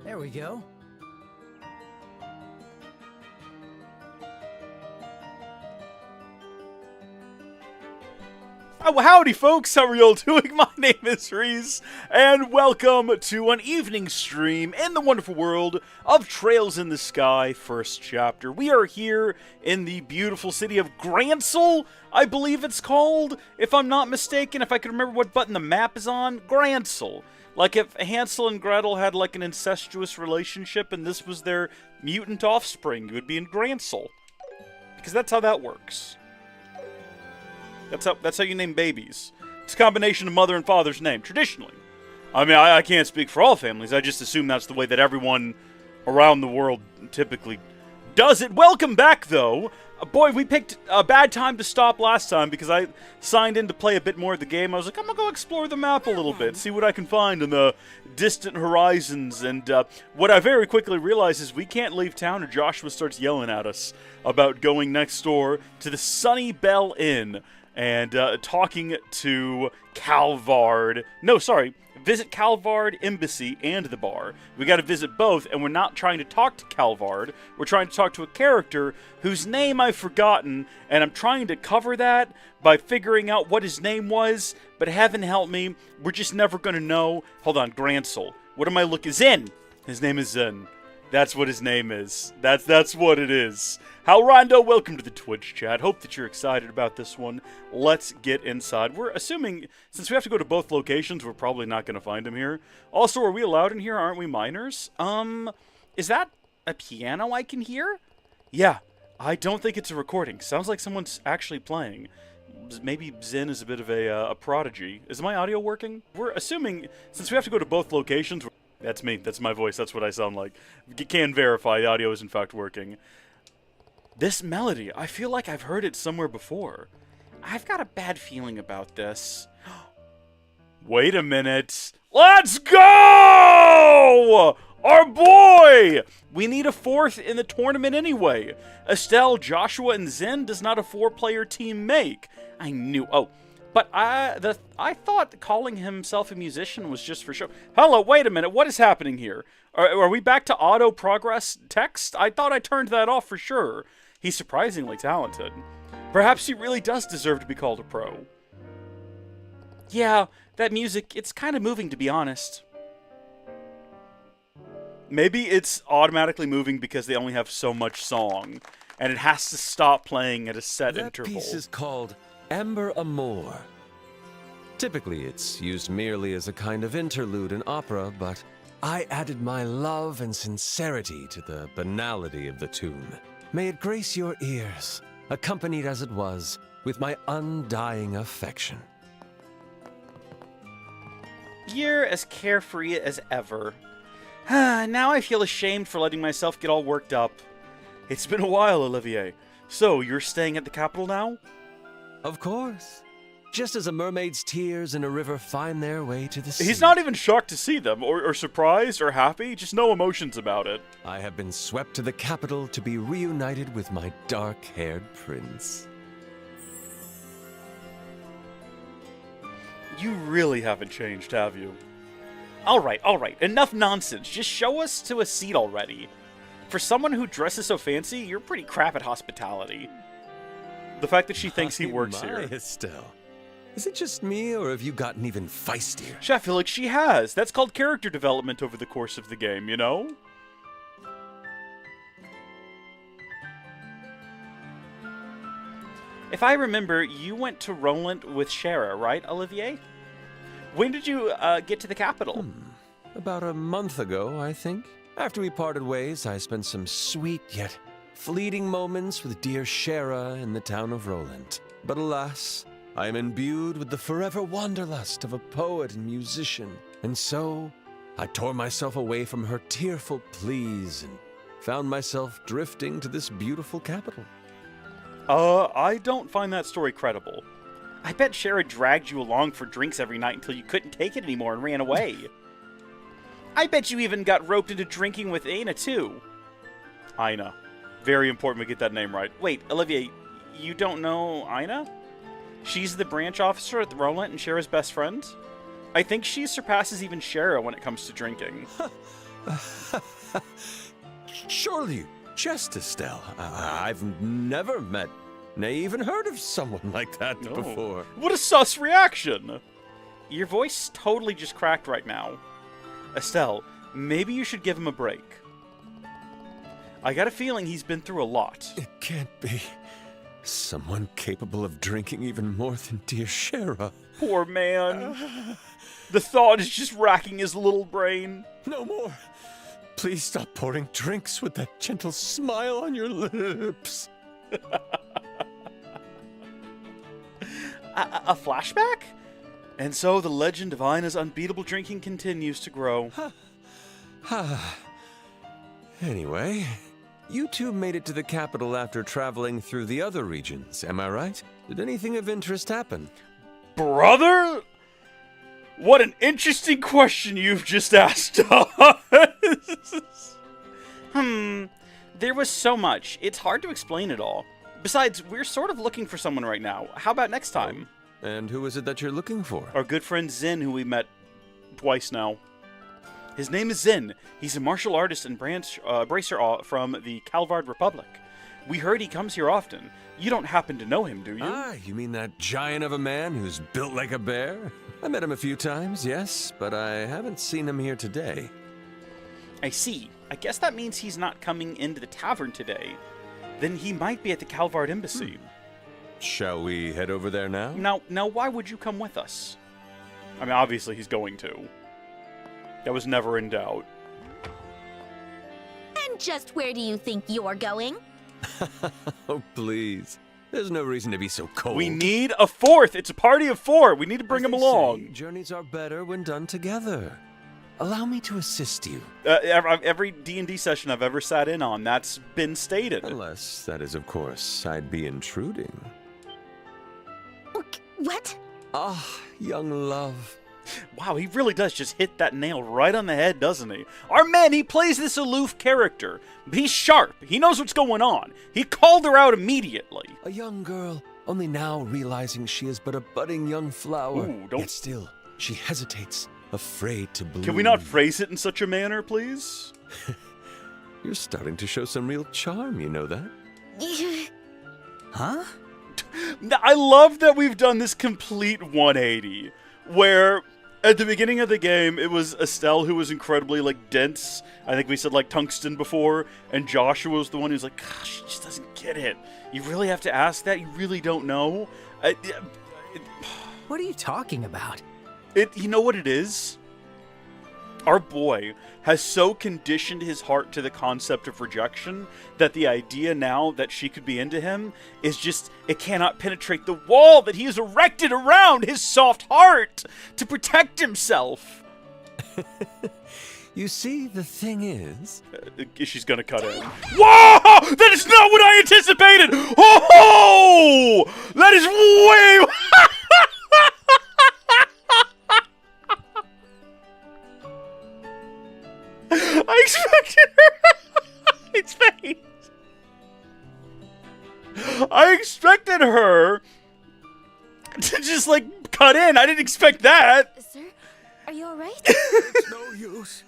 There we go. Oh, howdy, folks. How are y'all doing? My name is Reese, and welcome to an evening stream in the wonderful world of Trails in the Sky First Chapter. We are here in the beautiful city of Gransel, I believe it's called, if I'm not mistaken, if I can remember what button the map is on. Gransel. Like if Hansel and Gretel had like an incestuous relationship and this was their mutant offspring, it would be in Gransel. Because that's how that works. That's how you name babies. It's a combination of mother and father's name, traditionally. I mean, I can't speak for all families. I just assume that's the way that everyone around the world typically does it. Welcome back, though. Boy, we picked a bad time to stop last time because I signed in to play a bit more of the game. I was like, I'm going to go explore the map a little bit, see what I can find in the distant horizons. And what I very quickly realized is we can't leave town or Joshua starts yelling at us about going next door to the Sunny Bell Inn and talking to Calvard. No, sorry. Visit Calvard Embassy and the bar. We got to visit both, and we're not trying to talk to Calvard. We're trying to talk to a character whose name I've forgotten, and I'm trying to cover that by figuring out what his name was, but heaven help me, we're just never going to know. Hold on, Gransel. What am I looking? Zin! His name is Zin. That's what his name is. That's what it is. Hal Rondo, welcome to the Twitch chat. Hope that you're excited about this one. Let's get inside. We're assuming, since we have to go to both locations, we're probably not going to find him here. Also, are we allowed in here? Aren't we minors? Is that a piano I can hear? Yeah, I don't think it's a recording. Sounds like someone's actually playing. Maybe Zin is a bit of a prodigy. Is my audio working? We're assuming, since we have to go to both locations... That's me. That's my voice. That's what I sound like. Can verify the audio is in fact working. This melody, I feel like I've heard it somewhere before. I've got a bad feeling about this. Wait a minute. Let's go! Our boy! We need a fourth in the tournament anyway. Estelle, Joshua, and Zin does not a 4-player team make. I knew... Oh. But I thought calling himself a musician was just for show. Hello, wait a minute. What is happening here? Are we back to auto progress text? I thought I turned that off for sure. He's surprisingly talented. Perhaps he really does deserve to be called a pro. Yeah, that music, it's kind of moving, to be honest. Maybe it's automatically moving because they only have so much song, and it has to stop playing at a set interval. That piece is called Amber Amour. Typically, it's used merely as a kind of interlude in opera, but I added my love and sincerity to the banality of the tune. May it grace your ears, accompanied as it was with my undying affection. You're as carefree as ever. Now I feel ashamed for letting myself get all worked up. It's been a while, Olivier. So, you're staying at the capital now? Of course. Just as a mermaid's tears in a river find their way to the sea. He's not even shocked to see them, or surprised, or happy, just no emotions about it. I have been swept to the capital to be reunited with my dark-haired prince. You really haven't changed, have you? Alright, enough nonsense. Just show us to a seat already. For someone who dresses so fancy, you're pretty crap at hospitality. The fact that she thinks he works here. Estelle. Is it just me, or have you gotten even feistier? I feel like she has. That's called character development over the course of the game, you know? If I remember, you went to Roland with Shara, right, Olivier? When did you get to the capital? About a month ago, I think. After we parted ways, I spent some sweet yet fleeting moments with dear Shara in the town of Roland. But alas, I am imbued with the forever wanderlust of a poet and musician. And so, I tore myself away from her tearful pleas and found myself drifting to this beautiful capital. I don't find that story credible. I bet Shara dragged you along for drinks every night until you couldn't take it anymore and ran away. I bet you even got roped into drinking with Aina, too. Aina. Very important we get that name right. Wait, Olivier, you don't know Aina? She's the branch officer at the Roland and Shara's best friend? I think she surpasses even Shara when it comes to drinking. Surely you jest, Estelle. I've never met, nay, even heard of someone like that before. What a sus reaction! Your voice totally just cracked right now. Estelle, maybe you should give him a break. I got a feeling he's been through a lot. It can't be. Someone capable of drinking even more than dear Shara. Poor man. The thought is just racking his little brain. No more. Please stop pouring drinks with that gentle smile on your lips. A flashback? And so the legend of Ina's unbeatable drinking continues to grow. Anyway, you two made it to the capital after traveling through the other regions, am I right? Did anything of interest happen? Brother? What an interesting question you've just asked us. There was so much. It's hard to explain it all. Besides, we're sort of looking for someone right now. How about next time? And who is it that you're looking for? Our good friend Zin, who we met twice now. His name is Zin. He's a martial artist and bracer from the Calvard Republic. We heard he comes here often. You don't happen to know him, do you? Ah, you mean that giant of a man who's built like a bear? I met him a few times, yes, but I haven't seen him here today. I see. I guess that means he's not coming into the tavern today. Then he might be at the Calvard Embassy. Shall we head over there now? Now, why would you come with us? I mean, obviously he's going to. That was never in doubt. And just where do you think you're going? Oh, please. There's no reason to be so cold. We need a fourth. It's a party of four. We need to bring him along. Say, journeys are better when done together. Allow me to assist you. Every D&D session I've ever sat in on, that's been stated. Unless, that is, of course, I'd be intruding. What? Ah, young love. Wow, he really does just hit that nail right on the head, doesn't he? Our man, he plays this aloof character. He's sharp. He knows what's going on. He called her out immediately. A young girl, only now realizing she is but a budding young flower. Ooh, don't... Yet still, she hesitates, afraid to bloom. Can we not phrase it in such a manner, please? You're starting to show some real charm, you know that? Huh? I love that we've done this complete 180, where at the beginning of the game, it was Estelle who was incredibly, dense. I think we said, tungsten before, and Joshua was the one who's like, gosh, she just doesn't get it. You really have to ask that? You really don't know? What are you talking about? You know what it is? Our boy has so conditioned his heart to the concept of rejection that the idea now that she could be into him is just, it cannot penetrate the wall that he has erected around his soft heart to protect himself. You see, the thing is... she's gonna cut in. Whoa! That is not what I anticipated! Oh! That is way... I expected her. It's face. I expected her to just cut in. I didn't expect that. Sir, are you alright? It's no use.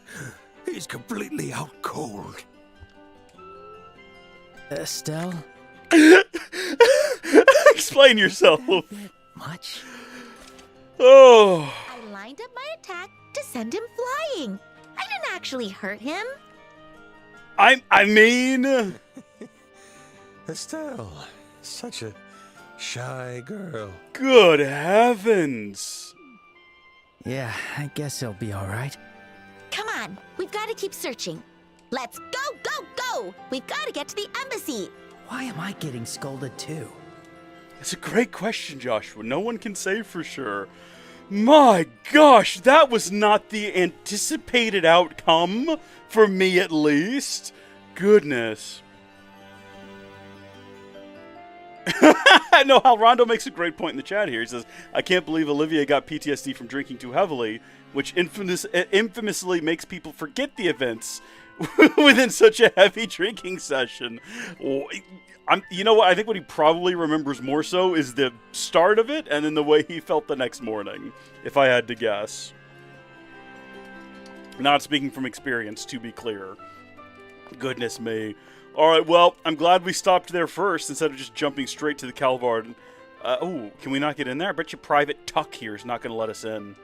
He's completely out cold. Estelle? Explain yourself. Much? Oh. I lined up my attack to send him flying. I didn't actually hurt him. I mean... Estelle, such a shy girl. Good heavens. Yeah, I guess he'll be alright. Come on, we've got to keep searching. Let's go, go, go! We've got to get to the embassy. Why am I getting scolded too? It's a great question, Joshua. No one can say for sure. My gosh, that was not the anticipated outcome, for me at least. Goodness. No, Rondo makes a great point in the chat here. He says, I can't believe Olivia got PTSD from drinking too heavily, which infamously makes people forget the events within such a heavy drinking session. You know what? I think what he probably remembers more so is the start of it and then the way he felt the next morning, if I had to guess. Not speaking from experience, to be clear. Goodness me. Alright, well, I'm glad we stopped there first instead of just jumping straight to the Calvard. Oh, can we not get in there? I bet your Private Tuck here is not going to let us in.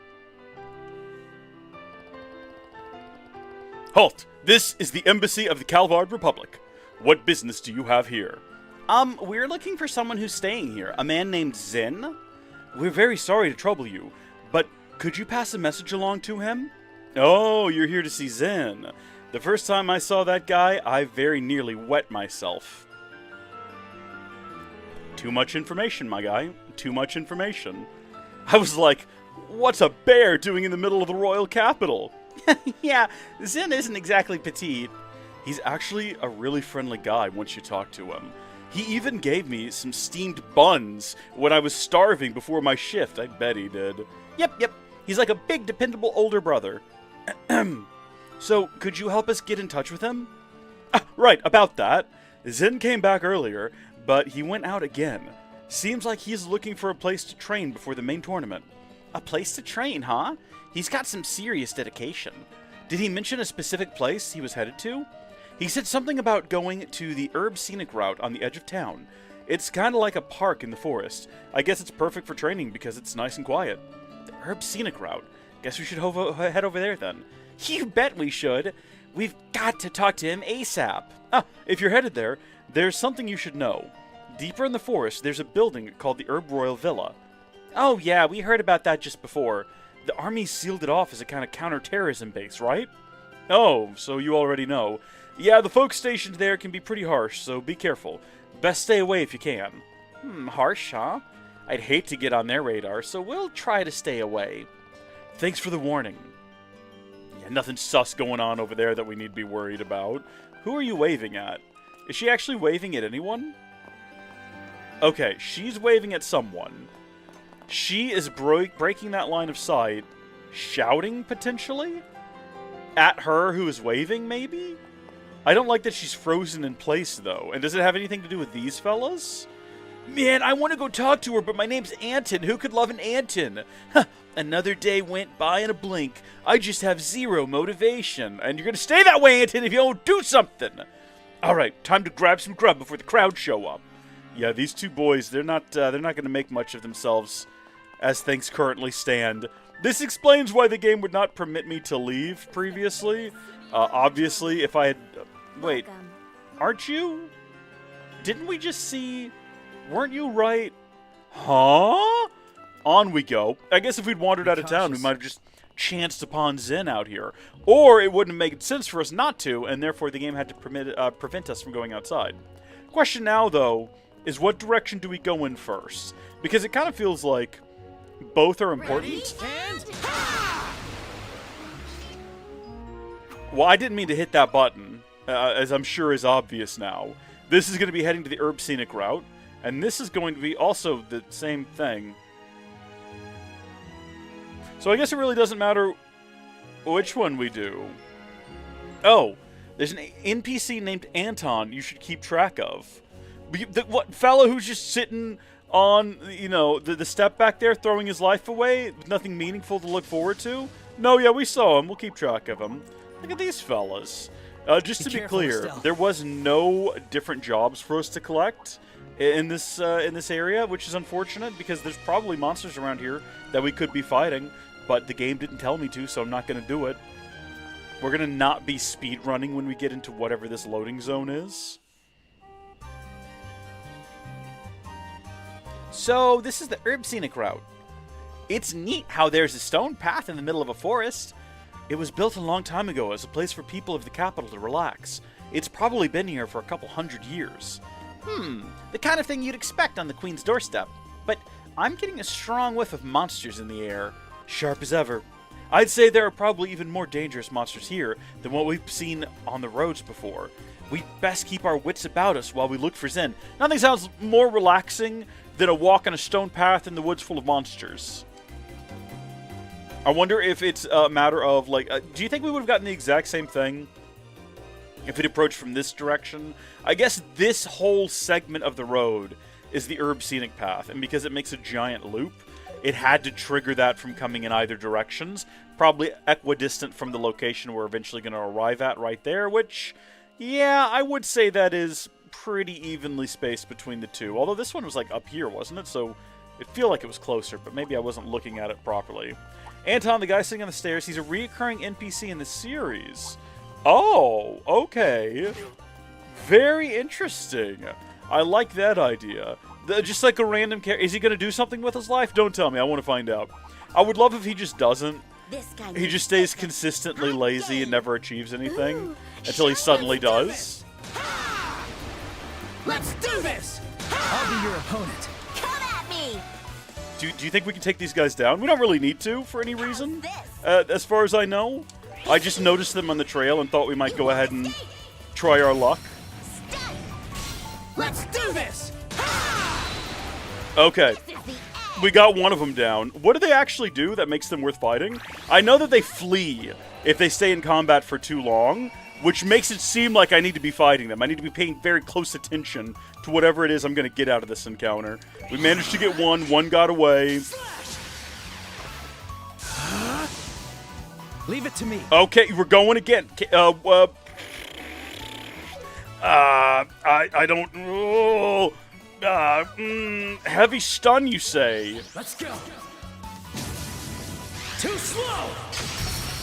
Halt! This is the Embassy of the Calvard Republic. What business do you have here? We're looking for someone who's staying here. A man named Zin? We're very sorry to trouble you, but could you pass a message along to him? Oh, you're here to see Zin. The first time I saw that guy, I very nearly wet myself. Too much information, my guy. Too much information. I was like, what's a bear doing in the middle of the royal capital? Yeah, Zin isn't exactly petite. He's actually a really friendly guy once you talk to him. He even gave me some steamed buns when I was starving before my shift. I bet he did. Yep. He's like a big, dependable older brother. So, could you help us get in touch with him? Right, about that. Zin came back earlier, but he went out again. Seems like he's looking for a place to train before the main tournament. A place to train, huh? He's got some serious dedication. Did he mention a specific place he was headed to? He said something about going to the Herb Scenic Route on the edge of town. It's kind of like a park in the forest. I guess it's perfect for training because it's nice and quiet. The Herb Scenic Route. Guess we should head over there then. You bet we should. We've got to talk to him ASAP. If you're headed there, there's something you should know. Deeper in the forest, there's a building called the Herb Royal Villa. Oh yeah, we heard about that just before. The army sealed it off as a kind of counter-terrorism base, right? Oh, so you already know. Yeah, the folks stationed there can be pretty harsh, so be careful. Best stay away if you can. Harsh, huh? I'd hate to get on their radar, so we'll try to stay away. Thanks for the warning. Yeah, nothing sus going on over there that we need to be worried about. Who are you waving at? Is she actually waving at anyone? Okay, she's waving at someone. She is breaking that line of sight, shouting, potentially? At her who is waving, maybe? I don't like that she's frozen in place, though. And does it have anything to do with these fellas? Man, I want to go talk to her, but my name's Anton. Who could love an Anton? Another day went by in a blink. I just have zero motivation. And you're going to stay that way, Anton, if you don't do something. All right, time to grab some grub before the crowd show up. Yeah, these two boys, they're not going to make much of themselves as things currently stand. This explains why the game would not permit me to leave previously. Obviously, if I had... wait, aren't you? Didn't we just see... Weren't you right? Huh? On we go. I guess if we'd wandered out of town, we might have just chanced upon Zin out here. Or it wouldn't have made sense for us not to, and therefore the game had to prevent us from going outside. Question now, though, is what direction do we go in first? Because it kind of feels like both are important. Well, I didn't mean to hit that button, as I'm sure is obvious now. This is going to be heading to the Herb Scenic Route, and this is going to be also the same thing. So I guess it really doesn't matter which one we do. Oh, there's an NPC named Anton you should keep track of. What fellow who's just sitting on, you know, the step back there throwing his life away with nothing meaningful to look forward to? No, yeah, we saw him. We'll keep track of him. Look at these fellas. Just to be clear, there was no different jobs for us to collect in this area, which is unfortunate because there's probably monsters around here that we could be fighting, but the game didn't tell me to, so I'm not going to do it. We're going to not be speedrunning when we get into whatever this loading zone is. So, this is the Herb Scenic Route. It's neat how there's a stone path in the middle of a forest. It was built a long time ago as a place for people of the capital to relax. It's probably been here for a couple hundred years. The kind of thing you'd expect on the Queen's doorstep. But I'm getting a strong whiff of monsters in the air. Sharp as ever. I'd say there are probably even more dangerous monsters here than what we've seen on the roads before. We'd best keep our wits about us while we look for Zin. Nothing sounds more relaxing than a walk on a stone path in the woods full of monsters. I wonder if it's a matter of, like, do you think we would have gotten the exact same thing if it approached from this direction? I guess this whole segment of the road is the Herb Scenic Path, and because it makes a giant loop, it had to trigger that from coming in either directions. Probably equidistant from the location we're eventually going to arrive at right there, which, yeah, I would say that is pretty evenly spaced between the two. Although this one was like up here, wasn't it? So it feel like it was closer, but maybe I wasn't looking at it properly. Anton, the guy sitting on the stairs, he's a recurring NPC in the series. Oh, okay. Very interesting. I like that idea. Just like a random character. Is he going to do something with his life? Don't tell me. I want to find out. I would love if he just doesn't. This guy He just stays consistently lazy and never achieves anything until he suddenly does. Let's do this! I'll be your opponent. Come at me! Do you think we can take these guys down? We don't really need to for any reason. This. As far as I know. I just noticed them on the trail and thought we might go ahead and try our luck. Stun. Let's do this! Okay. This is the end. We got one of them down. What do they actually do that makes them worth fighting? I know that they flee if they stay in combat for too long, which makes it seem like I need to be fighting them. I need to be paying very close attention to whatever it is I'm going to get out of this encounter. We managed to get one got away. Leave it to me. Okay, we're going again. I don't... Oh, heavy stun, you say? Let's go. Too slow.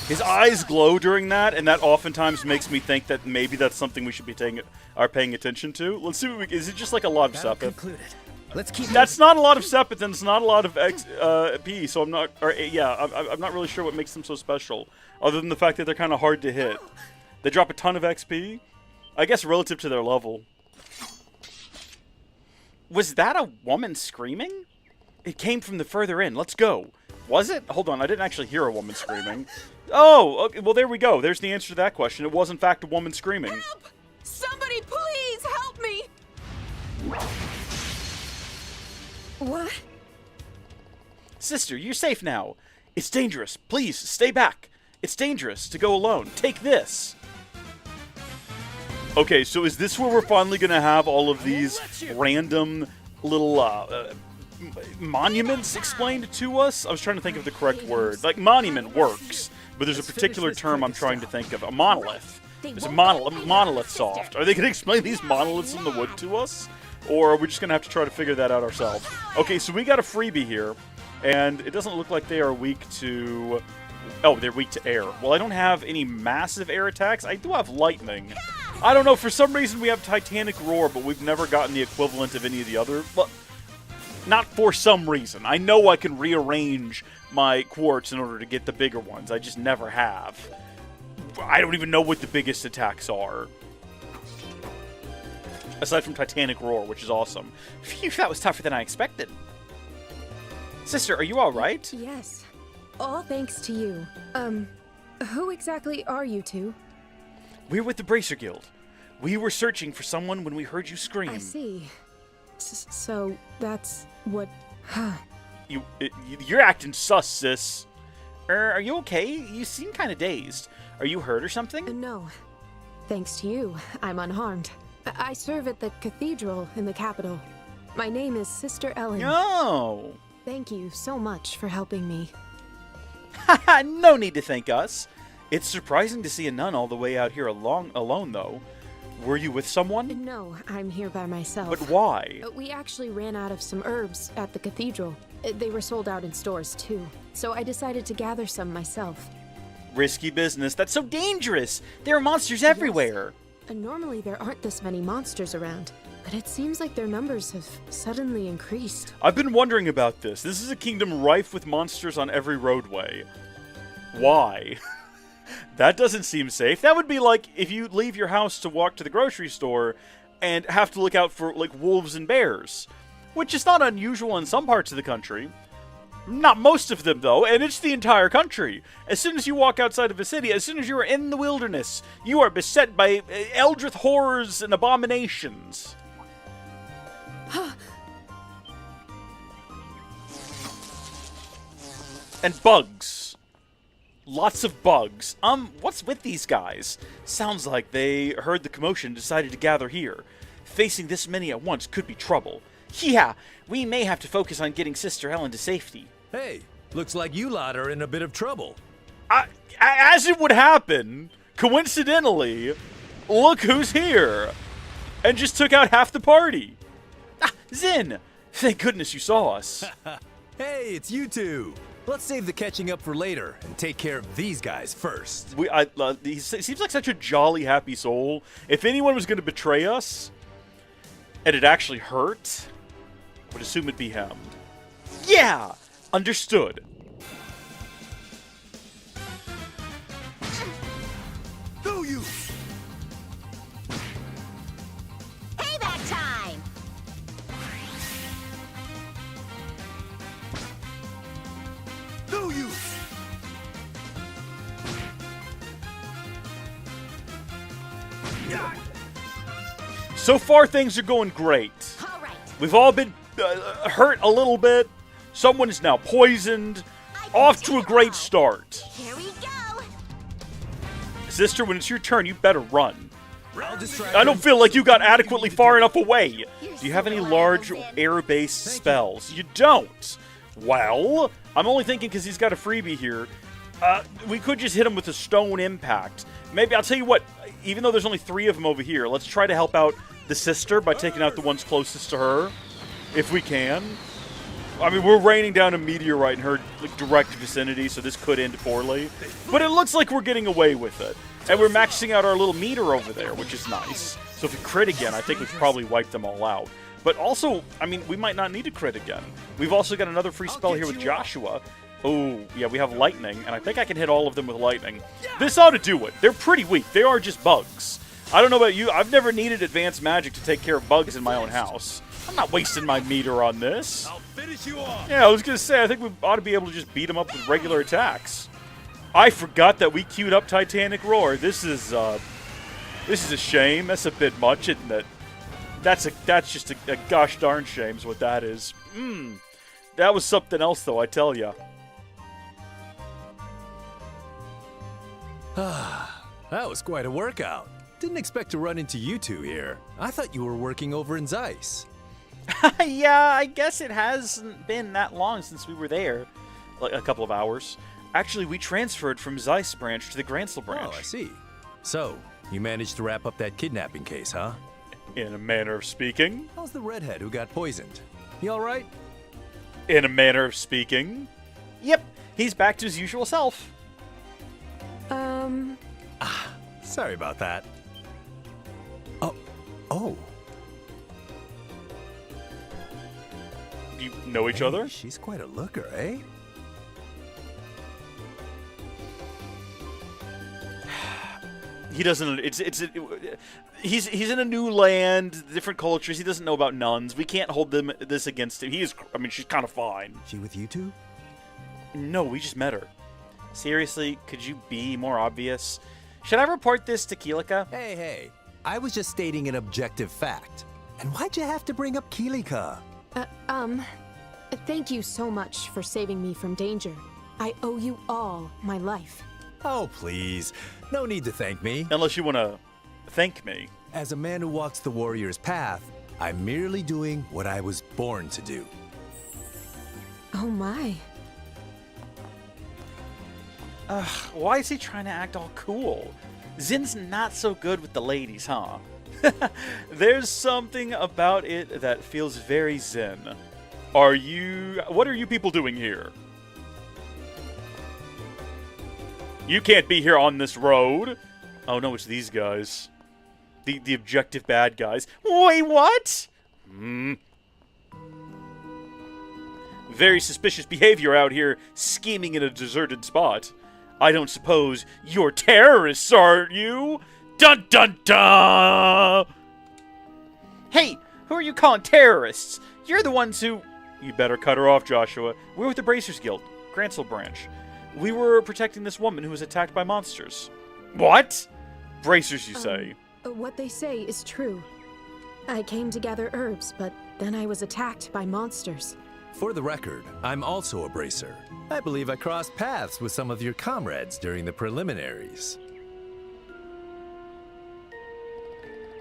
His eyes glow during that, and that oftentimes makes me think that maybe that's something we should be paying attention to. Let's see what we... Is it just like a lot of Battle Sepith? concluded. Let's keep That's not a lot of Sepith, and it's not a lot of P, so I'm not... Or, yeah, I'm not really sure what makes them so special, other than the fact that they're kind of hard to hit. They drop a ton of XP, I guess relative to their level. Was that a woman screaming? It came from the further end. Let's go. Was it? Hold on, I didn't actually hear a woman screaming. Oh, okay, well, there we go. There's the answer to that question. It was, in fact, a woman screaming. Help! Somebody please help me! What? Sister, you're safe now. It's dangerous. Please, stay back. It's dangerous to go alone. Take this. Okay, so is this where we're finally going to have all of these random little monuments explained to us? I was trying to think of the correct word. Like, monument works, but there's a particular term I'm trying to think of. A monolith. There's a monolith soft. Are they going to explain these monoliths in the wood to us? Or are we just going to have to try to figure that out ourselves? Okay, so we got a freebie here, and it doesn't look like they are weak to... Oh, they're weak to air. Well, I don't have any massive air attacks. I do have lightning. I don't know, for some reason we have Titanic Roar, but we've never gotten the equivalent of any of the other... Well, not for some reason. I know I can rearrange my quartz in order to get the bigger ones. I just never have. I don't even know what the biggest attacks are. Aside from Titanic Roar, which is awesome. Phew, that was tougher than I expected. Sister, are you alright? Yes. All thanks to you. Who exactly are you two? We're with the Bracer Guild. We were searching for someone when we heard you scream. I see. So that's what... You're acting sus, sis. Are you okay? You seem kind of dazed. Are you hurt or something? No. Thanks to you, I'm unharmed. I serve at the cathedral in the capital. My name is Sister Ellen. No. Thank you so much for helping me. Haha, no need to thank us. It's surprising to see a nun all the way out here alone, though. Were you with someone? No, I'm here by myself. But why? We actually ran out of some herbs at the cathedral. They were sold out in stores, too. So I decided to gather some myself. Risky business. That's so dangerous. There are monsters everywhere. Normally there aren't this many monsters around, but it seems like their numbers have suddenly increased. I've been wondering about this. This is a kingdom rife with monsters on every roadway. Why? That doesn't seem safe. That would be like if you leave your house to walk to the grocery store and have to look out for, like, wolves and bears. Which is not unusual in some parts of the country. Not most of them, though, and it's the entire country. As soon as you walk outside of a city, as soon as you are in the wilderness, you are beset by eldritch horrors and abominations. And bugs. Lots of bugs. What's with these guys? Sounds like they heard the commotion and decided to gather here. Facing this many at once could be trouble. Yeah, we may have to focus on getting Sister Ellen to safety. Hey, looks like you lot are in a bit of trouble. As it would happen, coincidentally, look who's here. And just took out half the party. Zin, thank goodness you saw us. Hey, it's you two. Let's save the catching up for later and take care of these guys first. He seems like such a jolly, happy soul. If anyone was going to betray us, and it actually hurt, I would assume it'd be him. Yeah! Understood. Who you? Payback time! Who you? So far, things are going great. All right. We've all been hurt a little bit. Someone is now poisoned. Off to a great start. Here we go. Sister, when it's your turn, you better run. I'll distract I don't them. feel like you got adequately far enough away. You're Do you have so any reliable, large Zin. air-based spells? You don't. Well, I'm only thinking because he's got a freebie here. We could just hit him with a stone impact. Maybe, I'll tell you what, even though there's only 3 of them over here, let's try to help out the sister by taking out the ones closest to her, if we can. I mean, we're raining down a meteorite in her direct vicinity, so this could end poorly. But it looks like we're getting away with it. And we're maxing out our little meter over there, which is nice. So if we crit again, I think we've probably wiped them all out. But also, I mean, we might not need to crit again. We've also got another free spell here with Joshua. Oh, yeah, we have lightning, and I think I can hit all of them with lightning. This ought to do it. They're pretty weak. They are just bugs. I don't know about you. I've never needed advanced magic to take care of bugs in my own house. I'm not wasting my meter on this. I'll finish you off. Yeah, I was going to say, I think we ought to be able to just beat them up with regular attacks. I forgot that we queued up Titanic Roar. This is a shame. That's a bit much, isn't it? That's just a gosh darn shame is what that is. That was something else, though, I tell ya. That was quite a workout. Didn't expect to run into you two here. I thought you were working over in Zeiss. Yeah, I guess it hasn't been that long since we were there. Like a couple of hours. Actually, we transferred from Zeiss branch to the Gransel branch. Oh, I see. So, you managed to wrap up that kidnapping case, huh? In a manner of speaking. How's the redhead who got poisoned? He all right? In a manner of speaking. Yep, he's back to his usual self. Sorry about that. Oh. You know each other? She's quite a looker, eh? He doesn't. He's in a new land, different cultures. He doesn't know about nuns. We can't hold this against him. I mean, she's kind of fine. She with you two? No, we just met her. Seriously, could you be more obvious? Should I report this to Keelika? Hey. I was just stating an objective fact. And why'd you have to bring up Keelika? Thank you so much for saving me from danger. I owe you all my life. Oh, please. No need to thank me. Unless you want to thank me. As a man who walks the warrior's path, I'm merely doing what I was born to do. Oh my. Why is he trying to act all cool? Zin's not so good with the ladies, huh? There's something about it that feels very Zin. What are you people doing here? You can't be here on this road. Oh no, it's these guys. The objective bad guys. Wait, what? Very suspicious behavior out here, scheming in a deserted spot. I don't suppose you're terrorists, are you? Dun dun dun! Hey, who are you calling terrorists? You're the ones who... You better cut her off, Joshua. We're with the Bracers Guild, Gransel branch. We were protecting this woman who was attacked by monsters. What? Bracers, you say? What they say is true. I came to gather herbs, but then I was attacked by monsters. For the record, I'm also a bracer. I believe I crossed paths with some of your comrades during the preliminaries.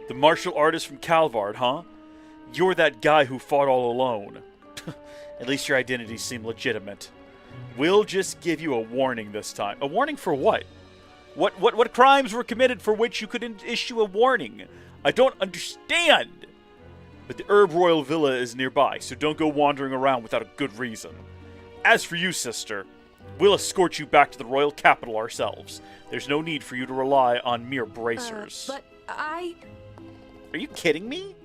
The martial artist from Calvard, huh? You're that guy who fought all alone. At least your identities seem legitimate. We'll just give you a warning this time. A warning for what? What crimes were committed for which you could issue a warning? I don't understand. But the Herb Royal Villa is nearby, so don't go wandering around without a good reason. As for you, sister, we'll escort you back to the royal capital ourselves. There's no need for you to rely on mere bracers. But I... Are you kidding me?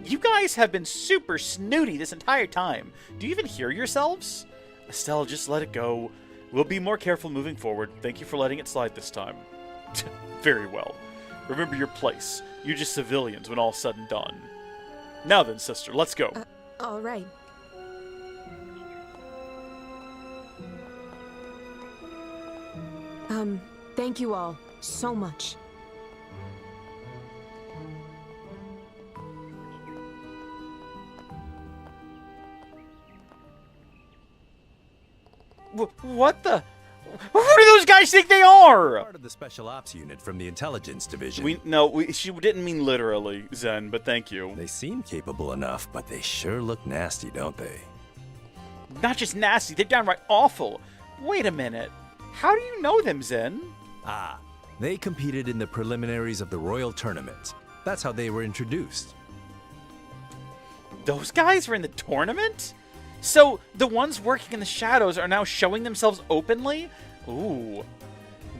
You guys have been super snooty this entire time. Do you even hear yourselves? Estelle, just let it go. We'll be more careful moving forward. Thank you for letting it slide this time. Very well. Remember your place. You're just civilians when all's said and done. Now then, sister, let's go. All right. Thank you all so much. What the? Who do those guys think they are? Part of the special ops unit from the intelligence division. She didn't mean literally, Zen, but thank you. They seem capable enough, but they sure look nasty, don't they? Not just nasty, they're downright awful. Wait a minute. How do you know them, Zen? Ah, they competed in the preliminaries of the Royal Tournament. That's how they were introduced. Those guys were in the tournament? So, the ones working in the shadows are now showing themselves openly? Ooh.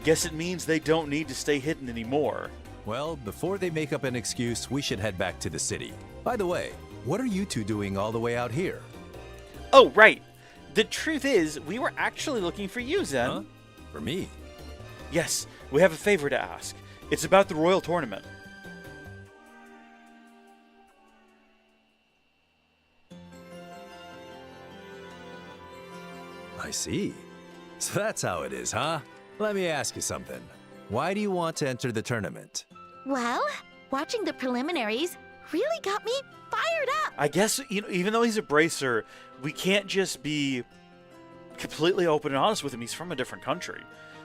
Guess it means they don't need to stay hidden anymore. Well, before they make up an excuse, we should head back to the city. By the way, what are you two doing all the way out here? Oh, right. The truth is, we were actually looking for you, Zen. Huh? For me? Yes, we have a favor to ask. It's about the Royal Tournament. I see. So that's how it is, huh? Let me ask you something. Why do you want to enter the tournament? Well, watching the preliminaries really got me fired up. I guess, even though he's a bracer, we can't just be completely open and honest with him. He's from a different country.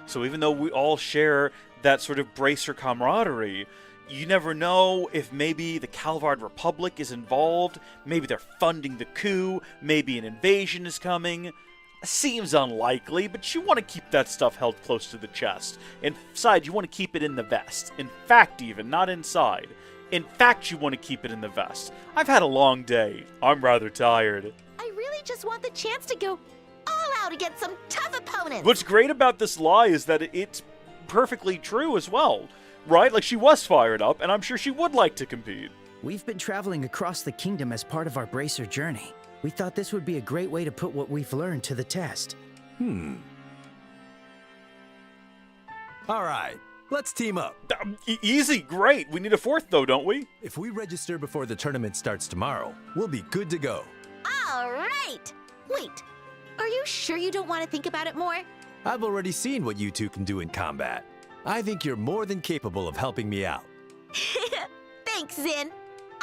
So even though we all share that sort of bracer camaraderie, you never know if maybe the Calvard Republic is involved, maybe they're funding the coup, maybe an invasion is coming. Seems unlikely, but you want to keep that stuff held close to the chest. Inside, you want to keep it in the vest. In fact, even, not inside. In fact, you want to keep it in the vest. I've had a long day. I'm rather tired. I really just want the chance to go all out against some tough opponents. What's great about this lie is that it's perfectly true as well, right? Like, she was fired up, and I'm sure she would like to compete. We've been traveling across the kingdom as part of our bracer journey. We thought this would be a great way to put what we've learned to the test. All right, let's team up. Easy, great. We need a fourth, though, don't we? If we register before the tournament starts tomorrow, we'll be good to go. All right. Wait, are you sure you don't want to think about it more? I've already seen what you two can do in combat. I think you're more than capable of helping me out. Thanks, Zin.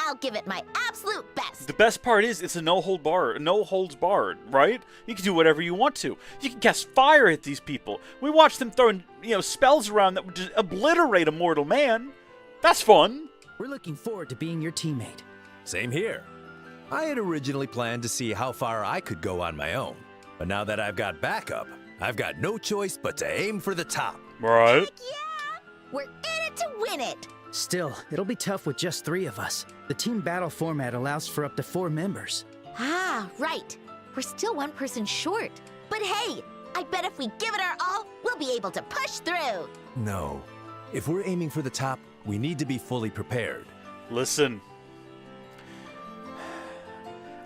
I'll give it my absolute best. The best part is it's a no holds barred, right? You can do whatever you want to. You can cast fire at these people. We watched them throwing, spells around that would just obliterate a mortal man. That's fun. We're looking forward to being your teammate. Same here. I had originally planned to see how far I could go on my own. But now that I've got backup, I've got no choice but to aim for the top. Right? Heck yeah! We're in it to win it. Still, it'll be tough with just 3 of us. The team battle format allows for up to 4 members. Ah, right. We're still 1 person short. But hey, I bet if we give it our all, we'll be able to push through. No. If we're aiming for the top, we need to be fully prepared. Listen.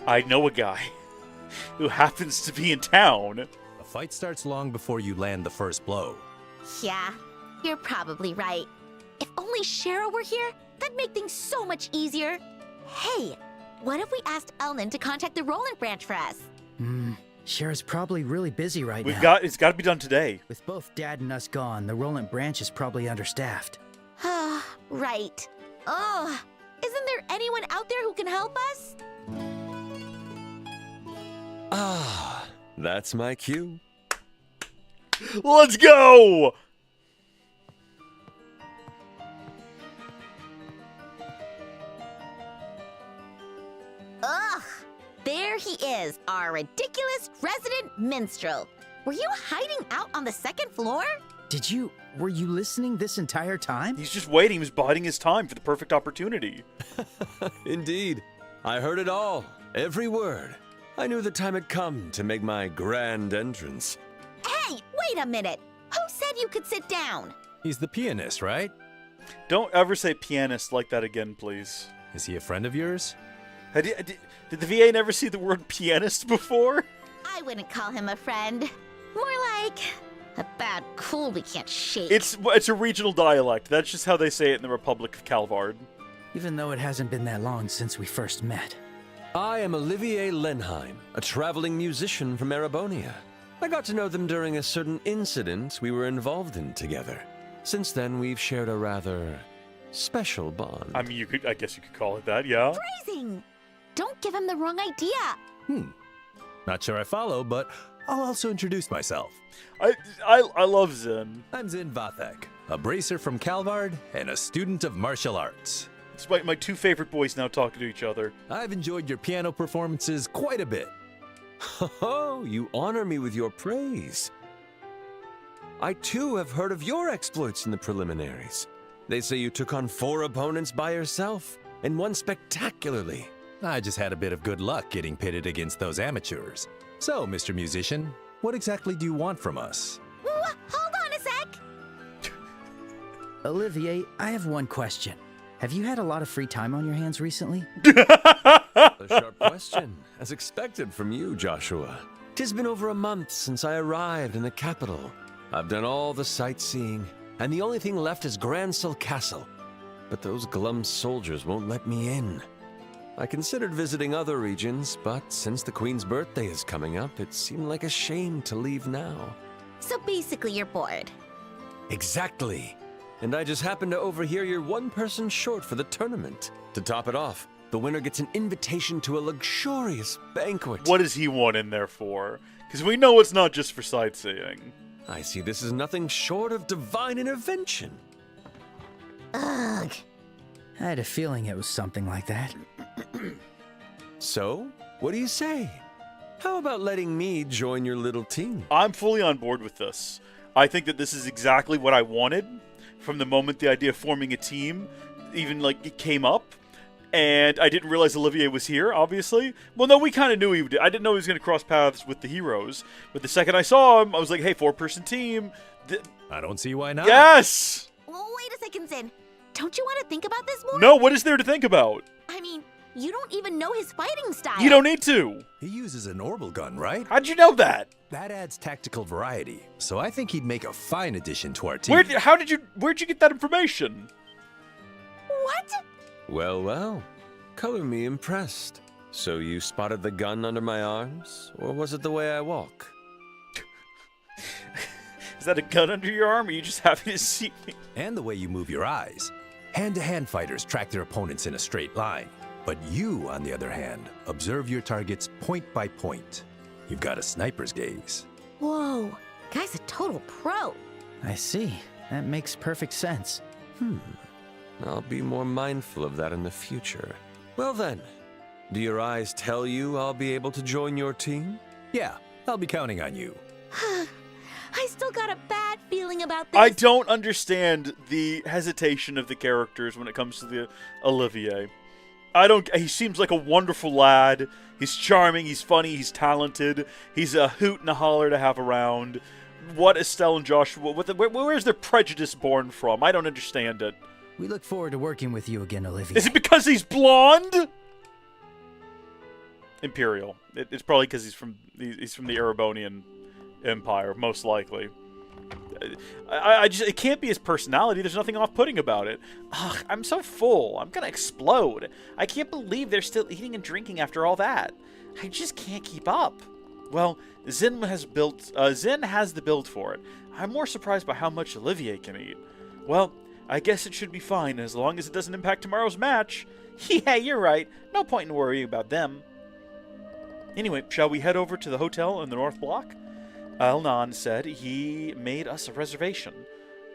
I know a guy who happens to be in town. A fight starts long before you land the first blow. Yeah, you're probably right. If only Shara were here, that'd make things so much easier. Hey, what if we asked Elnan to contact the Roland branch for us? Shara's probably really busy right now. It's got to be done today. With both Dad and us gone, the Roland branch is probably understaffed. Ah, right. Oh, isn't there anyone out there who can help us? Ah, that's my cue. Let's go! Ugh, there he is, our ridiculous resident minstrel. Were you hiding out on the second floor? Were you listening this entire time? He's just waiting. He was biding his time for the perfect opportunity. Indeed. I heard it all. Every word. I knew the time had come to make my grand entrance. Hey, wait a minute. Who said you could sit down? He's the pianist, right? Don't ever say pianist like that again, please. Is he a friend of yours? Did the VA never see the word pianist before? I wouldn't call him a friend. More like a bad cool we can't shake. It's a regional dialect. That's just how they say it in the Republic of Calvard. Even though it hasn't been that long since we first met. I am Olivier Lenheim, a traveling musician from Erebonia. I got to know them during a certain incident we were involved in together. Since then, we've shared a rather special bond. I mean, I guess you could call it that, yeah? Phrasing! Don't give him the wrong idea. Not sure I follow, but I'll also introduce myself. I love Zin. I'm Zin Vathek, a bracer from Calvard and a student of martial arts. Despite my two favorite boys now talking to each other. I've enjoyed your piano performances quite a bit. Oh, you honor me with your praise. I too have heard of your exploits in the preliminaries. They say you took on 4 opponents by yourself, and won spectacularly. I just had a bit of good luck getting pitted against those amateurs. So, Mr. Musician, what exactly do you want from us? Hold on a sec. Olivier, I have one question. Have you had a lot of free time on your hands recently? A sharp question, as expected from you, Joshua. 'Tis been over a month since I arrived in the capital. I've done all the sightseeing, and the only thing left is Gransel Castle. But those glum soldiers won't let me in. I considered visiting other regions, but since the Queen's birthday is coming up, it seemed like a shame to leave now. So basically you're bored. Exactly. And I just happened to overhear you're 1 person short for the tournament. To top it off, the winner gets an invitation to a luxurious banquet. What does he want in there for? Because we know it's not just for sightseeing. I see this is nothing short of divine intervention. Ugh. I had a feeling it was something like that. So, what do you say? How about letting me join your little team? I'm fully on board with this. I think that this is exactly what I wanted from the moment the idea of forming a team even, it came up. And I didn't realize Olivier was here, obviously. Well, no, we kind of knew he would. I didn't know he was going to cross paths with the heroes. But the second I saw him, I was like, hey, 4-person team. I don't see why not. Yes! Wait a second, Zin. Don't you want to think about this more? No, what is there to think about? I mean, you don't even know his fighting style. You don't need to. He uses an orbital gun, right? How'd you know that? That adds tactical variety, so I think he'd make a fine addition to our team. Where'd you get that information? What? Well, well. Color me impressed. So you spotted the gun under my arms? Or was it the way I walk? Is that a gun under your arm, or are you just happy to see me? And the way you move your eyes. Hand-to-hand fighters track their opponents in a straight line. But you, on the other hand, observe your targets point by point. You've got a sniper's gaze. Whoa. Guy's a total pro. I see. That makes perfect sense. I'll be more mindful of that in the future. Well then, do your eyes tell you I'll be able to join your team? Yeah, I'll be counting on you. I still got a bad feeling about this. I don't understand the hesitation of the characters when it comes to the Olivier. He seems like a wonderful lad. He's charming, he's funny, he's talented. He's a hoot and a holler to have around. What Estelle and Joshua, where's their prejudice born from? I don't understand it. We look forward to working with you again, Olivia. Is it because he's blonde? Imperial. It's probably because he's from the Erebonian Empire, most likely. It can't be his personality. There's nothing off-putting about it. Ugh, I'm so full. I'm gonna explode. I can't believe they're still eating and drinking after all that. I just can't keep up. Well, Zin has the build for it. I'm more surprised by how much Olivier can eat. Well, I guess it should be fine as long as it doesn't impact tomorrow's match. Yeah, you're right. No point in worrying about them. Anyway, shall we head over to the hotel in the North Block? Elnan said he made us a reservation.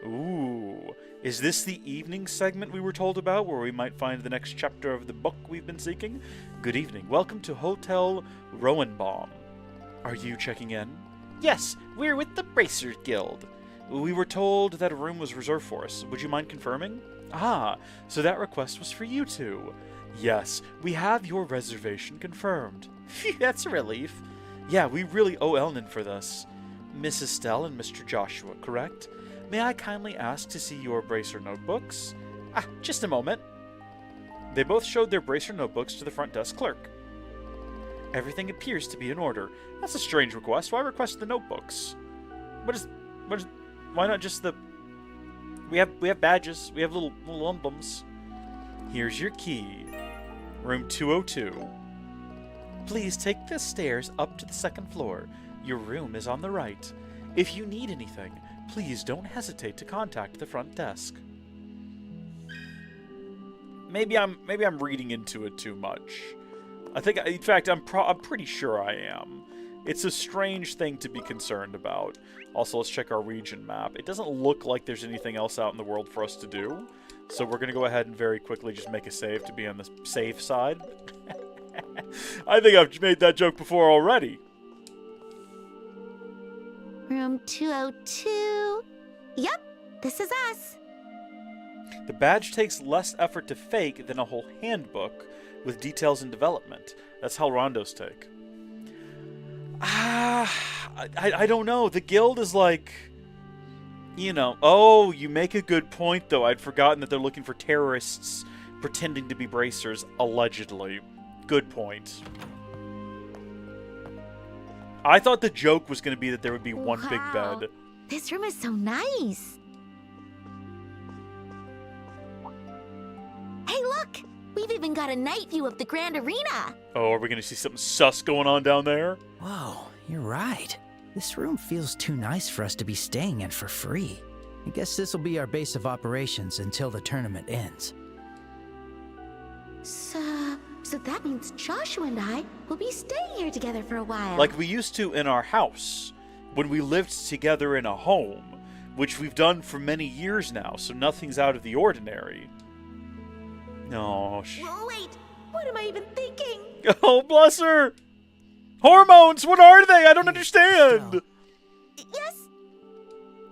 Ooh, Is this the evening segment we were told about, where we might find the next chapter of the book we've been seeking? Good evening. Welcome to Hotel Rowenbaum. Are you checking in? Yes, we're with the Bracers Guild. We were told that a room was reserved for us. Would you mind confirming? Ah, so that request was for you two. Yes, we have your reservation confirmed. Phew, that's a relief. Yeah, we really owe Elnan for this. Miss Estelle and Mr. Joshua, correct? May I kindly ask to see your Bracer notebooks? Ah, just a moment. They both showed their Bracer notebooks to the front desk clerk. Everything appears to be in order. That's a strange request. Why request the notebooks? Why not just the... We have badges. We have little emblems. Here's your key. Room 202. Please take the stairs up to the second floor. Your room is on the right. If you need anything, please don't hesitate to contact the front desk. Maybe I'm reading into it too much. I think, in fact, I'm pretty sure I am. It's a strange thing to be concerned about. Also, let's check our region map. It doesn't look like there's anything else out in the world for us to do. So we're going to go ahead and very quickly just make a save to be on the safe side. I think I've made that joke before already. Room 202. Yep, this is us. The badge takes less effort to fake than a whole handbook with details and development. That's how rondos take. I don't know. The guild is like, you know, oh, you make a good point, though. I'd forgotten that they're looking for terrorists pretending to be bracers, allegedly. Good point. I thought the joke was going to be that there would be one big bed. This room is so nice. Hey, look! We've even got a night view of the Grand Arena. Oh, are we going to see something sus going on down there? Whoa, you're right. This room feels too nice for us to be staying in for free. I guess this will be our base of operations until the tournament ends. So that means Joshua and I will be staying here together for a while. Like we used to in our house, when we lived together in a home, which we've done for many years now, so nothing's out of the ordinary. No. Wait, what am I even thinking? Oh, bless her! Hormones, what are they? I don't understand! Yes?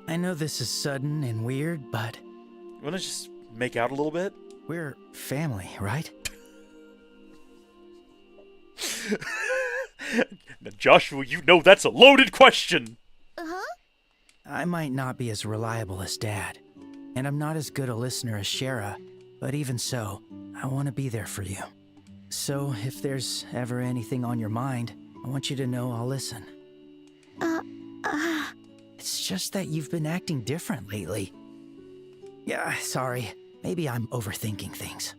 I know this is sudden and weird, but... You wanna just make out a little bit? We're family, right? Now, Joshua, you know that's a loaded question! Uh-huh? I might not be as reliable as Dad, and I'm not as good a listener as Shara, but even so, I want to be there for you. So, if there's ever anything on your mind, I want you to know I'll listen. It's just that you've been acting different lately. Yeah, sorry. Maybe I'm overthinking things.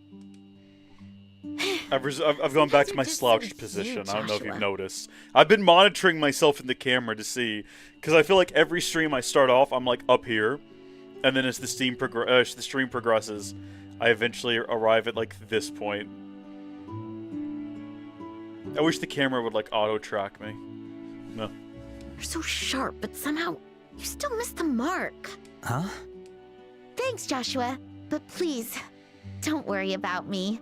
I've gone back to my slouched position. I don't know if you've noticed. I've been monitoring myself in the camera to see, because I feel like every stream I start off, I'm like up here, and then as the stream progresses, I eventually arrive at like this point. I wish the camera would like auto track me. No. You're so sharp, but somehow you still missed the mark. Huh? Thanks, Joshua, but please, don't worry about me.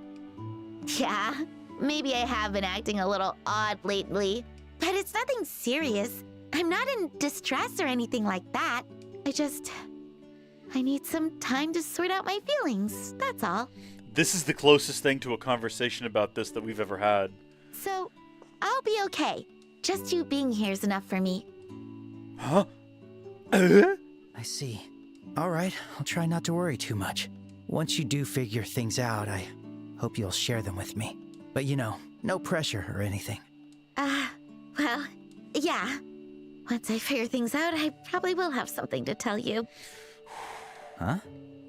Yeah, maybe I have been acting a little odd lately, but it's nothing serious. I'm not in distress or anything like that. I need some time to sort out my feelings, that's all. This is the closest thing to a conversation about this that we've ever had. So, I'll be okay. Just you being here is enough for me. Huh? I see. All right, I'll try not to worry too much. Once you do figure things out, I hope you'll share them with me. But you know, no pressure or anything. Well, yeah. Once I figure things out, I probably will have something to tell you. Huh?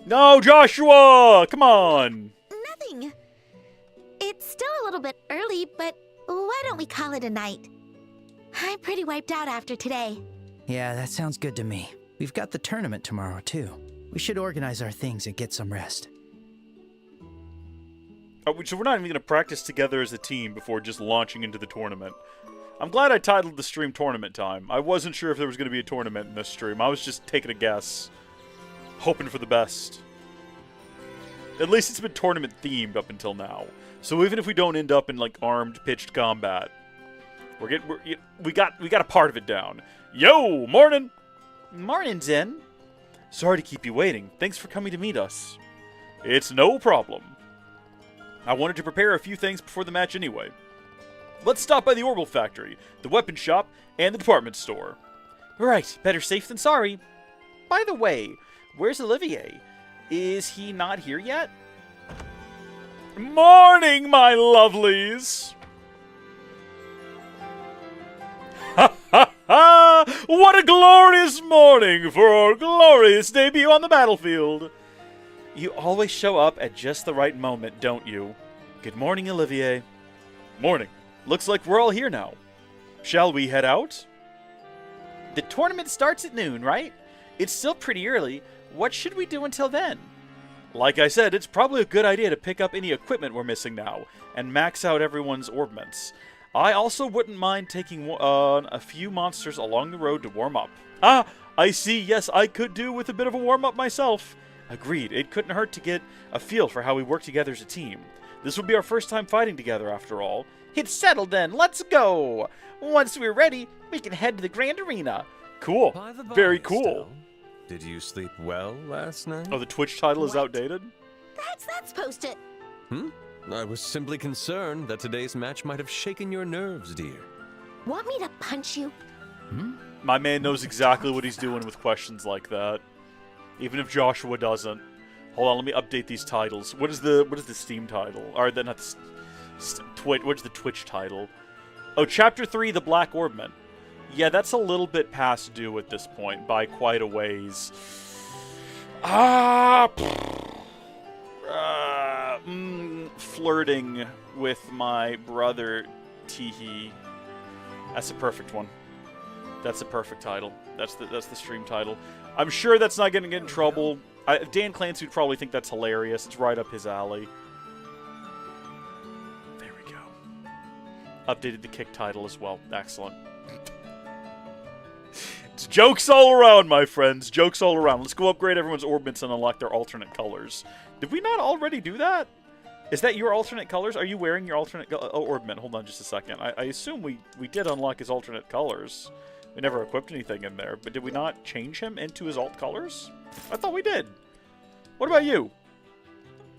No, Joshua! Come on! Nothing. It's still a little bit early, but why don't we call it a night? I'm pretty wiped out after today. Yeah, that sounds good to me. We've got the tournament tomorrow, too. We should organize our things and get some rest. So we're not even going to practice together as a team before just launching into the tournament. I'm glad I titled the stream Tournament Time. I wasn't sure if there was going to be a tournament in this stream. I was just taking a guess. hoping for the best. At least it's been tournament themed up until now. So even if we don't end up in like armed pitched combat, we got a part of it down. Yo, morning. Morning, Zin. Sorry to keep you waiting. Thanks for coming to meet us. It's no problem. I wanted to prepare a few things before the match anyway. Let's stop by the Orbital Factory, the weapon shop, and the department store. Right, better safe than sorry. By the way, where's Olivier? Is he not here yet? Morning, my lovelies! Ha ha ha! What a glorious morning for our glorious debut on the battlefield! You always show up at just the right moment, don't you? Good morning, Olivier. Morning. Looks like we're all here now. Shall we head out? The tournament starts at noon, right? It's still pretty early. What should we do until then? Like I said, it's probably a good idea to pick up any equipment we're missing now, and max out everyone's orbments. I also wouldn't mind taking on a few monsters along the road to warm up. Ah, I see, yes, I could do with a bit of a warm-up myself. Agreed, it couldn't hurt to get a feel for how we work together as a team. This will be our first time fighting together, after all. It's settled then, let's go! Once we're ready, we can head to the Grand Arena. Cool, By the by, very cool. Estelle, did you sleep well last night? Oh, the Twitch title is What? outdated? That's supposed to... I was simply concerned that today's match might have shaken your nerves, dear. Want me to punch you? My man knows exactly what he's doing with questions like that. Even if Joshua doesn't. Hold on, let me update these titles. What is the Steam title? Or not Twitch. What's the Twitch title? Oh, Chapter 3, The Black Orbment. Yeah, that's a little bit past due at this point, by quite a ways. Flirting with my brother, Teehee. That's a perfect one. That's a perfect title. That's the stream title. I'm sure that's not going to get in trouble. Dan Clancy would probably think that's hilarious. It's right up his alley. There we go. Updated the kick title as well. Excellent. It's jokes all around, my friends. Jokes all around. Let's go upgrade everyone's orbits and unlock their alternate colors. Did we not already do that? Is that your alternate colors? Are you wearing your alternate orbment? Hold on just a second. I assume we did unlock his alternate colors. We never equipped anything in there, but did we not change him into his alt colors? I thought we did. What about you?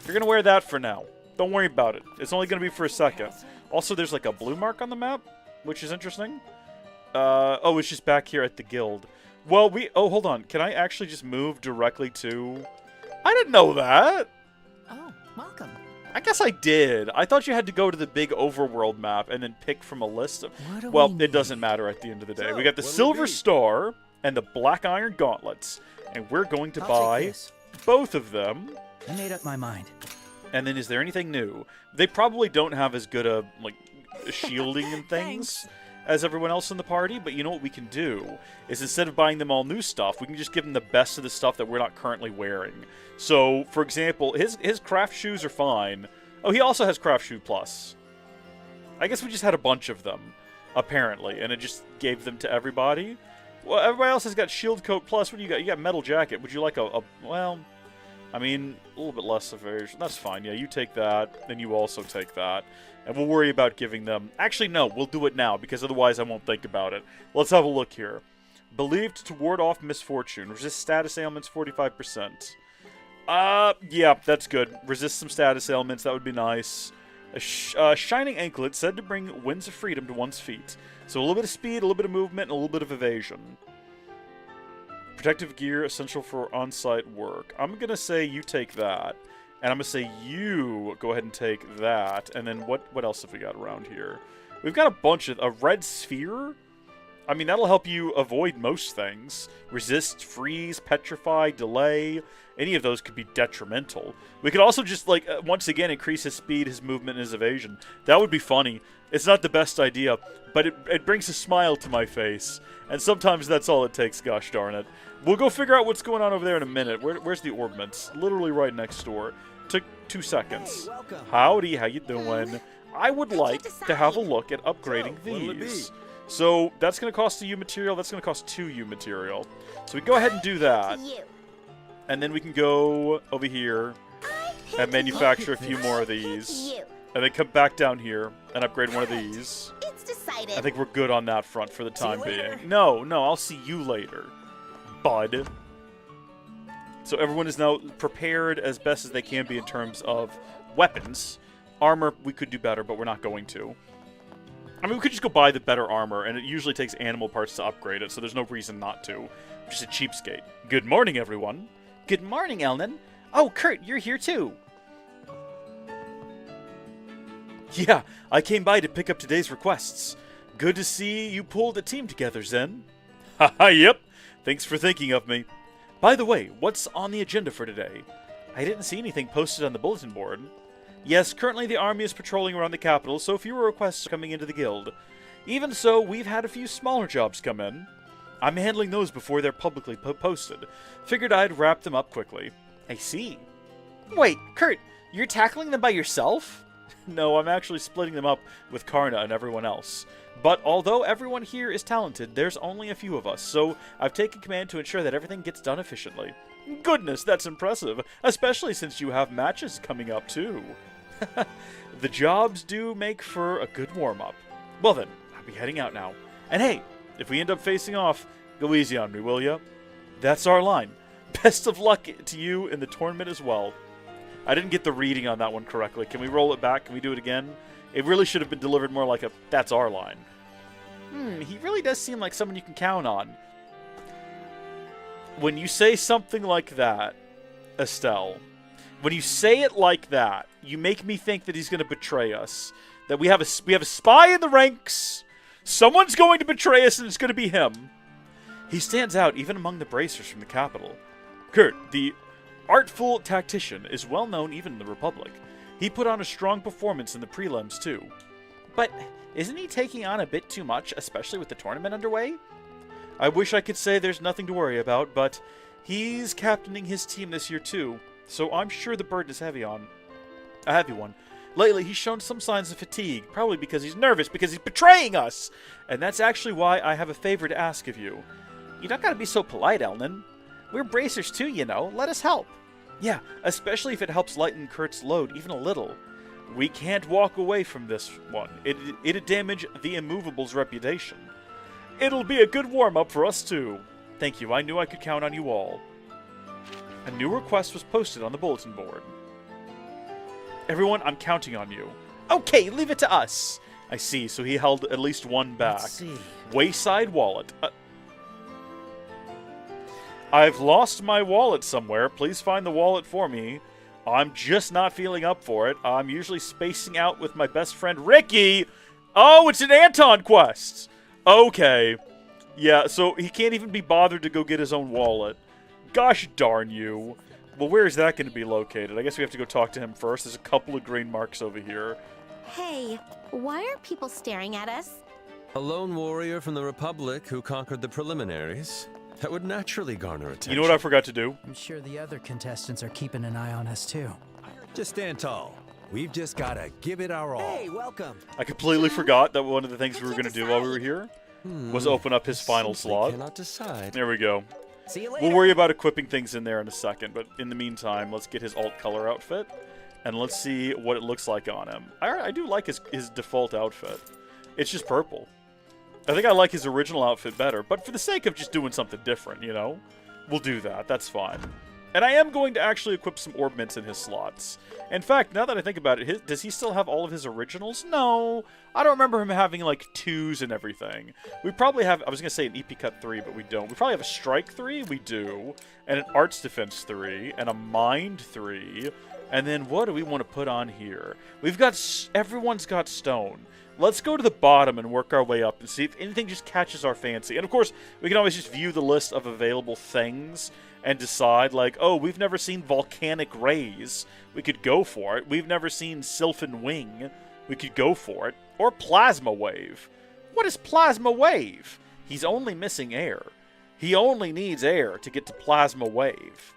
You're going to wear that for now. Don't worry about it. It's only going to be for a second. Also, there's like a blue mark on the map, which is interesting. Oh, it's just back here at the guild. Well, oh, hold on. Can I actually just move directly to... I didn't know that. Oh, welcome. I guess I did. I thought you had to go to the big overworld map and then pick from a list of... What do Well, we it doesn't matter at the end of the day. So, We got the what'll it Silver be? Star and the Black Iron Gauntlets. And we're going to I'll buy take this. both of them. I made up my mind. And then is there anything new? They probably don't have as good a, like, shielding and things as everyone else in the party, but you know what we can do? Is instead of buying them all new stuff, we can just give them the best of the stuff that we're not currently wearing. So, for example, his craft shoes are fine. Oh, he also has Craft Shoe Plus. I guess we just had a bunch of them, apparently, and it just gave them to everybody. Well, everybody else has got Shield Coat Plus. What do you got? You got Metal Jacket. Would you like well, I mean, a little bit less evasion. That's fine. Yeah, you take that, then you also take that. And we'll worry about giving them... Actually, no, we'll do it now, because otherwise I won't think about it. Let's have a look here. Believed to ward off misfortune. Resist status ailments 45%. Yeah, that's good. Resist some status ailments, that would be nice. A shining anklet said to bring winds of freedom to one's feet. So a little bit of speed, a little bit of movement, and a little bit of evasion. Protective gear, essential for on-site work. I'm going to say you take that. And I'm going to say you go ahead and take that. And then what else have we got around here? We've got a bunch of... A red sphere? I mean, that'll help you avoid most things. Resist, freeze, petrify, delay. Any of those could be detrimental. We could also just, like, once again, increase his speed, his movement, and his evasion. That would be funny. It's not the best idea, but it brings a smile to my face. And sometimes that's all it takes, gosh darn it. We'll go figure out what's going on over there in a minute. Where's the orbments? Literally right next door. Took 2 seconds. Hey, welcome. Howdy, how you doing? I would like to have a look at upgrading what'll it these. So that's going to cost a U material. That's going to cost 2 U material. So we go ahead and do that. You. And then we can go over here and manufacture a few more of these. You. And then come back down here and upgrade one of these. It's decided. I think we're good on that front for the time being. No, I'll see you later, bud. So everyone is now prepared as best as they can be in terms of weapons. Armor, we could do better, but we're not going to. I mean, we could just go buy the better armor, and it usually takes animal parts to upgrade it, so there's no reason not to. Just a cheapskate. Good morning, everyone. Good morning, Elnan. Oh, Kurt, you're here too. Yeah, I came by to pick up today's requests. Good to see you pulled a team together, Zin. Haha, yep. Thanks for thinking of me. By the way, what's on the agenda for today? I didn't see anything posted on the bulletin board. Yes, currently the army is patrolling around the capital, so fewer requests are coming into the guild. Even so, we've had a few smaller jobs come in. I'm handling those before they're publicly posted. Figured I'd wrap them up quickly. I see. Wait, Kurt, you're tackling them by yourself? No, I'm actually splitting them up with Karna and everyone else. But although everyone here is talented, there's only a few of us, so I've taken command to ensure that everything gets done efficiently. Goodness, that's impressive, especially since you have matches coming up too. The jobs do make for a good warm-up. Well then, I'll be heading out now. And hey, if we end up facing off, go easy on me, will ya? That's our line. Best of luck to you in the tournament as well. I didn't get the reading on that one correctly. Can we roll it back? Can we do it again? It really should have been delivered more like a, that's our line. He really does seem like someone you can count on. When you say something like that, Estelle, when you say it like that, you make me think that he's going to betray us. That we have a spy in the ranks. Someone's going to betray us, and it's going to be him. He stands out even among the bracers from the capital. Kurt, the artful tactician, is well known even in the Republic. He put on a strong performance in the prelims, too. But isn't he taking on a bit too much, especially with the tournament underway? I wish I could say there's nothing to worry about, but he's captaining his team this year, too. So I'm sure the burden is a heavy one. Lately, he's shown some signs of fatigue, probably because he's nervous, because he's betraying us! And that's actually why I have a favor to ask of you. You don't gotta be so polite, Elnan. We're bracers too, you know. Let us help. Yeah, especially if it helps lighten Kurt's load even a little. We can't walk away from this one. It'd damage the Immovable's reputation. It'll be a good warm-up for us, too. Thank you, I knew I could count on you all. A new request was posted on the bulletin board. Everyone, I'm counting on you. Okay, leave it to us. I see, so he held at least one back. Let's see. Wayside wallet. I've lost my wallet somewhere. Please find the wallet for me. I'm just not feeling up for it. I'm usually spacing out with my best friend Ricky. Oh, it's an Anton quest. Okay. Yeah, so he can't even be bothered to go get his own wallet. Gosh darn you. Well, where is that going to be located? I guess we have to go talk to him first. There's a couple of green marks over here. Hey, why are people staring at us? A lone warrior from the Republic who conquered the preliminaries. That would naturally garner attention. You know what I forgot to do? I'm sure the other contestants are keeping an eye on us too. Just stand tall. We've just gotta give it our all. Hey, welcome. I completely forgot that one of the things we were going to do while we were here was open up his final Simply slot. Cannot decide. There we go. See you later. We'll worry about equipping things in there in a second, but in the meantime, let's get his alt color outfit, and let's see what it looks like on him. I do like his default outfit. It's just purple. I think I like his original outfit better, but for the sake of just doing something different, you know? We'll do that. That's fine. And I am going to actually equip some orb mints in his slots. In fact, now that I think about it, does he still have all of his originals? No. I don't remember him having, like, 2s and everything. We probably have, I was going to say an EP Cut 3, but we don't. We probably have a Strike 3, we do, and an Arts Defense 3, and a Mind 3, and then what do we want to put on here? We've got, everyone's got Stone. Let's go to the bottom and work our way up and see if anything just catches our fancy. And of course, we can always just view the list of available things and decide, like, oh, we've never seen Volcanic Rays. We could go for it. We've never seen Sylphin Wing. We could go for it. Or Plasma Wave. What is Plasma Wave? He's only missing air. He only needs air to get to Plasma Wave.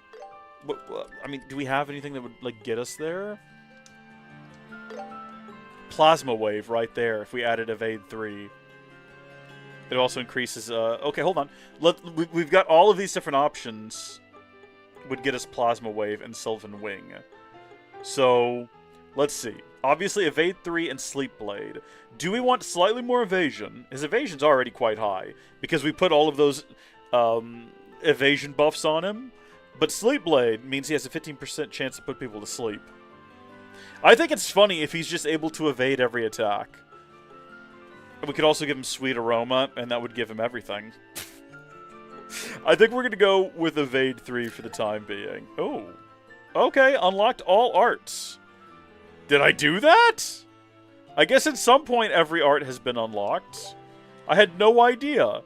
I mean, do we have anything that would, like, get us there? Plasma Wave right there if we added Evade 3. It also increases... okay, hold on. We've got all of these different options. would get us Plasma Wave and Sylvan Wing. So, let's see. Obviously, Evade 3 and Sleep Blade. Do we want slightly more evasion? His evasion's already quite high, because we put all of those evasion buffs on him. But Sleep Blade means he has a 15% chance to put people to sleep. I think it's funny if he's just able to evade every attack. We could also give him Sweet Aroma, and that would give him everything. I think we're going to go with Evade 3 for the time being. Oh. Okay, unlocked all arts. Did I do that? I guess at some point every art has been unlocked. I had no idea.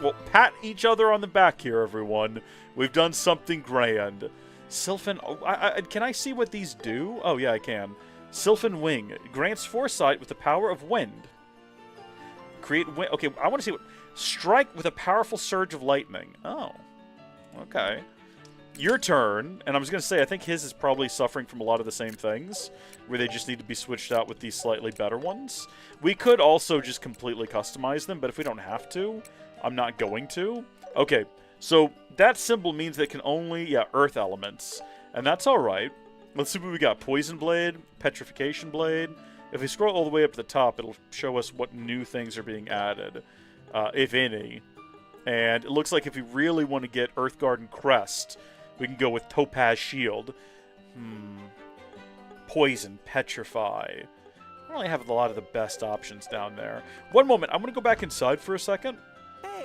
Well, pat each other on the back here, everyone. We've done something grand. Sylphan... Oh, can I see what these do? Oh, yeah, I can. Sylphan Wing. Grants foresight with the power of wind. Create wind... Okay, I want to see what... Strike with a powerful surge of lightning. Oh. Okay. Your turn. And I was going to say, I think his is probably suffering from a lot of the same things, where they just need to be switched out with these slightly better ones. We could also just completely customize them, but if we don't have to, I'm not going to. Okay, so that symbol means they can only, yeah, earth elements. And that's alright. Let's see what we got. Poison Blade, Petrification Blade. If we scroll all the way up to the top, it'll show us what new things are being added, if any. And it looks like if we really want to get Earthguard and Crest, we can go with Topaz Shield. Poison, Petrify. I don't really have a lot of the best options down there. One moment, I'm going to go back inside for a second.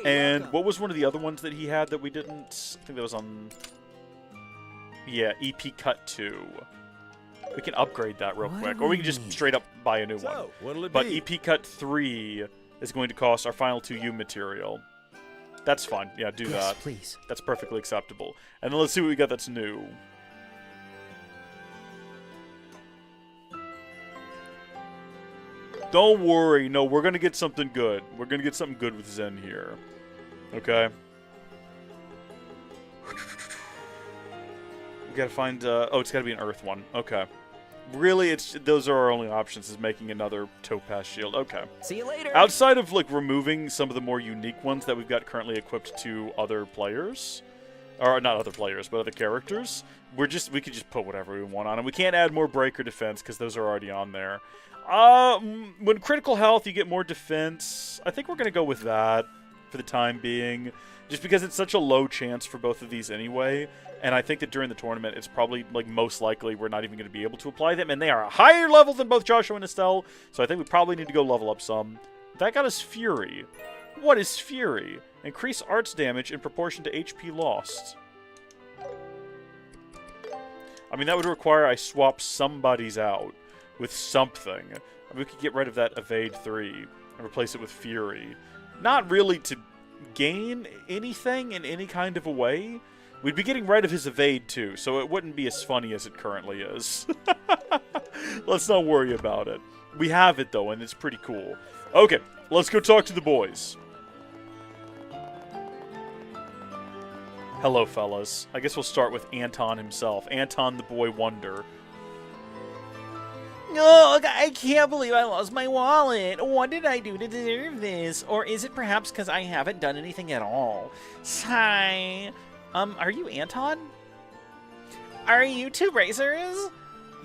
And welcome. What was one of the other ones that he had that we didn't... I think that was on... Yeah, EP Cut 2. We can upgrade that real quick. Or we can just straight up buy a new one. What'll it but be? EP Cut 3 is going to cost our final 2U material. That's fine. Yeah, do that. Please. That's perfectly acceptable. And then let's see what we got that's new. Don't worry. No, we're going to get something good. We're going to get something good with Zin here. Okay? We got to find... oh, it's got to be an Earth one. Okay. Really, those are our only options, is making another Topaz Shield. Okay. See you later. Outside of, like, removing some of the more unique ones that we've got currently equipped to other players, or not other players, but other characters, we could just put whatever we want on them. We can't add more break or defense, because those are already on there. When critical health, you get more defense. I think we're going to go with that for the time being, just because it's such a low chance for both of these anyway. And I think that during the tournament, it's probably, like, most likely we're not even going to be able to apply them. And they are a higher level than both Joshua and Estelle, so I think we probably need to go level up some. That got us Fury. What is Fury? Increase arts damage in proportion to HP lost. I mean, that would require I swap somebody's out with something. I mean, we could get rid of that Evade 3 and replace it with Fury. Not really to gain anything in any kind of a way. We'd be getting rid of his Evade, too, so it wouldn't be as funny as it currently is. Let's not worry about it. We have it, though, and it's pretty cool. Okay, let's go talk to the boys. Hello, fellas. I guess we'll start with Anton himself. Anton the Boy Wonder. Oh, I can't believe I lost my wallet. What did I do to deserve this? Or is it perhaps because I haven't done anything at all? Sigh. Are you Anton? Are you two racers?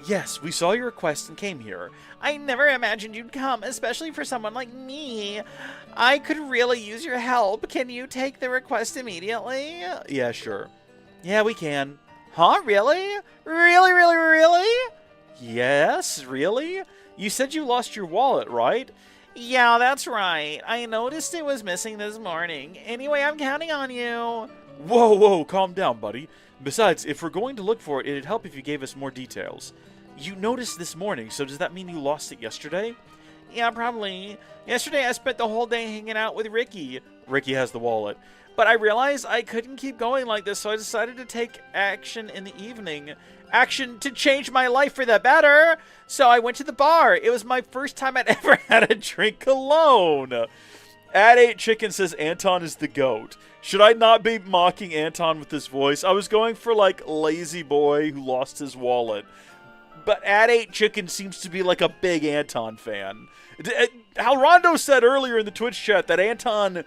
Yes, we saw your request and came here. I never imagined you'd come, especially for someone like me. I could really use your help. Can you take the request immediately? Yeah, sure. Yeah, we can. Huh? Really? Really? Yes, really? You said you lost your wallet, right? Yeah, that's right. I noticed it was missing this morning. Anyway, I'm counting on you. Whoa, calm down, buddy. Besides, if we're going to look for it, it'd help if you gave us more details. You noticed this morning, so does that mean you lost it yesterday? Yeah, probably. Yesterday I spent the whole day hanging out with Ricky. Ricky has the wallet. But I realized I couldn't keep going like this, so I decided to take action in the evening. Action to change my life for the better. So I went to the bar. It was my first time I'd ever had a drink alone. At 8 Chicken says Anton is the GOAT. Should I not be mocking Anton with this voice? I was going for, like, lazy boy who lost his wallet. But At 8 Chicken seems to be, like, a big Anton fan. How Rondo said earlier in the Twitch chat that Anton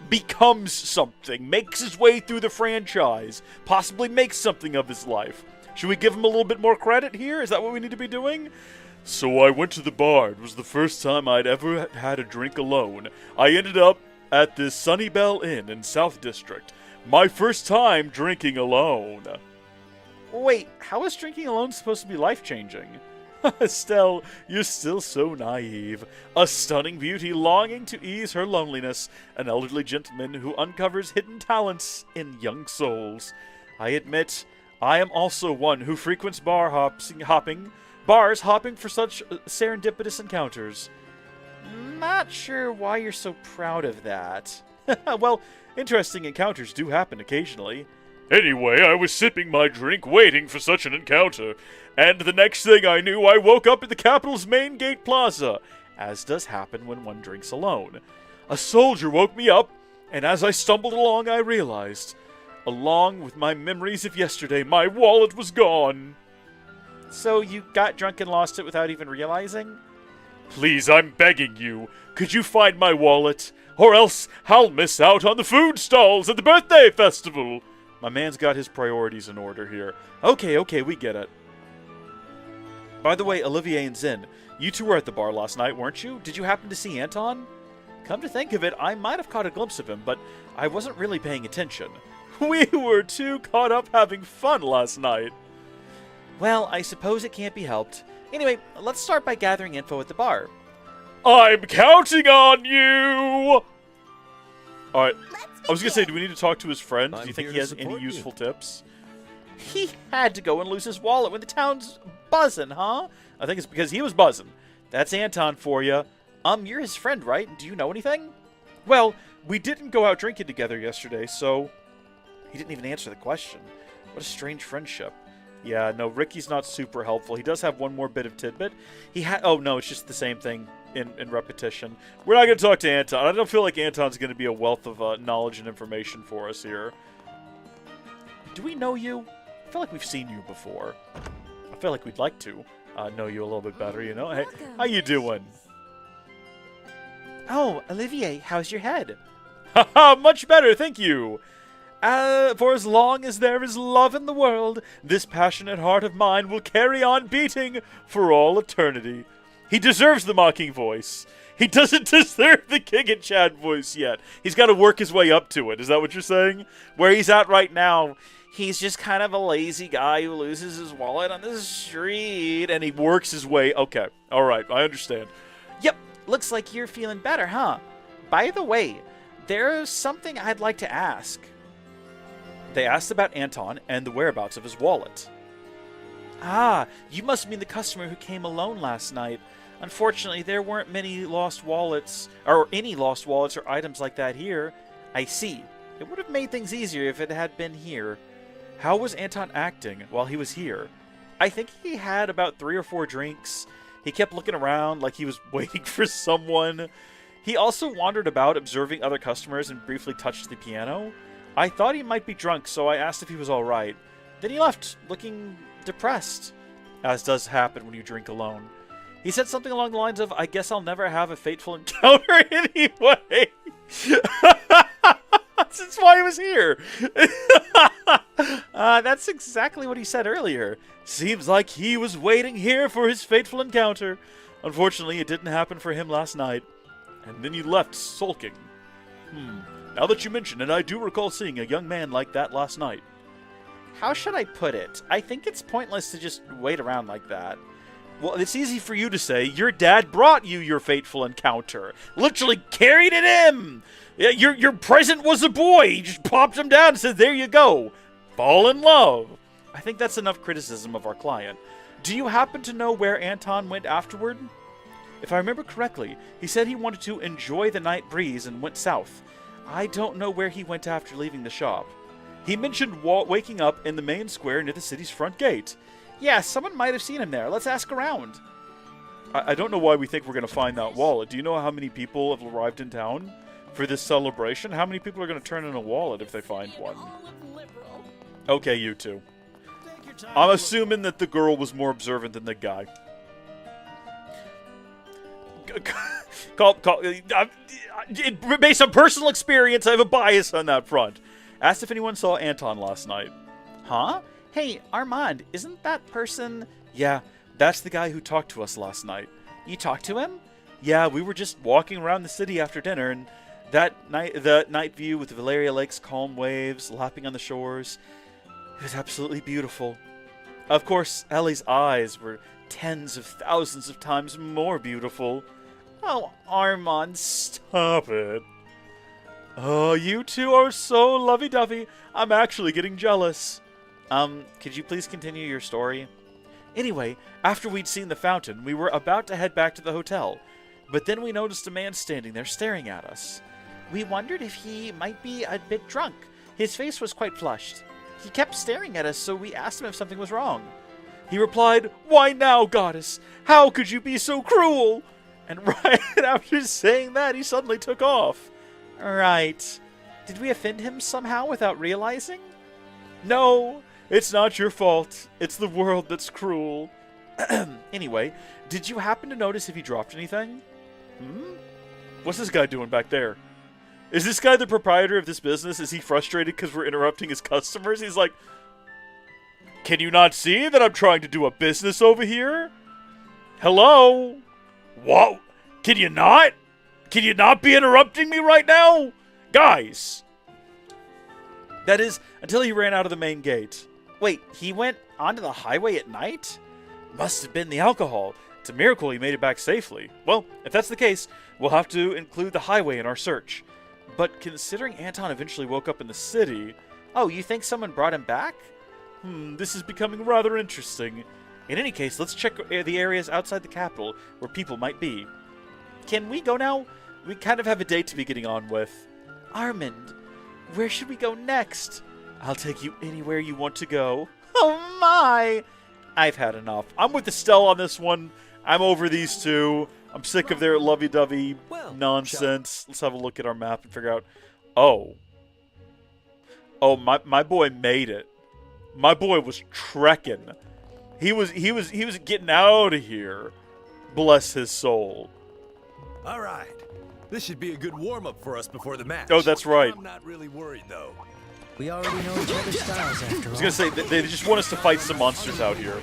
becomes something, makes his way through the franchise, possibly makes something of his life. Should we give him a little bit more credit here? Is that what we need to be doing? So I went to the bar. It was the first time I'd ever had a drink alone. I ended up at the Sunnybell Inn in South District. My first time drinking alone. Wait, how is drinking alone supposed to be life-changing? Estelle, you're still so naive. A stunning beauty longing to ease her loneliness. An elderly gentleman who uncovers hidden talents in young souls. I admit, I am also one who frequents bars hopping for such serendipitous encounters. Not sure why you're so proud of that. Well, interesting encounters do happen occasionally. Anyway, I was sipping my drink waiting for such an encounter, and the next thing I knew, I woke up at the capital's main gate plaza, as does happen when one drinks alone. A soldier woke me up, and as I stumbled along, I realized, along with my memories of yesterday, my wallet was gone. So you got drunk and lost it without even realizing? Please, I'm begging you, could you find my wallet? Or else I'll miss out on the food stalls at the birthday festival. My man's got his priorities in order here. Okay, we get it. By the way, Olivier and Zin, you two were at the bar last night, weren't you? Did you happen to see Anton? Come to think of it, I might have caught a glimpse of him, but I wasn't really paying attention. We were too caught up having fun last night. Well, I suppose it can't be helped. Anyway, let's start by gathering info at the bar. I'm counting on you! Alright, I was gonna say, do we need to talk to his friend? Do you think he has any useful tips? He had to go and lose his wallet when the town's buzzing, huh? I think it's because he was buzzing. That's Anton for you. You're his friend, right? Do you know anything? Well, we didn't go out drinking together yesterday, so... He didn't even answer the question. What a strange friendship. Yeah, no, Ricky's not super helpful. He does have one more bit of tidbit. Oh, no, it's just the same thing in repetition. We're not going to talk to Anton. I don't feel like Anton's going to be a wealth of knowledge and information for us here. Do we know you? I feel like we've seen you before. I feel like we'd like to know you a little bit better, you know? Hey, how you doing? Oh, Olivier, how's your head? Haha, much better, thank you. For as long as there is love in the world, this passionate heart of mine will carry on beating for all eternity. He deserves the mocking voice. He doesn't deserve the King and Chad voice yet. He's got to work his way up to it. Is that what you're saying? Where he's at right now, he's just kind of a lazy guy who loses his wallet on the street, and he works his way. Okay, all right, I understand. Yep, looks like you're feeling better, huh? By the way, there's something I'd like to ask. They asked about Anton and the whereabouts of his wallet. Ah, you must mean the customer who came alone last night. Unfortunately, there weren't many lost wallets, or any lost wallets or items like that here. I see. It would have made things easier if it had been here. How was Anton acting while he was here? I think he had about 3 or 4 drinks. He kept looking around like he was waiting for someone. He also wandered about observing other customers and briefly touched the piano. I thought he might be drunk, so I asked if he was alright. Then he left, looking depressed, as does happen when you drink alone. He said something along the lines of, I guess I'll never have a fateful encounter anyway. That's why he was here. That's exactly what he said earlier. Seems like he was waiting here for his fateful encounter. Unfortunately, it didn't happen for him last night. And then he left sulking. Now that you mention it, I do recall seeing a young man like that last night. How should I put it? I think it's pointless to just wait around like that. Well, it's easy for you to say. Your dad brought you your fateful encounter. Literally carried it in. Yeah, your present was a boy. He just popped him down and said, there you go. Fall in love. I think that's enough criticism of our client. Do you happen to know where Anton went afterward? If I remember correctly, he said he wanted to enjoy the night breeze and went south. I don't know where he went after leaving the shop. He mentioned waking up in the main square near the city's front gate. Yeah, someone might have seen him there. Let's ask around. I don't know why we think we're going to find that wallet. Do you know how many people have arrived in town for this celebration? How many people are going to turn in a wallet if they find one? Okay, you two. I'm assuming that the girl was more observant than the guy. Based on personal experience, I have a bias on that front. Asked if anyone saw Anton last night. Huh? Hey, Armand, isn't that person... Yeah, that's the guy who talked to us last night. You talked to him? Yeah, we were just walking around the city after dinner, and the night view with the Valeria Lake's calm waves lapping on the shores, it was absolutely beautiful. Of course, Ellie's eyes were tens of thousands of times more beautiful. Oh, Armand, Stop it. Oh, you two are so lovey-dovey. I'm actually getting jealous. could you please continue your story? Anyway, after we'd seen the fountain, we were about to head back to the hotel. But then we noticed a man standing there staring at us. We wondered if he might be a bit drunk. His face was quite flushed. He kept staring at us, so we asked him if something was wrong. He replied, "Why now, goddess? How could you be so cruel?" And right after saying that, he suddenly took off. Right. Did we offend him somehow without realizing? No, it's not your fault. It's the world that's cruel. Anyway, did you happen to notice if he dropped anything? What's this guy doing back there? Is this guy the proprietor of this business? Is he frustrated because we're interrupting his customers? He's like, can you not see that I'm trying to do a business over here? Hello? What? Can you not? Can you not be interrupting me right now? Guys. That is, until he ran out of the main gate. Wait, he went onto the highway at night? Must have been the alcohol. It's a miracle he made it back safely. Well, if that's the case, we'll have to include the highway in our search. But considering Anton eventually woke up in the city... Oh, you think someone brought him back? This is becoming rather interesting. In any case, let's check the areas outside the capital where people might be. Can we go now? We kind of have a date to be getting on with. Armand, where should we go next? I'll take you anywhere you want to go. Oh my! I've had enough. I'm with Estelle on this one. I'm over these two. I'm sick of their lovey-dovey nonsense. Let's have a look at our map and figure out... Oh, my boy made it. My boy was trekking. He was getting out of here. Bless his soul. All right. This should be a good warm-up for us before the match. Oh, that's right. I'm not really worried, though. We already know each other's styles after all. I was going to say, they just want us to fight some monsters out here.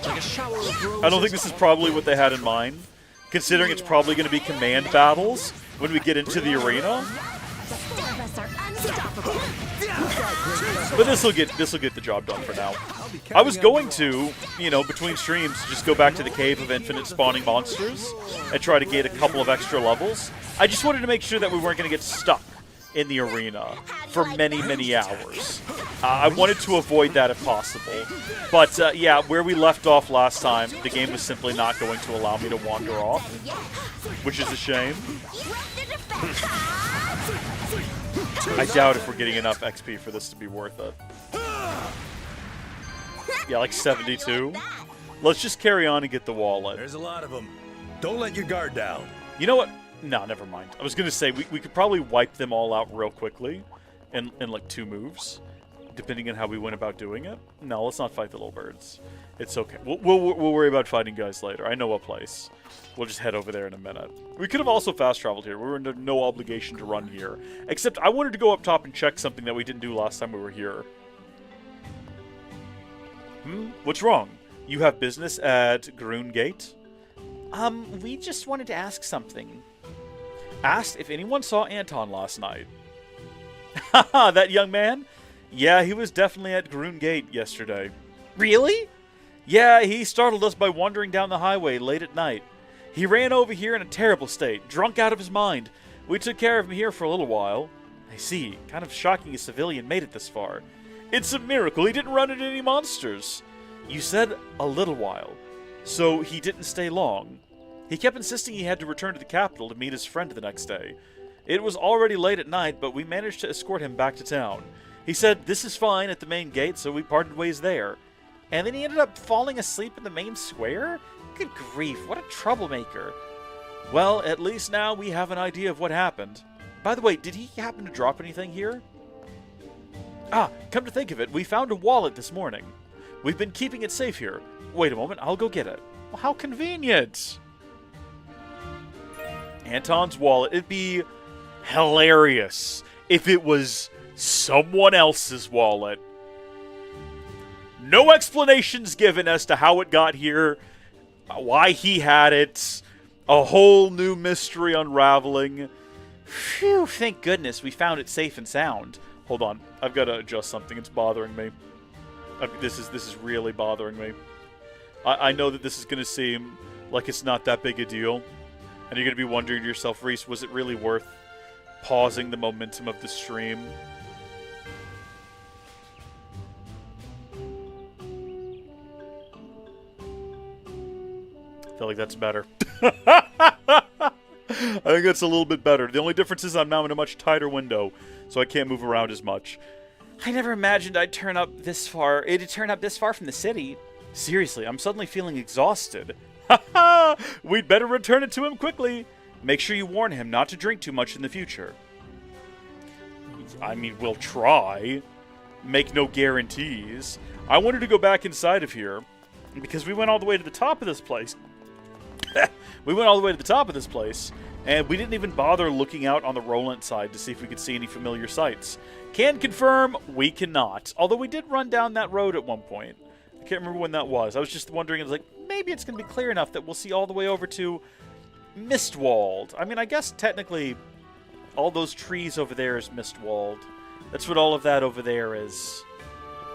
Like a shower of I don't think this is probably what they had in mind, considering it's probably going to be command battles when we get into the arena. But this will get the job done for now. I was going to, between streams, just go back to the Cave of Infinite Spawning Monsters and try to get a couple of extra levels. I just wanted to make sure that we weren't going to get stuck in the arena for many, many hours. I wanted to avoid that if possible. But, yeah, where we left off last time, the game was simply not going to allow me to wander off, which is a shame. I doubt if we're getting enough XP for this to be worth it. Yeah, like 72. Let's just carry on and get the wallet. There's a lot of them. Don't let your guard down. You know what? No, never mind. I was going to say, we could probably wipe them all out real quickly in like 2 moves, depending on how we went about doing it. No, let's not fight the little birds. It's okay. We'll worry about fighting guys later. I know a place. We'll just head over there in a minute. We could have also fast-traveled here. We were under no obligation to run here. Except I wanted to go up top and check something that we didn't do last time we were here. What's wrong? You have business at Groon Gate? We just wanted to ask something. Asked if anyone saw Anton last night. Haha, that young man? Yeah, he was definitely at Groon Gate yesterday. Really? Yeah, he startled us by wandering down the highway late at night. He ran over here in a terrible state, drunk out of his mind. We took care of him here for a little while. I see, kind of shocking a civilian made it this far. It's a miracle he didn't run into any monsters. You said a little while, so he didn't stay long. He kept insisting he had to return to the capital to meet his friend the next day. It was already late at night, but we managed to escort him back to town. He said this is fine at the main gate, so we parted ways there. And then he ended up falling asleep in the main square? Good grief, what a troublemaker. Well, at least now we have an idea of what happened. By the way, did he happen to drop anything here? Ah, come to think of it, we found a wallet this morning. We've been keeping it safe here. Wait a moment, I'll go get it. Well, how convenient! Anton's wallet. It'd be hilarious if it was someone else's wallet. No explanations given as to how it got here, why he had it. A whole new mystery unraveling. Phew, thank goodness we found it safe and sound. Hold on, I've got to adjust something. It's bothering me. This is really bothering me. I know that this is going to seem like it's not that big a deal, and you're going to be wondering to yourself, Reese, was it really worth pausing the momentum of the stream? I feel like that's better. I think that's a little bit better. The only difference is I'm now in a much tighter window, so I can't move around as much. I never imagined I'd turn up this far. It'd turn up this far from the city. Seriously, I'm suddenly feeling exhausted. Ha ha! We'd better return it to him quickly. Make sure you warn him not to drink too much in the future. I mean, we'll try. Make no guarantees. I wanted to go back inside of here because we went all the way to the top of this place. We went all the way to the top of this place, and we didn't even bother looking out on the Roland side to see if we could see any familiar sights. Can confirm, we cannot. Although we did run down that road at one point. I can't remember when that was. I was just wondering, I was like, maybe it's going to be clear enough that we'll see all the way over to Mistwald. I mean, I guess technically all those trees over there is Mistwald. That's what all of that over there is.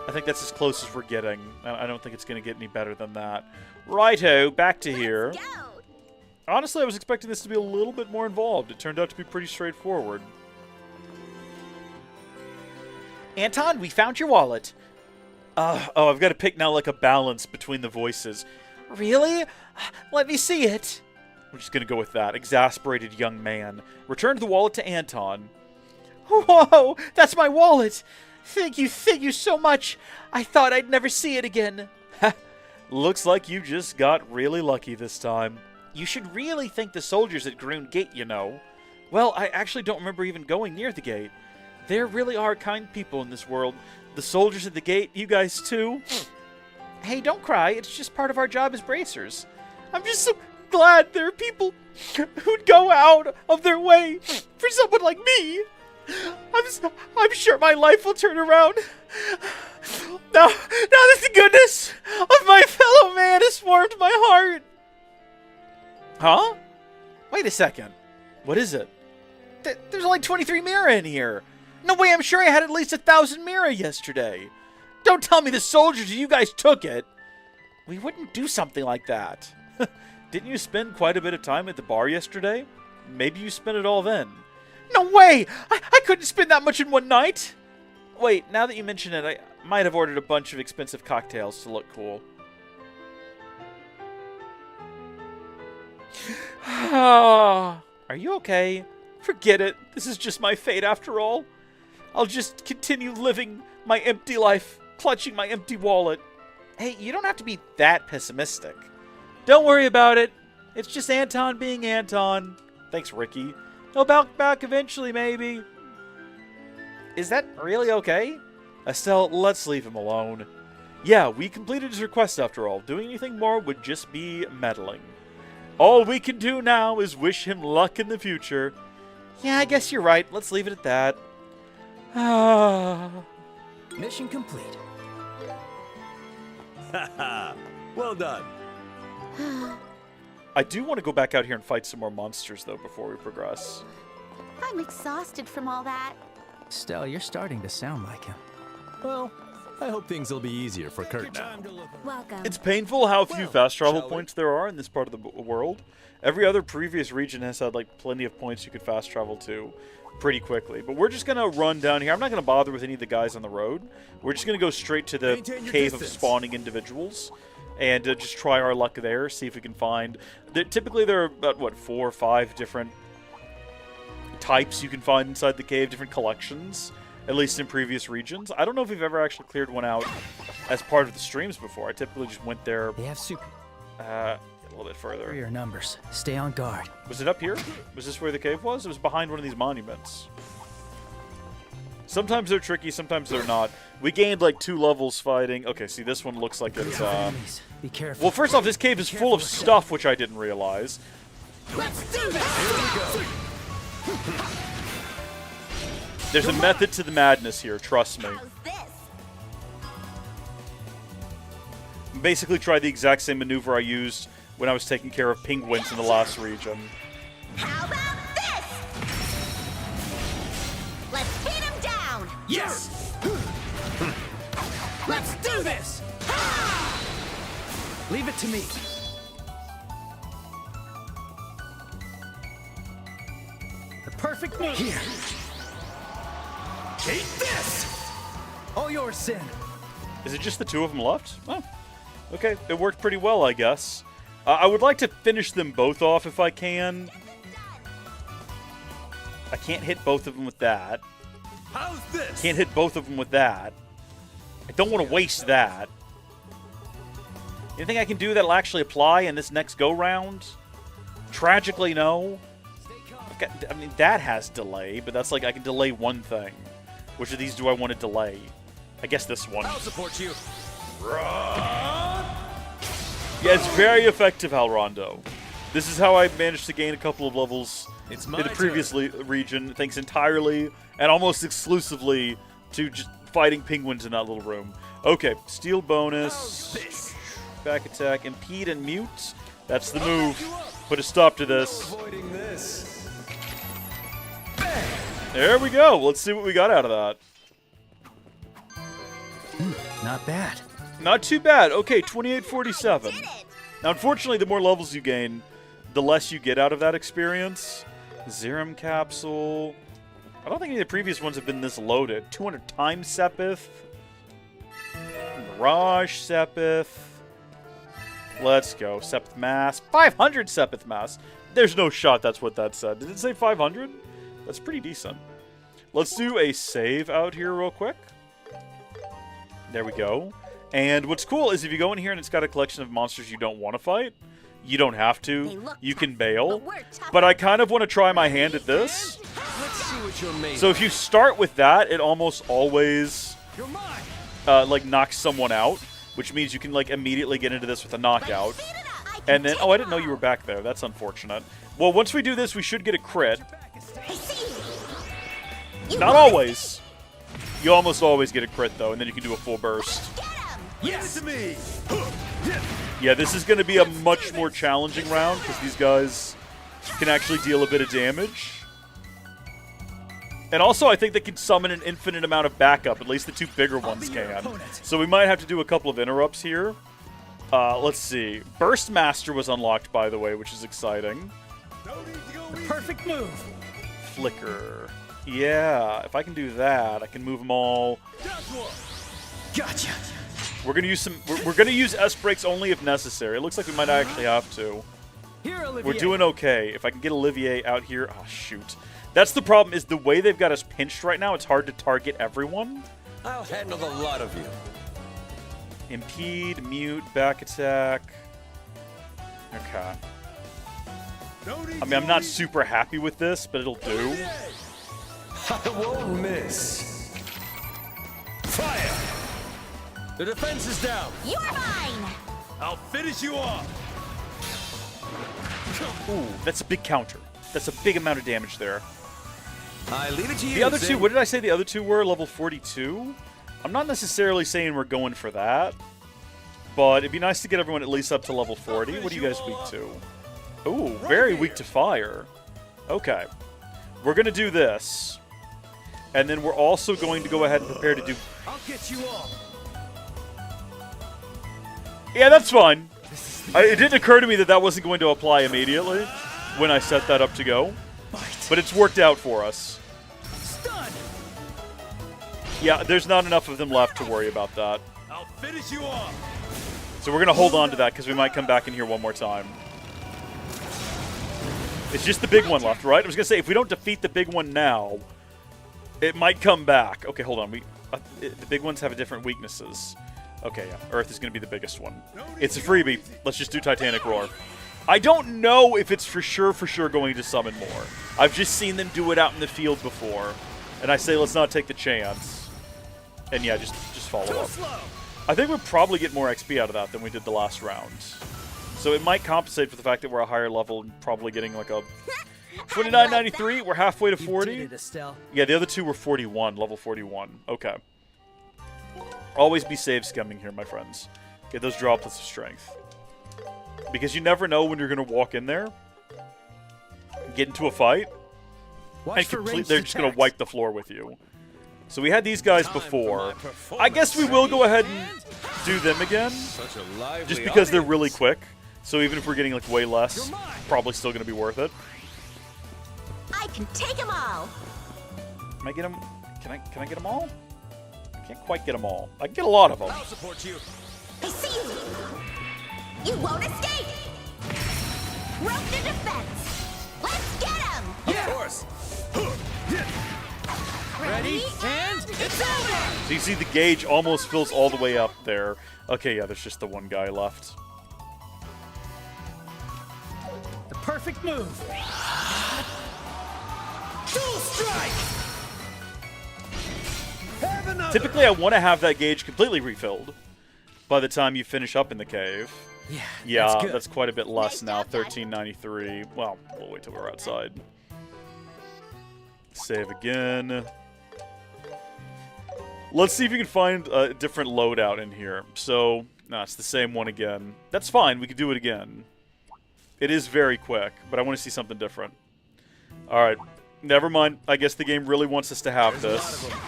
I think that's as close as we're getting. I don't think it's going to get any better than that. Righto, back to here. Honestly, I was expecting this to be a little bit more involved. It turned out to be pretty straightforward. Anton, we found your wallet. Oh, I've got to pick now like a balance between the voices. Really? Let me see it. We're just going to go with that. Exasperated young man. Returned the wallet to Anton. Whoa, that's my wallet. Thank you so much. I thought I'd never see it again. Looks like you just got really lucky this time. You should really thank the soldiers at Groon Gate, you know. Well, I actually don't remember even going near the gate. There really are kind people in this world. The soldiers at the gate, you guys too? Hey, don't cry. It's just part of our job as bracers. I'm just so glad there are people who'd go out of their way for someone like me. I'm sure my life will turn around. Now that the goodness of my fellow man has warmed my heart. Huh? Wait a second. What is it? There's only 23 mira in here. No way, I'm sure I had at least 1,000 mira yesterday. Don't tell me the soldiers or you guys took it. We wouldn't do something like that. Didn't you spend quite a bit of time at the bar yesterday? Maybe you spent it all then. No way! I couldn't spend that much in one night. Wait, now that you mention it, I might have ordered a bunch of expensive cocktails to look cool. Are you okay? Forget it. This is just my fate after all. I'll just continue living my empty life, clutching my empty wallet. Hey, you don't have to be that pessimistic. Don't worry about it. It's just Anton being Anton. Thanks, Ricky. He'll bounce back eventually, maybe. Is that really okay? Estelle, let's leave him alone. Yeah, we completed his request after all. Doing anything more would just be meddling. All we can do now is wish him luck in the future. Yeah, I guess you're right. Let's leave it at that. Mission complete. Well done. I do want to go back out here and fight some more monsters, though, before we progress. I'm exhausted from all that. Stell, you're starting to sound like him. Well, I hope things will be easier for Kurt now. Welcome. It's painful how few fast travel shall we? points there are in this part of the world. Every other previous region has had, like, plenty of points you could fast travel to pretty quickly. But we're just going to run down here. I'm not going to bother with any of the guys on the road. We're just going to go straight to the Maintain your cave of distance. spawning individuals and just try our luck there, see if we can find... Typically, there are about, what, 4 or 5 different types you can find inside the cave, different collections, at least in previous regions. I don't know if we've ever actually cleared one out as part of the streams before. I typically just went there They have super a little bit further. superior numbers. Stay on guard. Was it up here? Was this where the cave was? It was behind one of these monuments. Sometimes they're tricky, sometimes they're not. We gained like 2 levels fighting. Okay, see, this one looks like it's... Enemies. Be careful. Well, first off, this cave is full of stuff, which I didn't realize. Let's do this! Here we go. There's a method to the madness here, trust me. How's this? Basically try the exact same maneuver I used when I was taking care of penguins in the last region. How about this? Let's beat him down! Yes! Let's do this! Leave it to me. The perfect move. Here. Take this! All yours, Sin. Is it just the two of them left? Oh, okay. It worked pretty well, I guess. I would like to finish them both off if I can. I can't hit both of them with that. How's this? Can't hit both of them with that. I don't want to waste that. Anything I can do that'll actually apply in this next go-round? Tragically, no. I mean, that has delay, but that's like I can delay one thing. Which of these do I want to delay? I guess this one. I'll support you. Yeah, it's very effective, Halrondo. This is how I managed to gain a couple of levels It's in my the previous region, thanks entirely and almost exclusively to just fighting penguins in that little room. Okay, steal bonus, back attack, impede and mute. That's the move. Put a stop to this. Avoiding this. There we go. Let's see what we got out of that. Not bad. Not too bad. Okay, 2847. Now, unfortunately, the more levels you gain, the less you get out of that experience. Zerum capsule. I don't think any of the previous ones have been this loaded. 200 times Sepith. Mirage Sepith. Let's go. Sepith Mass. 500 Sepith Mass. There's no shot that's what that said. Did it say 500? That's pretty decent. Let's do a save out here real quick. There we go. And what's cool is if you go in here and it's got a collection of monsters you don't want to fight, you don't have to. You can bail. But I kind of want to try my hand at this. Let's see what you're made So if you start with that, it almost always You're mine. like knocks someone out, which means you can like immediately get into this with a knockout. And then, oh, I didn't know you were back there. That's unfortunate. Well, once we do this, we should get a crit. I see. You Not want always. You almost always get a crit, though, and then you can do a full burst. it? Get him! Yes, to me. Yeah, this is going to be a much more challenging round, because these guys can actually deal a bit of damage. And also, I think they can summon an infinite amount of backup. At least the two bigger ones can. So we might have to do a couple of interrupts here. Let's see. Burst Master was unlocked, by the way, which is exciting. The perfect move. Flicker. Yeah, if I can do that, I can move them all. Gotcha. We're gonna use some. We're gonna use S breaks only if necessary. It looks like we might actually have to. Here, Olivier. We're doing okay. If I can get Olivier out here, oh shoot. That's the problem. Is the way they've got us pinched right now. It's hard to target everyone. I'll handle the lot of you. Impede, mute, back attack. Okay. I mean, I'm not super happy with this, but it'll do. I won't miss. Fire! The defense is down. You're mine! I'll finish you off. Ooh, that's a big counter. That's a big amount of damage there. I leave it to you. The other Zin. two, what did I say the other two were? Level 42? I'm not necessarily saying we're going for that, but it'd be nice to get everyone at least up to level 40. What are you guys weak to? Ooh, very weak to fire. Okay. We're going to do this. And then we're also going to go ahead and prepare to do... I'll get you all. Yeah, that's fine. It didn't occur to me that that wasn't going to apply immediately when I set that up to go. But it's worked out for us. Stun. Yeah, there's not enough of them left to worry about that. I'll finish you off. So we're going to hold on to that because we might come back in here one more time. It's just the big one left, right? I was going to say, if we don't defeat the big one now, it might come back. Okay, hold on. The big ones have different weaknesses. Okay, yeah. Earth is going to be the biggest one. It's a freebie. Let's just do Titanic Roar. I don't know if it's for sure going to summon more. I've just seen them do it out in the field before. And I say, let's not take the chance. And yeah, just follow up. I think we'll probably get more XP out of that than we did the last round. So it might compensate for the fact that we're a higher level and probably getting like a 29.93. We're halfway to 40. You did it, Estelle. Yeah, the other two were 41, level 41. Okay. Always be save scumming here, my friends. Get those droplets of strength. Because you never know when you're going to walk in there, get into a fight, Watch and for ranged they're just going to attacks. wipe the floor with you. So we had these guys before. I guess we will go ahead and do them again, Such a lively just because they're audience. really quick. So even if we're getting like way less, probably still going to be worth it. I can take them all. Can I get them? Can I get them all? I can't quite get them all. I can get a lot of them. I'll support you. I see you. You won't escape. Rope to defense. Let's get him. Of course. Ready, and it's over! So you see the gauge almost fills all the way up there. Okay, yeah, there's just the one guy left. The perfect move. Dual strike! Have another. Typically, I want to have that gauge completely refilled by the time you finish up in the cave. Yeah, Yeah, that's good. quite a bit less Nice now, job, guys. 1393. Well, we'll wait till we're outside. Save again. Let's see if you can find a different loadout in here. So, no, it's the same one again. That's fine, we can do it again. It is very quick, but I want to see something different. Alright, never mind. I guess the game really wants us to have There's a lot this. of them.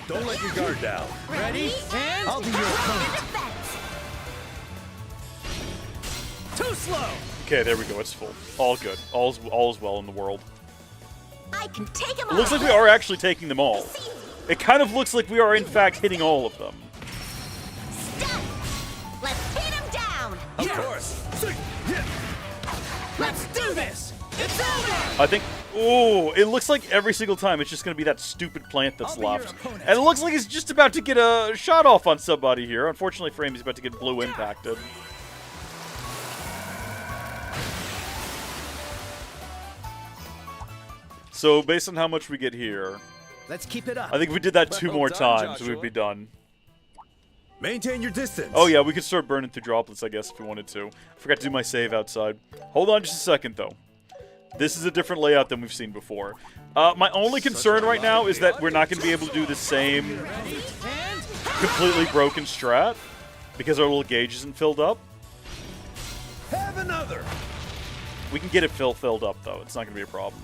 Don't let your guard down. Ready, and I'll be your Rope to opponent. defense. too slow! Okay, there we go, it's full. All good. All is well in the world. I can take them It all. looks like we are actually taking them all. I see you. It kind of looks like we are, in fact, hitting all of them. Stun. Let's hit him down. Of course. Let's do this! It's over! I think... Ooh, it looks like every single time it's just going to be that stupid plant that's I'll be your left. opponent. And it looks like he's just about to get a shot off on somebody here. Unfortunately for him, he's about to get blue impacted. So, based on how much we get here, Let's keep it up. I think if we did that two Well more done, times, Joshua. we'd be done. Maintain your distance. Oh yeah, we could start burning through droplets, I guess, if we wanted to. I forgot to do my save outside. Hold on just a second, though. This is a different layout than we've seen before. My only concern right now is that we're not going to be able to do the same Ready, and completely broken strat because our little gauge isn't filled up. Have another. We can get it filled up, though. It's not going to be a problem.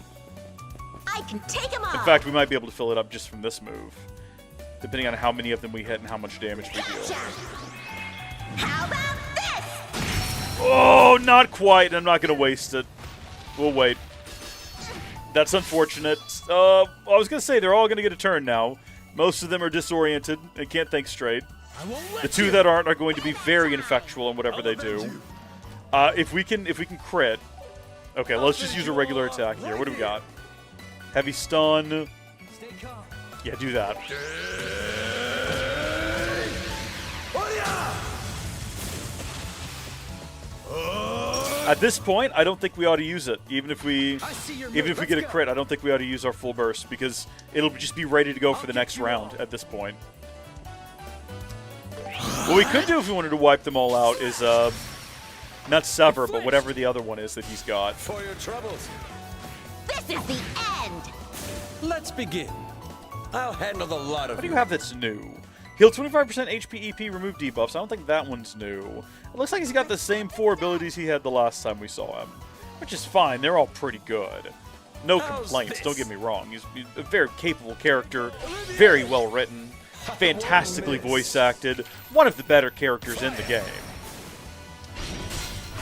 I can take them all. In fact, we might be able to fill it up just from this move, depending on how many of them we hit and how much damage we deal. Gotcha. How about this? Oh, not quite. I'm not going to waste it. We'll wait. That's unfortunate. I was going to say, they're all going to get a turn now. Most of them are disoriented and can't think straight. I won't let The two you. that aren't are going to be very ineffectual in whatever they do. If we can crit. Okay, let's just use a regular attack here. What do we got? Heavy stun. Stay calm. Yeah, do that. At this point, I don't think we ought to use it. Even if we I see your get a Let's go. crit, I don't think we ought to use our full burst because it'll just be ready to go for the next round at this point. What we could do if we wanted to wipe them all out is not sever, but whatever the other one is that he's got. For your troubles. This is the end. Let's begin. I'll handle the lot of What do you have that's new? Heal 25% HP EP, remove debuffs. I don't think that one's new. It looks like he's got the same 4 abilities he had the last time we saw him, which is fine. They're all pretty good. No How's complaints, this? don't get me wrong. He's a very capable character, very well written, fantastically voice acted, one of the better characters in the game.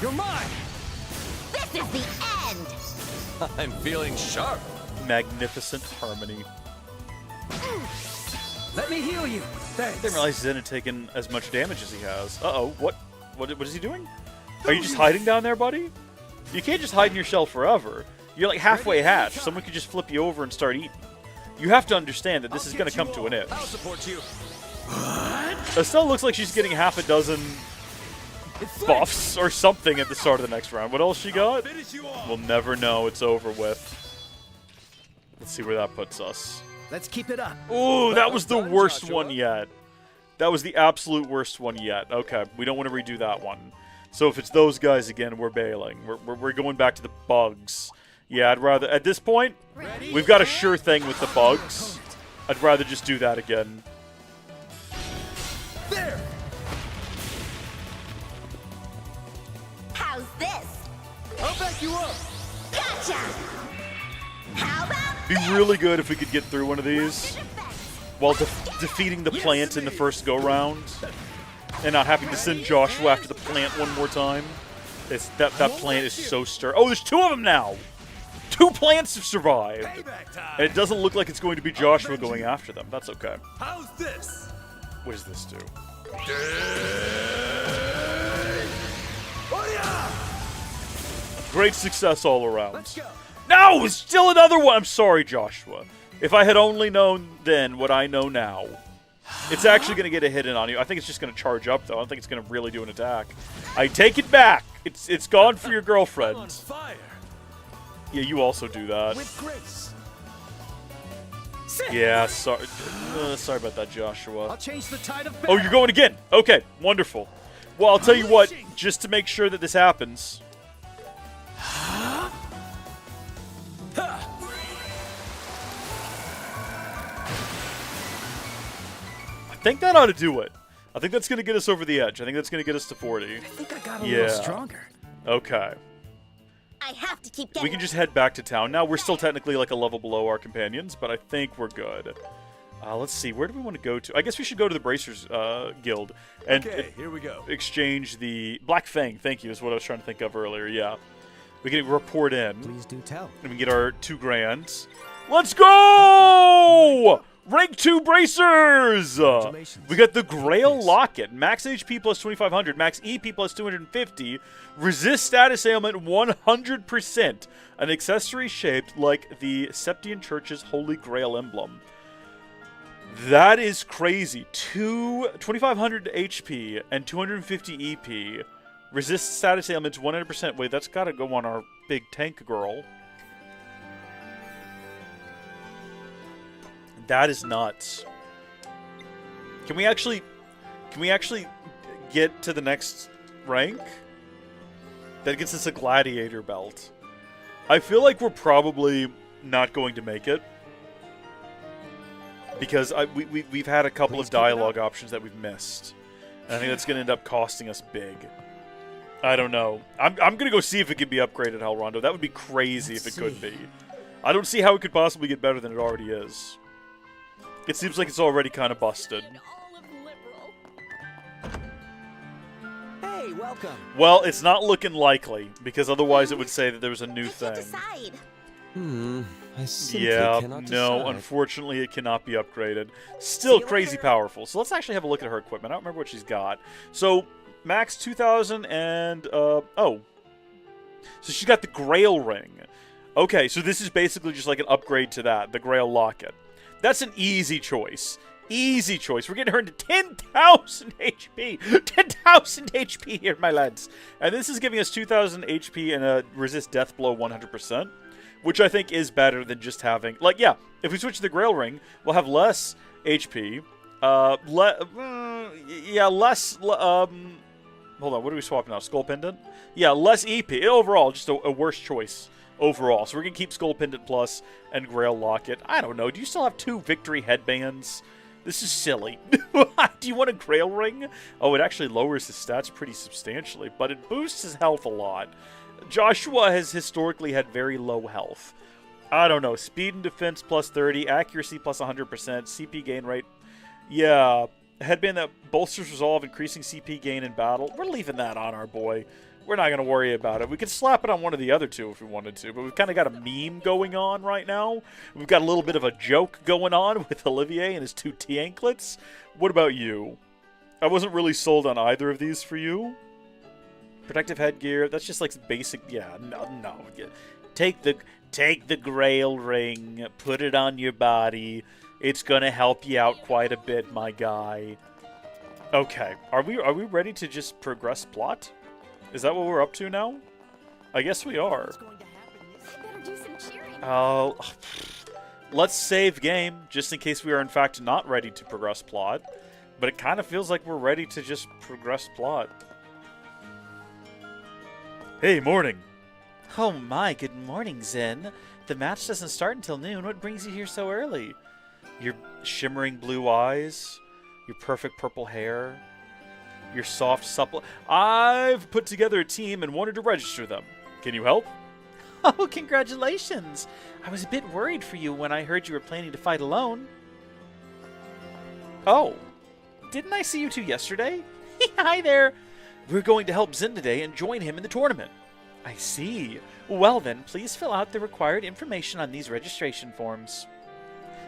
You're mine! This is the end. I'm feeling sharp. Magnificent harmony. Let me heal you. I didn't realize Zin had taken as much damage as he has. Uh-oh, what is he doing? Are you just hiding down there, buddy? You can't just hide in your shell forever. You're like halfway hatched. Someone could just flip you over and start eating. You have to understand that this is going to come to an end. I'll support you. Estelle looks like she's getting half a dozen buffs or something at the start of the next round. What else she got? Finish you off. We'll never know. It's over with. Let's see where that puts us. Let's keep it up. Ooh, that was the done, worst Joshua. one yet. That was the absolute worst one yet. Okay, we don't want to redo that one. So if it's those guys again, we're bailing. We're going back to the bugs. Yeah, I'd rather... At this point, we've got a sure thing with the bugs. I'd rather just do that again. There! How's this? I'll back you up! Gotcha! How about Be really good if we could get through one of these defense? while defeating the plant in the first go-round. And not having to send Joshua after the plant one more time. That plant is so stir. Oh, there's 2 of them now! 2 plants have survived! And it doesn't look like it's going to be Joshua going after them. That's okay. How's this? What does this do? Oh yeah! Great success all around. Let's go! No! It's still another one! I'm sorry, Joshua. If I had only known then what I know now. It's actually going to get a hit in on you. I think it's just going to charge up, though. I don't think it's going to really do an attack. I take it back. It's gone for your On girlfriend. fire! Yeah, you also do that. With grace! Yeah, sorry. Sorry about that, Joshua. I'll change the tide of Oh, you're going again. Okay, wonderful. Well, I'll tell you what, just to make sure that this happens. I think that ought to do it. I think that's going to get us over the edge. I think that's going to get us to 40. I think I got a Yeah. little stronger. Okay. I have to keep getting. We can just head back to town. Now, we're still technically like a level below our companions, but I think we're good. Let's see. Where do we want to go to? I guess we should go to the Bracers Guild and Okay, here we go. exchange the... Black Fang, thank you, is what I was trying to think of earlier, yeah. We can report in. Please do tell. And we get our 2 grand. Let's go! Rank 2 Bracers! Congratulations. We got the Grail Locket. Max HP plus 2500, max EP plus 250, resist status ailment 100%. An accessory shaped like the Septian Church's Holy Grail emblem. That is crazy. 2500 HP and 250 EP. Resist status ailments 100%. Wait, that's got to go on our big tank girl. That is nuts. Can we actually get to the next rank? That gets us a gladiator belt. I feel like we're probably not going to make it. Because we've had a couple of dialogue options that we've missed. And I think that's going to end up costing us big. I don't know. I'm going to go see if it can be upgraded, Hal Rondo. That would be crazy if it could be. I don't see how it could possibly get better than it already is. It seems like it's already kind of busted. Hey, welcome. Well, it's not looking likely, because otherwise it would say that there was a new I thing. can't decide. I simply Yeah, cannot no, decide. unfortunately it cannot be upgraded. Still See you crazy later. powerful. So let's actually have a look at her equipment. I don't remember what she's got. So, max 2,000 and, oh. So she's got the Grail Ring. Okay, so this is basically just like an upgrade to that, the Grail Locket. That's an easy choice. Easy choice. We're getting her into 10,000 HP. 10,000 HP here, my lads. And this is giving us 2,000 HP and a resist death blow 100%, which I think is better than just having... Like, yeah, if we switch to the Grail Ring, we'll have less HP. Hold on, what are we swapping now? Skull Pendant? Yeah, less EP. Overall, just a worse choice. Overall. So we're going to keep Skull Pendant Plus and Grail Locket. I don't know. Do you still have 2 Victory Headbands? This is silly. Do you want a Grail Ring? Oh, it actually lowers his stats pretty substantially, but it boosts his health a lot. Joshua has historically had very low health. I don't know. Speed and defense plus 30, accuracy plus 100%, CP gain rate. Yeah. Headband that bolsters resolve, increasing CP gain in battle. We're leaving that on our boy. We're not going to worry about it. We could slap it on one of the other 2 if we wanted to, but we've kind of got a meme going on right now. We've got a little bit of a joke going on with Olivier and his 2 T-anklets. What about you? I wasn't really sold on either of these for you. Protective headgear, that's just like basic, yeah, no. Take the Grail Ring, put it on your body. It's going to help you out quite a bit, my guy. Okay, are we ready to just progress plot? Is that what we're up to now? I guess we are. Better do some cheering. Oh, let's save game, just in case we are in fact not ready to progress plot. But it kind of feels like we're ready to just progress plot. Hey, morning. Oh my, good morning, Zin. The match doesn't start until noon. What brings you here so early? Your shimmering blue eyes, your perfect purple hair, your soft, supple... I've put together a team and wanted to register them. Can you help? Oh, congratulations! I was a bit worried for you when I heard you were planning to fight alone. Oh, didn't I see you two yesterday? Hi there! We're going to help Zin today and join him in the tournament. I see. Well then, please fill out the required information on these registration forms.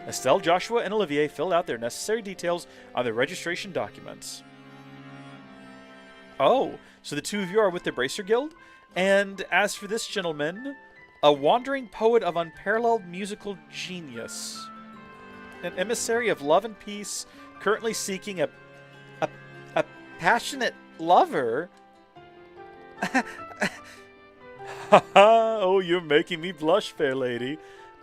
Estelle, Joshua, and Olivier filled out their necessary details on their registration documents. Oh, so the two of you are with the Bracer Guild? And as for this gentleman, a wandering poet of unparalleled musical genius. An emissary of love and peace, currently seeking a passionate lover. Oh, you're making me blush, fair lady.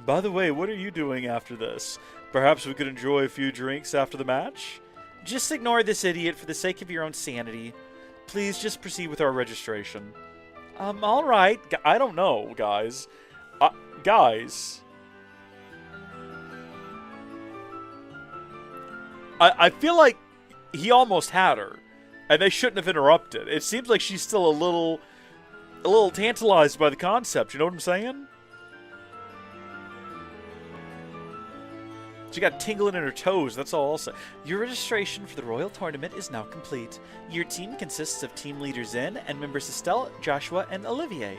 By the way, what are you doing after this? Perhaps we could enjoy a few drinks after the match? Just ignore this idiot for the sake of your own sanity. Please just proceed with our registration. All right. I don't know, guys. Guys. I feel like he almost had her, and they shouldn't have interrupted. It seems like she's still a little tantalized by the concept. You know what I'm saying? She got tingling in her toes, that's all I'll say. Your registration for the Royal Tournament is now complete. Your team consists of team leader Zin and members Estelle, Joshua, and Olivier.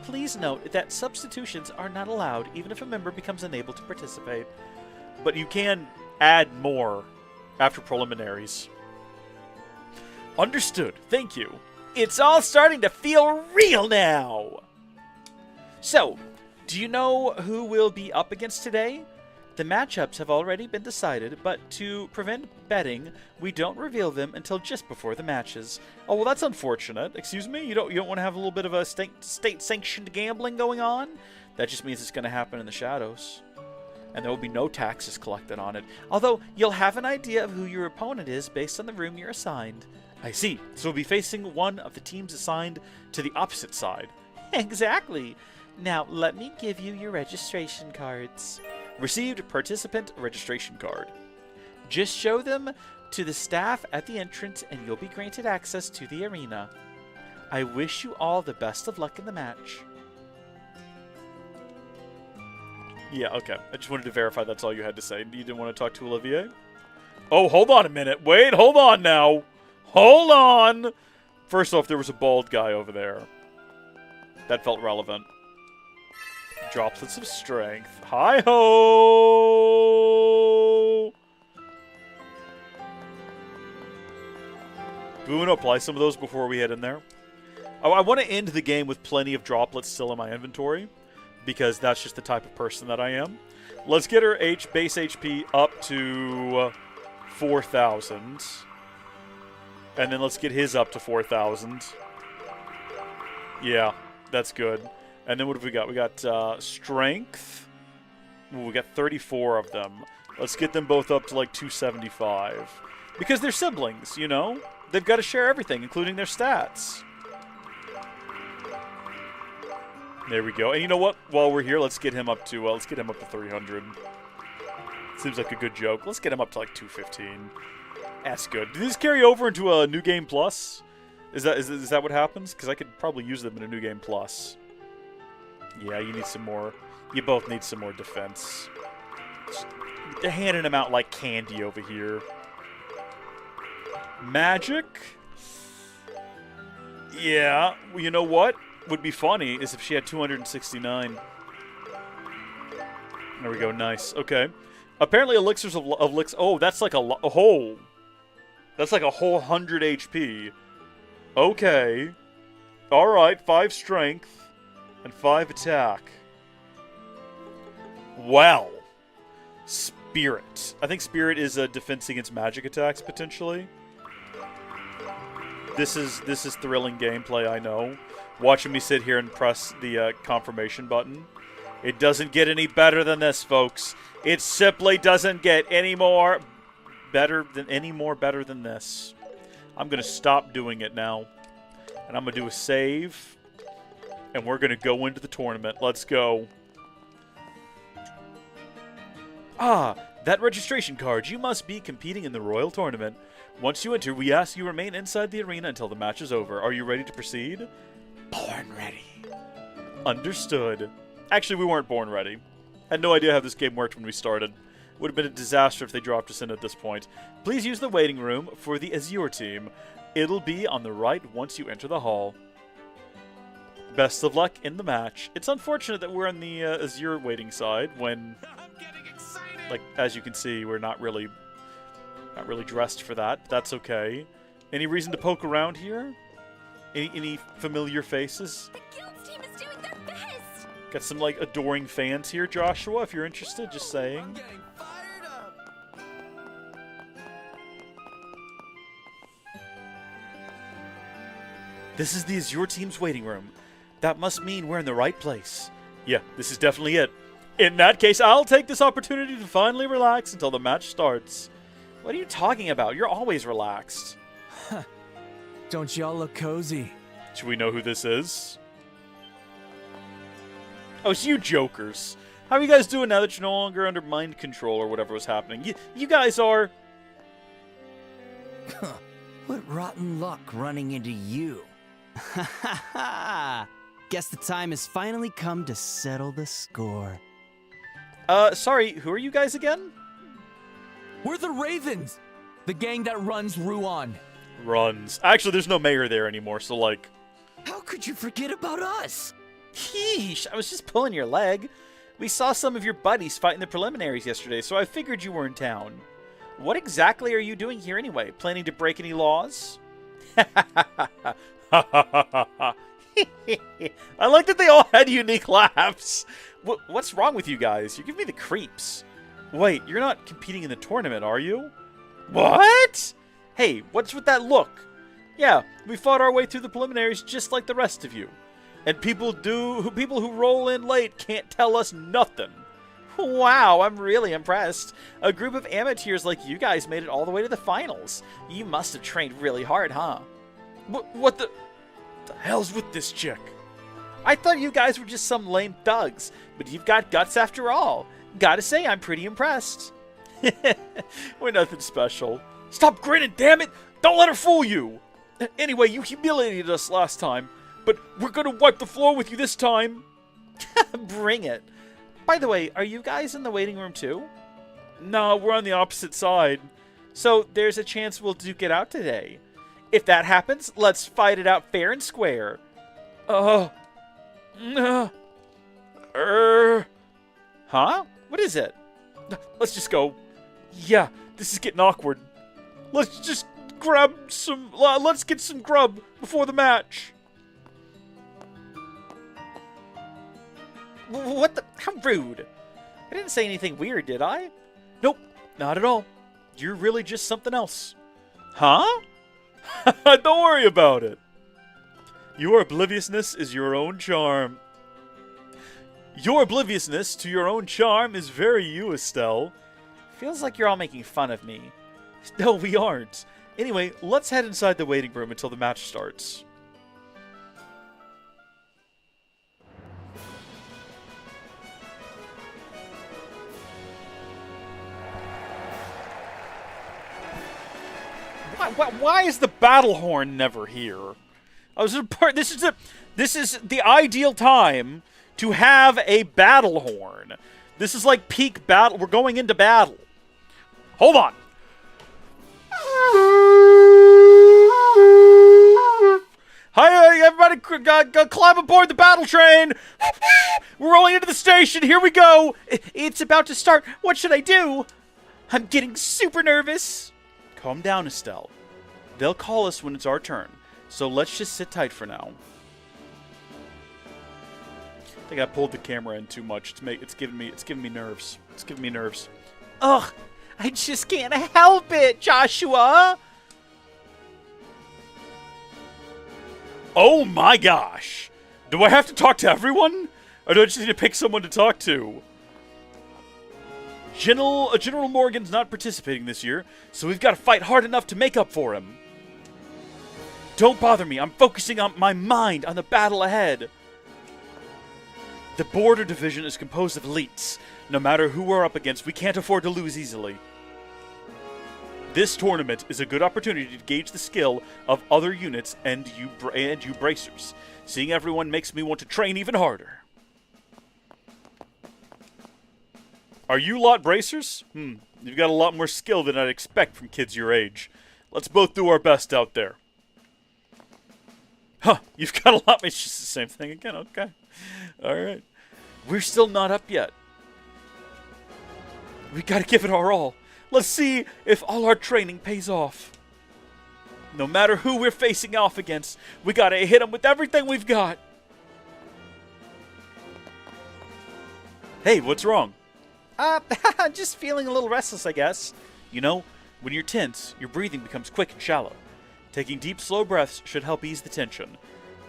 Please note that substitutions are not allowed even if a member becomes unable to participate. But you can add more after preliminaries. Understood. Thank you. It's all starting to feel real now! So, do you know who we'll be up against today? The matchups have already been decided, but to prevent betting, we don't reveal them until just before the matches. Oh, well, that's unfortunate. Excuse me? You don't want to have a little bit of a state-sanctioned gambling going on? That just means it's going to happen in the shadows. And there will be no taxes collected on it. Although, you'll have an idea of who your opponent is based on the room you're assigned. I see. So we'll be facing one of the teams assigned to the opposite side. Exactly. Now, let me give you your registration cards. Received participant registration card. Just show them to the staff at the entrance and you'll be granted access to the arena. I wish you all the best of luck in the match. Yeah, okay. I just wanted to verify that's all you had to say. You didn't want to talk to Olivier? Oh, hold on a minute. Wait, hold on now. Hold on! First off, there was a bald guy over there. That felt relevant. Droplets of strength. Hi-ho! We want to apply some of those before we head in there. Oh, I want to end the game with plenty of droplets still in my inventory, because that's just the type of person that I am. Let's get her base HP up to 4,000. And then let's get his up to 4,000. Yeah, that's good. And then what have we got? We got strength. Ooh, we got 34 of them. Let's get them both up to like 275. Because they're siblings, you know? They've got to share everything, including their stats. There we go. And you know what? While we're here, let's get him up to 300. Seems like a good joke. Let's get him up to like 215. That's good. Do these carry over into a New Game Plus? Is that what happens? Because I could probably use them in a New Game Plus. Yeah, you need some more. You both need some more defense. They're handing them out like candy over here. Magic? Yeah, well, you know what would be funny is if she had 269. There we go, nice. Okay. Apparently elixirs of elixir. Oh, that's like a whole. That's like a whole 100 HP. Okay. Alright, 5 strength. And 5 attack. Well. Spirit. I think Spirit is a defense against magic attacks, potentially. This is thrilling gameplay, I know. Watching me sit here and press the confirmation button. It doesn't get any better than this, folks. It simply doesn't get any more better than this. I'm going to stop doing it now. And I'm going to do a save. and we're going to go into the tournament. Let's go. Ah, that registration card. You must be competing in the Royal Tournament. Once you enter, we ask you remain inside the arena until the match is over. Are you ready to proceed? Born ready. Understood. Actually, we weren't born ready. Had no idea how this game worked when we started. Would have been a disaster if they dropped us in at this point. Please use the waiting room for the Azure team. It'll be on the right once you enter the hall. Best of luck in the match. It's unfortunate that we're on the Azure waiting side when, like, as you can see, we're not really dressed for that. That's okay. Any reason to poke around here? Any familiar faces? The guild's team is doing their best! Got some, like, adoring fans here, Joshua, if you're interested, just saying. This is the Azure team's waiting room. That must mean we're in the right place. Yeah, this is definitely it. In that case, I'll take this opportunity to finally relax until the match starts. What are you talking about? You're always relaxed. Don't y'all look cozy? Should we know who this is? Oh, it's you jokers. How are you guys doing now that you're no longer under mind control or whatever was happening? You guys are... What rotten luck running into you. Ha ha ha! Guess the time has finally come to settle the score. Sorry, who are you guys again? We're the Ravens! The gang that runs Ruan. Runs. Actually, there's no mayor there anymore, so like... How could you forget about us? Yeesh, I was just pulling your leg. We saw some of your buddies fight in the preliminaries yesterday, so I figured you were in town. What exactly are you doing here anyway? Planning to break any laws? I like that they all had unique laughs. What's wrong with you guys? You give me the creeps. Wait, you're not competing in the tournament, are you? What? Hey, what's with that look? Yeah, we fought our way through the preliminaries just like the rest of you. And people who roll in late can't tell us nothing. Wow, I'm really impressed. A group of amateurs like you guys made it all the way to the finals. You must have trained really hard, huh? What the hell's with this chick? I thought you guys were just some lame thugs, but you've got guts after all. Gotta say, I'm pretty impressed. We're nothing special. Stop grinning, damn it! Don't let her fool you! Anyway, you humiliated us last time, but we're gonna wipe the floor with you this time. Bring it. By the way, are you guys in the waiting room too? No, we're on the opposite side. So there's a chance we'll duke it out today. If that happens, let's fight it out fair and square. Huh? What is it? Let's just go. Yeah, this is getting awkward. Let's just grab some... Let's get some grub before the match. What the... How rude. I didn't say anything weird, did I? Nope, not at all. You're really just something else. Huh? Don't worry about it. Your obliviousness is your own charm. Your obliviousness to your own charm is very you, Estelle. Feels like you're all making fun of me. No, we aren't. Anyway, let's head inside the waiting room until the match starts. Why is the battle horn never here? This is the ideal time to have a battle horn. This is like peak battle. We're going into battle. Hold on. Hi, everybody, climb aboard the battle train. We're rolling into the station. Here we go. It's about to start. What should I do? I'm getting super nervous. Calm down, Estelle. They'll call us when it's our turn. So let's just sit tight for now. I think I pulled the camera in too much. It's giving me nerves. It's giving me nerves. Ugh, I just can't help it, Joshua. Oh my gosh. Do I have to talk to everyone? Or do I just need to pick someone to talk to? General Morgan's not participating this year, so we've got to fight hard enough to make up for him. Don't bother me. I'm focusing on my mind on the battle ahead. The border division is composed of elites. No matter who we're up against, we can't afford to lose easily. This tournament is a good opportunity to gauge the skill of other units and you bracers. Seeing everyone makes me want to train even harder. Are you lot bracers? You've got a lot more skill than I'd expect from kids your age. Let's both do our best out there. Huh, you've got a lot. It's just the same thing again. Okay. Alright. We're still not up yet. We gotta give it our all. Let's see if all our training pays off. No matter who we're facing off against, we gotta hit them with everything we've got. Hey, what's wrong? Just feeling a little restless, I guess. You know, when you're tense, your breathing becomes quick and shallow. Taking deep, slow breaths should help ease the tension.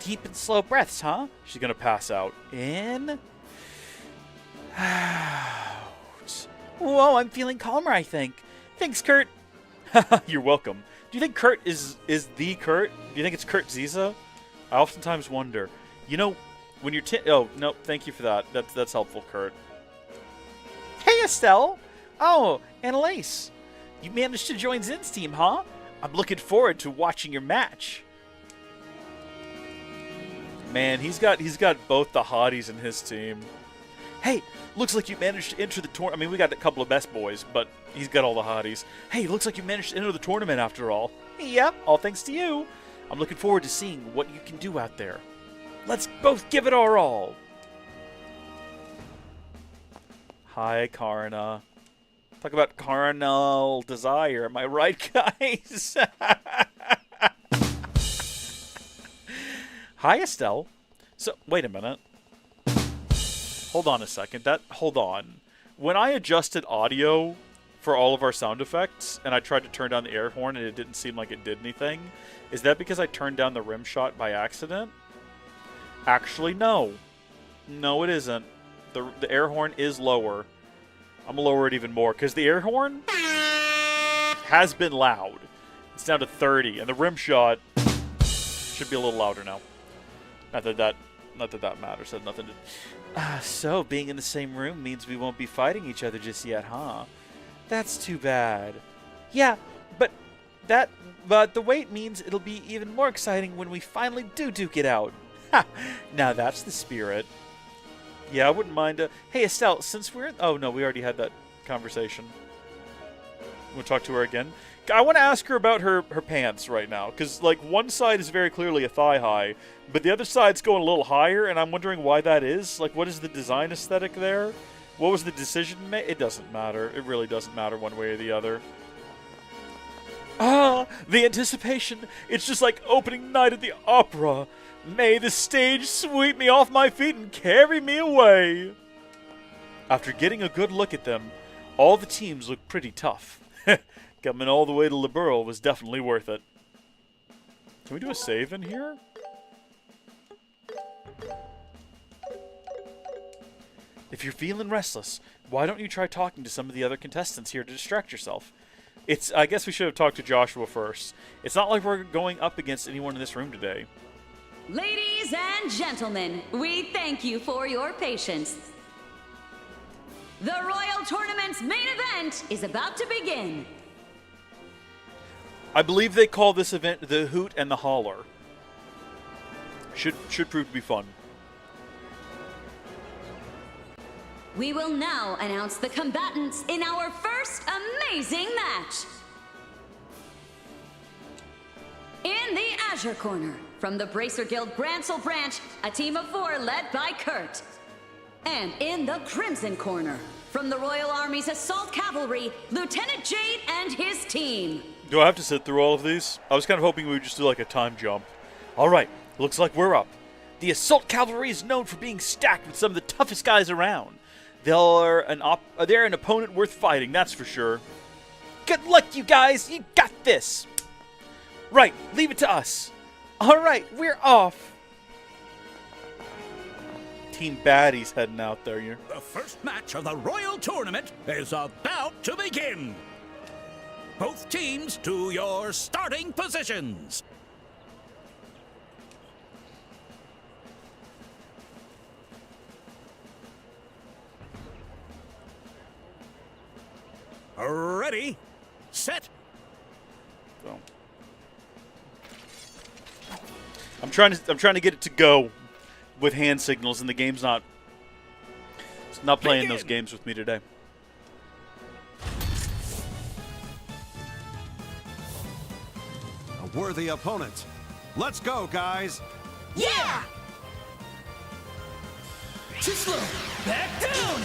Deep and slow breaths, huh? She's gonna pass out. In. Whoa, I'm feeling calmer, I think. Thanks, Kurt. You're welcome. Do you think Kurt is the Kurt? Do you think it's Kurt Ziza? I oftentimes wonder. You know, when you're oh, no, thank you for that. That's helpful, Kurt. Hey, Estelle. Oh, and Elise. You managed to join Zin's team, huh? I'm looking forward to watching your match. Man, he's got both the hotties in his team. Hey, looks like you managed to enter the tournament. I mean, we got a couple of best boys, but he's got all the hotties. Hey, looks like you managed to enter the tournament after all. Yep, all thanks to you. I'm looking forward to seeing what you can do out there. Let's both give it our all. Hi, Karna. Talk about carnal desire. Am I right, guys? Hi, Estelle. So, wait a minute. Hold on a second. Hold on. When I adjusted audio for all of our sound effects, and I tried to turn down the air horn, and it didn't seem like it did anything, is that because I turned down the rim shot by accident? Actually, no. No, it isn't. The air horn is lower. I'm going to lower it even more, because the air horn has been loud. It's down to 30, and the rim shot should be a little louder now. Not that that matters. Had nothing to... So, being in the same room means we won't be fighting each other just yet, huh? That's too bad. Yeah, but the wait means it'll be even more exciting when we finally do duke it out. Ha! Now that's the spirit. Yeah, I wouldn't mind. Hey, Estelle, since we're... Oh, no, we already had that conversation. We'll talk to her again. I want to ask her about her pants right now, because, like, one side is very clearly a thigh-high, but the other side's going a little higher, and I'm wondering why that is. Like, what is the design aesthetic there? What was the decision made? It doesn't matter. It really doesn't matter one way or the other. Ah, the anticipation. It's just like opening night at the opera. May the stage sweep me off my feet and carry me away. After getting a good look at them, all the teams look pretty tough. Coming all the way to Liberal was definitely worth it. Can we do a save in here? If you're feeling restless, why don't you try talking to some of the other contestants here to distract yourself? I guess we should have talked to Joshua first. It's not like we're going up against anyone in this room today. Ladies and gentlemen, we thank you for your patience. The Royal Tournament's main event is about to begin. I believe they call this event the Hoot and the Holler. Should prove to be fun. We will now announce the combatants in our first amazing match. In the Azure Corner, from the Bracer Guild Grancel Branch, a team of 4 led by Kurt. And in the Crimson Corner, from the Royal Army's Assault Cavalry, Lieutenant Jade and his team. Do I have to sit through all of these? I was kind of hoping we would just do like a time jump. Alright, looks like we're up. The Assault Cavalry is known for being stacked with some of the toughest guys around. They're an opponent worth fighting, that's for sure. Good luck, you guys! You got this! Right, leave it to us. Alright, we're off. Team Baddies heading out there. The first match of the Royal Tournament is about to begin. Both teams to your starting positions. Ready, set. So. I'm trying to get it to go with hand signals, and the game's not playing those games with me today. A worthy opponent. Let's go, guys. Yeah! Too slow. Back down.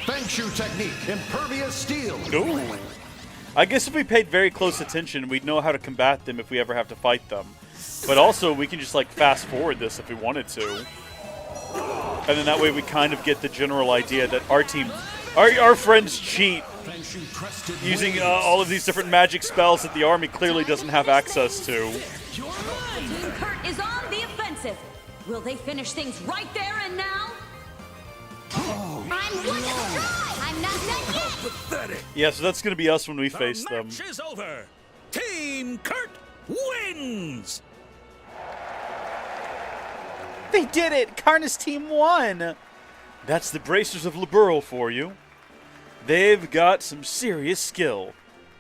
Feng Shu technique, impervious steel. Ooh. I guess if we paid very close attention, we'd know how to combat them if we ever have to fight them. But also, we can just like fast forward this if we wanted to. And then that way we kind of get the general idea that our team, our friends cheat using all of these different magic spells that the army clearly doesn't have access to. Team Kurt is on the offensive. Will they finish things right there and now? I'm one of a try! I'm not done yet! Pathetic. Yeah, so that's going to be us when we face them. The match is over. Team Kurt wins. They did it! Karna's team won! That's the Bracers of Liberl for you. They've got some serious skill.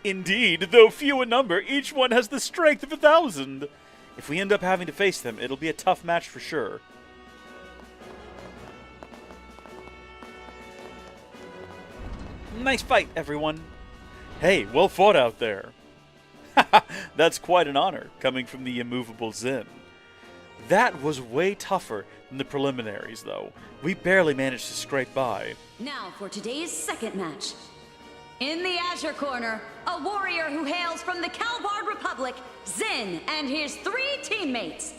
Indeed, though few in number, each one has the strength of 1,000. If we end up having to face them, it'll be a tough match for sure. Nice fight, everyone. Hey, well fought out there. That's quite an honor, coming from the immovable Zin. That was way tougher than the preliminaries, though. We barely managed to scrape by. Now for today's second match. In the Azure Corner, a warrior who hails from the Calvard Republic, Zin and his 3 teammates.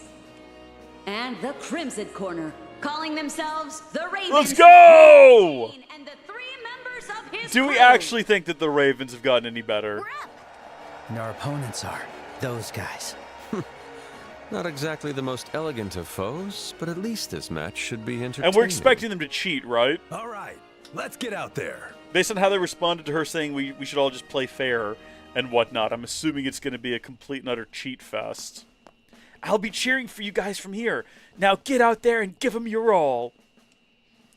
And the Crimson Corner, calling themselves the Ravens. Let's go! And the 3 members of his Do we crew. actually think that the Ravens have gotten any better? And our opponents are those guys. Not exactly the most elegant of foes, but at least this match should be entertaining. And we're expecting them to cheat, right? All right, let's get out there. Based on how they responded to her saying we should all just play fair and whatnot, I'm assuming it's going to be a complete and utter cheat fest. I'll be cheering for you guys from here. Now get out there and give them your all.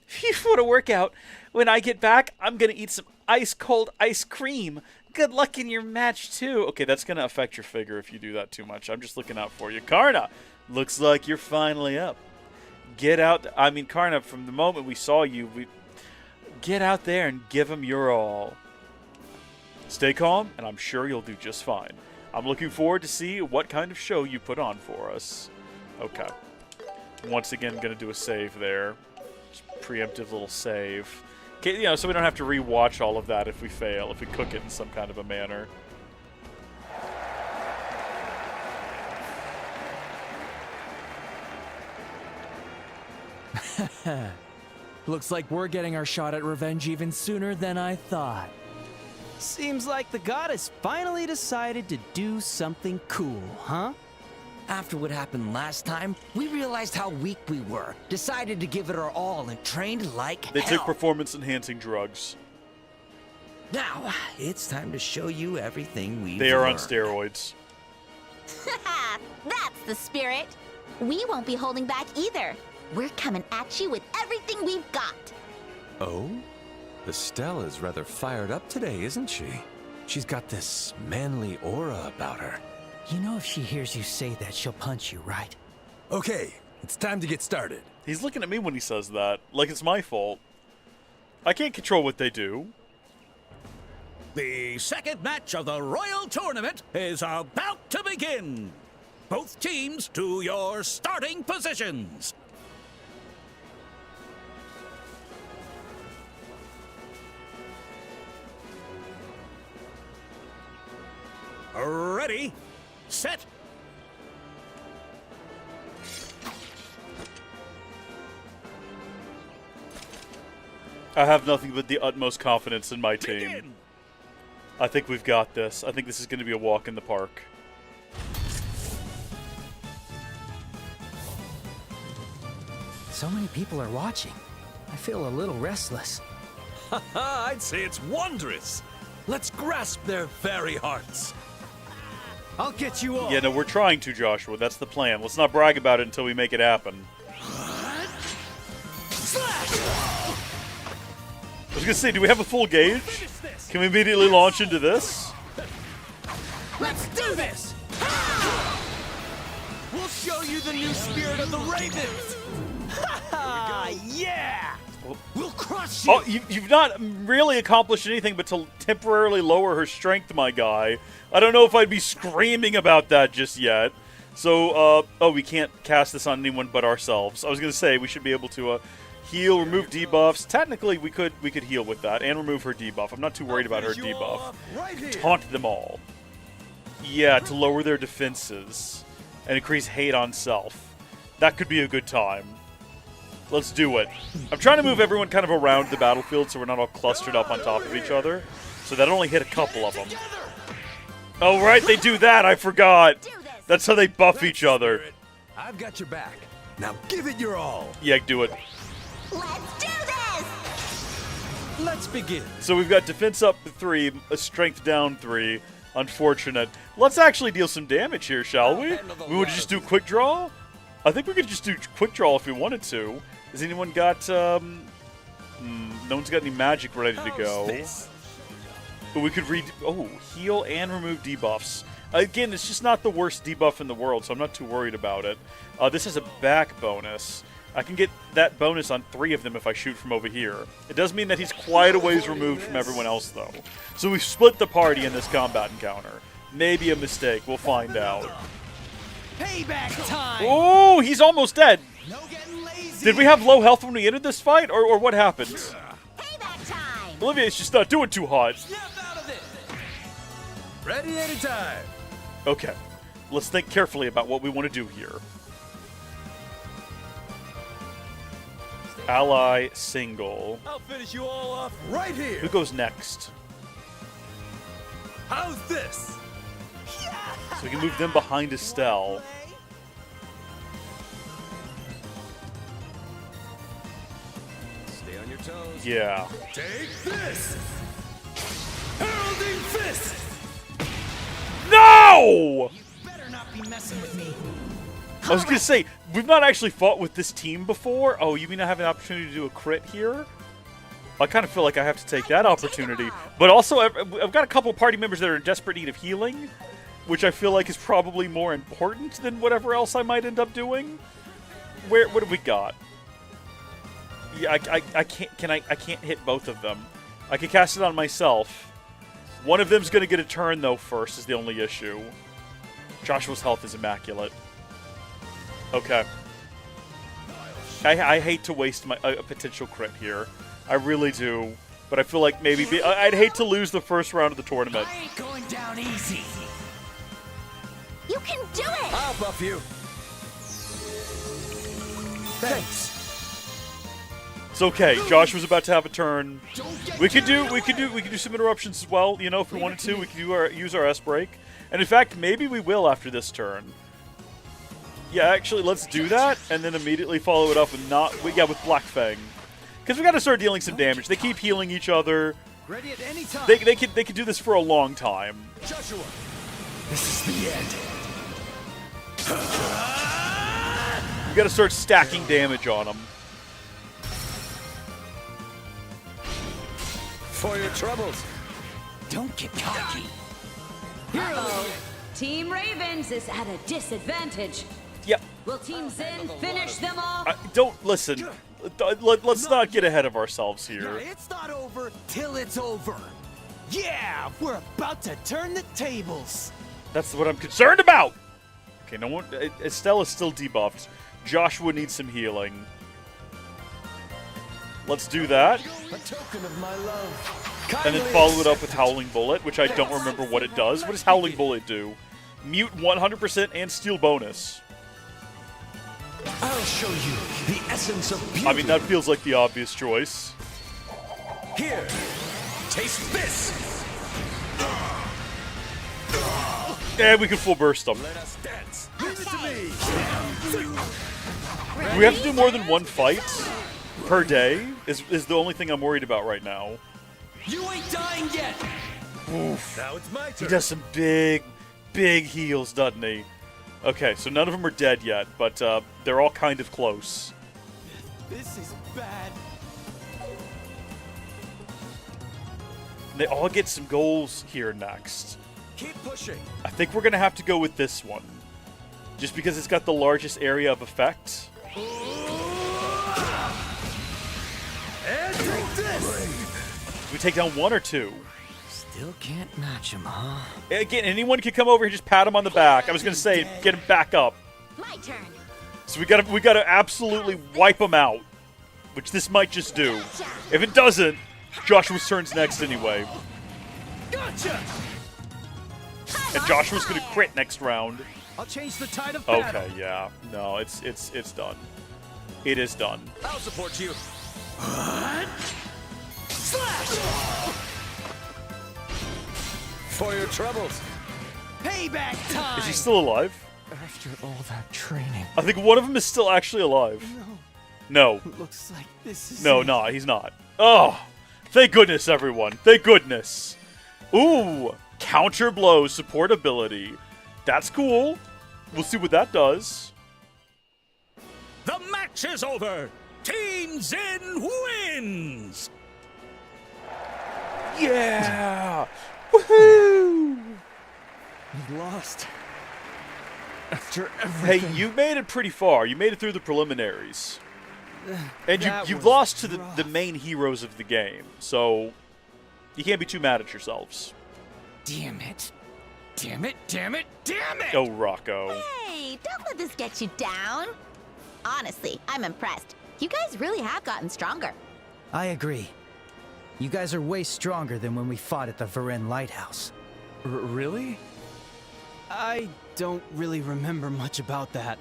Phew, what a workout. When I get back, I'm going to eat some ice-cold ice cream. Good luck in your match, too. Okay, that's going to affect your figure if you do that too much. I'm just looking out for you. Karna, looks like you're finally up. Get out. I mean, Karna, from the moment we saw you, get out there and give them your all. Stay calm, and I'm sure you'll do just fine. I'm looking forward to see what kind of show you put on for us. Okay. Once again, going to do a save there. Just preemptive little save. Okay, you know, so we don't have to re-watch all of that if we fail, if we cook it in some kind of a manner. Looks like we're getting our shot at revenge even sooner than I thought. Seems like the goddess finally decided to do something cool, huh? After what happened last time, we realized how weak we were, decided to give it our all, and trained like They hell. took performance-enhancing drugs. Now, it's time to show you everything we've They are on learned. steroids. That's the spirit. We won't be holding back either. We're coming at you with everything we've got. Oh? Estelle is rather fired up today, isn't she? She's got this manly aura about her. You know if she hears you say that, she'll punch you, right? Okay, it's time to get started. He's looking at me when he says that, like it's my fault. I can't control what they do. The second match of the Royal Tournament is about to begin. Both teams to your starting positions. Ready, set. I have nothing but the utmost confidence in my team. Begin. I think we've got this. I think this is going to be a walk in the park. So many people are watching. I feel a little restless. I'd say it's wondrous. Let's grasp their very hearts. I'll get you all. Yeah, no, we're trying to, Joshua. That's the plan. Let's not brag about it until we make it happen. I was gonna say, do we have a full gauge? Can we immediately launch into this? Let's do this! We'll show you the new spirit of the Ravens! Ha yeah! We'll crush you! Oh, you've not really accomplished anything but to temporarily lower her strength, my guy. I don't know if I'd be screaming about that just yet. So, oh, we can't cast this on anyone but ourselves. I was gonna say, we should be able to, heal, remove debuffs. Technically, we could heal with that and remove her debuff. I'm not too worried about her debuff. Taunt them all. Yeah, to lower their defenses and increase hate on self. That could be a good time. Let's do it. I'm trying to move everyone kind of around the battlefield so we're not all clustered up on top of each other. So that only hit a couple of them. Oh, right, they do that. I forgot. That's how they buff each other. I've got your back. Now give it your all. Yeah, do it. Let's do this! Let's begin. So we've got defense up 3, a strength down 3. Unfortunate. Let's actually deal some damage here, shall we? We would just do quick draw? I think we could just do quick draw if we wanted to. Has anyone got, no one's got any magic ready to go. But we could heal and remove debuffs. Again, it's just not the worst debuff in the world, so I'm not too worried about it. This has a back bonus. I can get that bonus on 3 of them if I shoot from over here. It does mean that he's quite a ways removed from everyone else, though. So we've split the party in this combat encounter. Maybe a mistake. We'll find out. Payback time! Oh, he's almost dead. No getting lazy. Did we have low health when we entered this fight, or what happened? Payback time! Olivia's just not doing too hot. Snap out of it. Ready anytime. Okay, let's think carefully about what we want to do here. Ally single. I'll finish you all off right here. Who goes next? How's this? So we can move them behind Estelle. Stay on your toes. Yeah. Take this. Heralding fist. No! You better not be messing with me. I was gonna say, we've not actually fought with this team before. Oh, you mean I have an opportunity to do a crit here? I kind of feel like I have to take that opportunity. But also, I've got a couple of party members that are in desperate need of healing, which I feel like is probably more important than whatever else I might end up doing. What have we got? Yeah, I can't hit both of them. I can cast it on myself. One of them's gonna get a turn though first is the only issue. Joshua's health is immaculate. Okay. I hate to waste a potential crit here. I really do. But I feel like maybe I'd hate to lose the first round of the tournament. I ain't going down easy. You can do it! I'll buff you. Thanks. It's okay. Josh was about to have a turn. We could do some interruptions as well. You know, if we wanted to, we could use our S break. And in fact, maybe we will after this turn. Yeah, actually, let's do that, and then immediately follow it up with with Black Fang, because we got to start dealing some damage. They keep healing each other. Ready at any time. They could do this for a long time. Joshua, this is the end. We got to start stacking damage on them. For your troubles. Don't get cocky. Uh-oh. Team Ravens is at a disadvantage. Yep. Will Team Zin finish them off? Don't listen. Let's not get ahead of ourselves here. It's not over till it's over. Yeah, we're about to turn the tables. That's what I'm concerned about. Okay, no one. Estelle is still debuffed. Joshua needs some healing. Let's do that. A token of my love. And then follow it up with Howling Bullet, which I don't remember what it does. What does Howling Bullet do? Mute 100% and steal bonus. I'll show you the essence of beauty. I mean, that feels like the obvious choice. Here, taste this. And we can full burst them. Let us dance. Leave it to me. Do we have to do more than one fight per day? Is the only thing I'm worried about right now. You ain't dying yet. Oof. Now it's my turn. He does some big big heals, doesn't he? Okay, so none of them are dead yet, but they're all kind of close. This is bad. They all get some goals here next. Keep pushing. I think we're going to have to go with this one. Just because it's got the largest area of effect. And take this! Do we take down one or two? Still can't match him, huh? Again, anyone can come over and just pat him on the back. I was going to say, get him back up. My turn. So we gotta absolutely wipe him out. Which this might just do. If it doesn't, Joshua's turn's next anyway. Gotcha! And Joshua's gonna crit next round. I'll change the tide of battle. Okay, yeah. No, it's done. It is done. I'll support you. What? Slash! For your troubles. Payback time! Is he still alive? After all that training. I think one of them is still actually alive. No. Looks like this is No, no, he's not. Oh! Thank goodness, everyone. Thank goodness. Ooh! Counter blow support ability. That's cool. We'll see what that does. The match is over. Team Zin wins. Yeah! Woohoo! We lost. After everything. Hey, you made it pretty far. You made it through the preliminaries. And you've was lost to rough. the main heroes of the game, so you can't be too mad at yourselves. Damn it. Damn it, damn it, damn it! Oh, Rocco. Hey, don't let this get you down. Honestly, I'm impressed. You guys really have gotten stronger. I agree. You guys are way stronger than when we fought at the Varen Lighthouse. Really? I don't really remember much about that.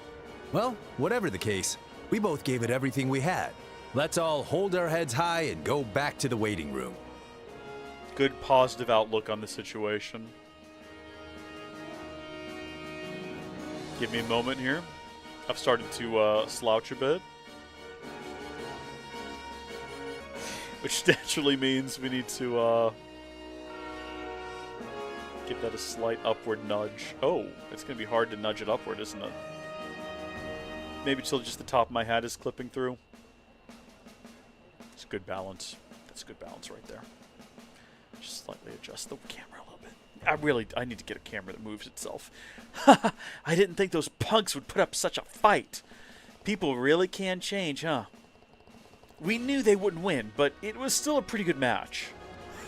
Well, whatever the case, we both gave it everything we had. Let's all hold our heads high and go back to the waiting room. Good positive outlook on the situation. Give me a moment here. I've started to slouch a bit. Which naturally means we need to give that a slight upward nudge. Oh, it's going to be hard to nudge it upward, isn't it? Maybe till just the top of my hat is clipping through. It's good balance. That's a good balance right there. Just slightly adjust the camera a little bit. I need to get a camera that moves itself. I didn't think those punks would put up such a fight. People really can change, huh? We knew they wouldn't win, but it was still a pretty good match.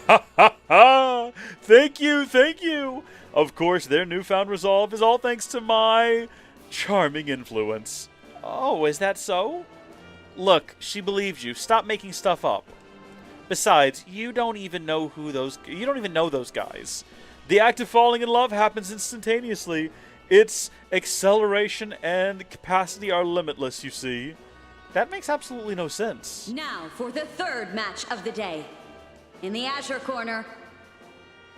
Ha ha ha! Thank you, thank you! Of course, their newfound resolve is all thanks to my charming influence. Oh, is that so? Look, she believed you. Stop making stuff up. Besides, you don't even know those guys. The act of falling in love happens instantaneously. Its acceleration and capacity are limitless, you see. That makes absolutely no sense. Now for the third match of the day. In the Azure Corner,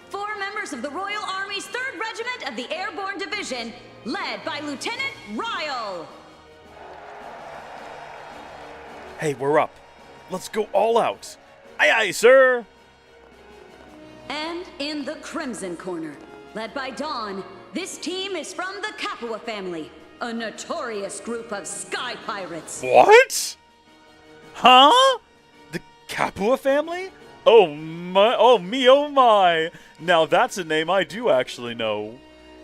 4 members of the Royal Army's 3rd Regiment of the Airborne Division, led by Lieutenant Ryle. Hey, we're up. Let's go all out. Aye, aye, sir. And in the Crimson Corner, led by Dawn, this team is from the Capua family, a notorious group of sky pirates. What? Huh? The Capua family? Oh my, oh me, oh my. Now that's a name I do actually know.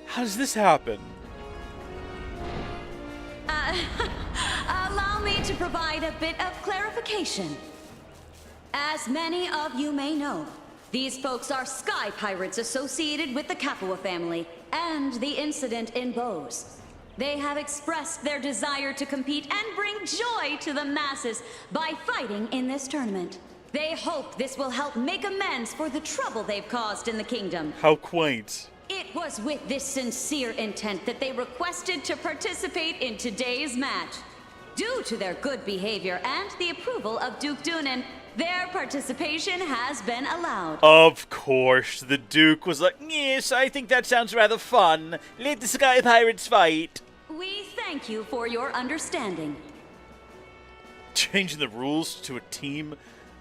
How does this happen? Allow me to provide a bit of clarification. As many of you may know, these folks are sky pirates associated with the Capua family and the incident in Bose. They have expressed their desire to compete and bring joy to the masses by fighting in this tournament. They hope this will help make amends for the trouble they've caused in the kingdom. How quaint. It was with this sincere intent that they requested to participate in today's match. Due to their good behavior and the approval of Duke Dunan, their participation has been allowed. Of course, the Duke was like, yes, I think that sounds rather fun. Let the Sky Pirates fight. We thank you for your understanding. Changing the rules to a team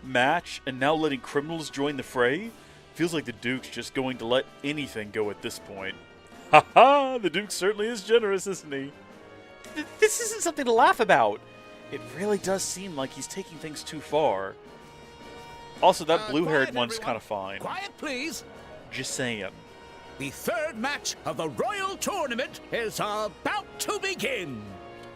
match and now letting criminals join the fray? Feels like the Duke's just going to let anything go at this point. Ha ha! The Duke certainly is generous, isn't he? This isn't something to laugh about. It really does seem like he's taking things too far. Also, that blue-haired quiet, one's everyone. kind of fine. Quiet, please. Just saying. The third match of the Royal Tournament is about to begin.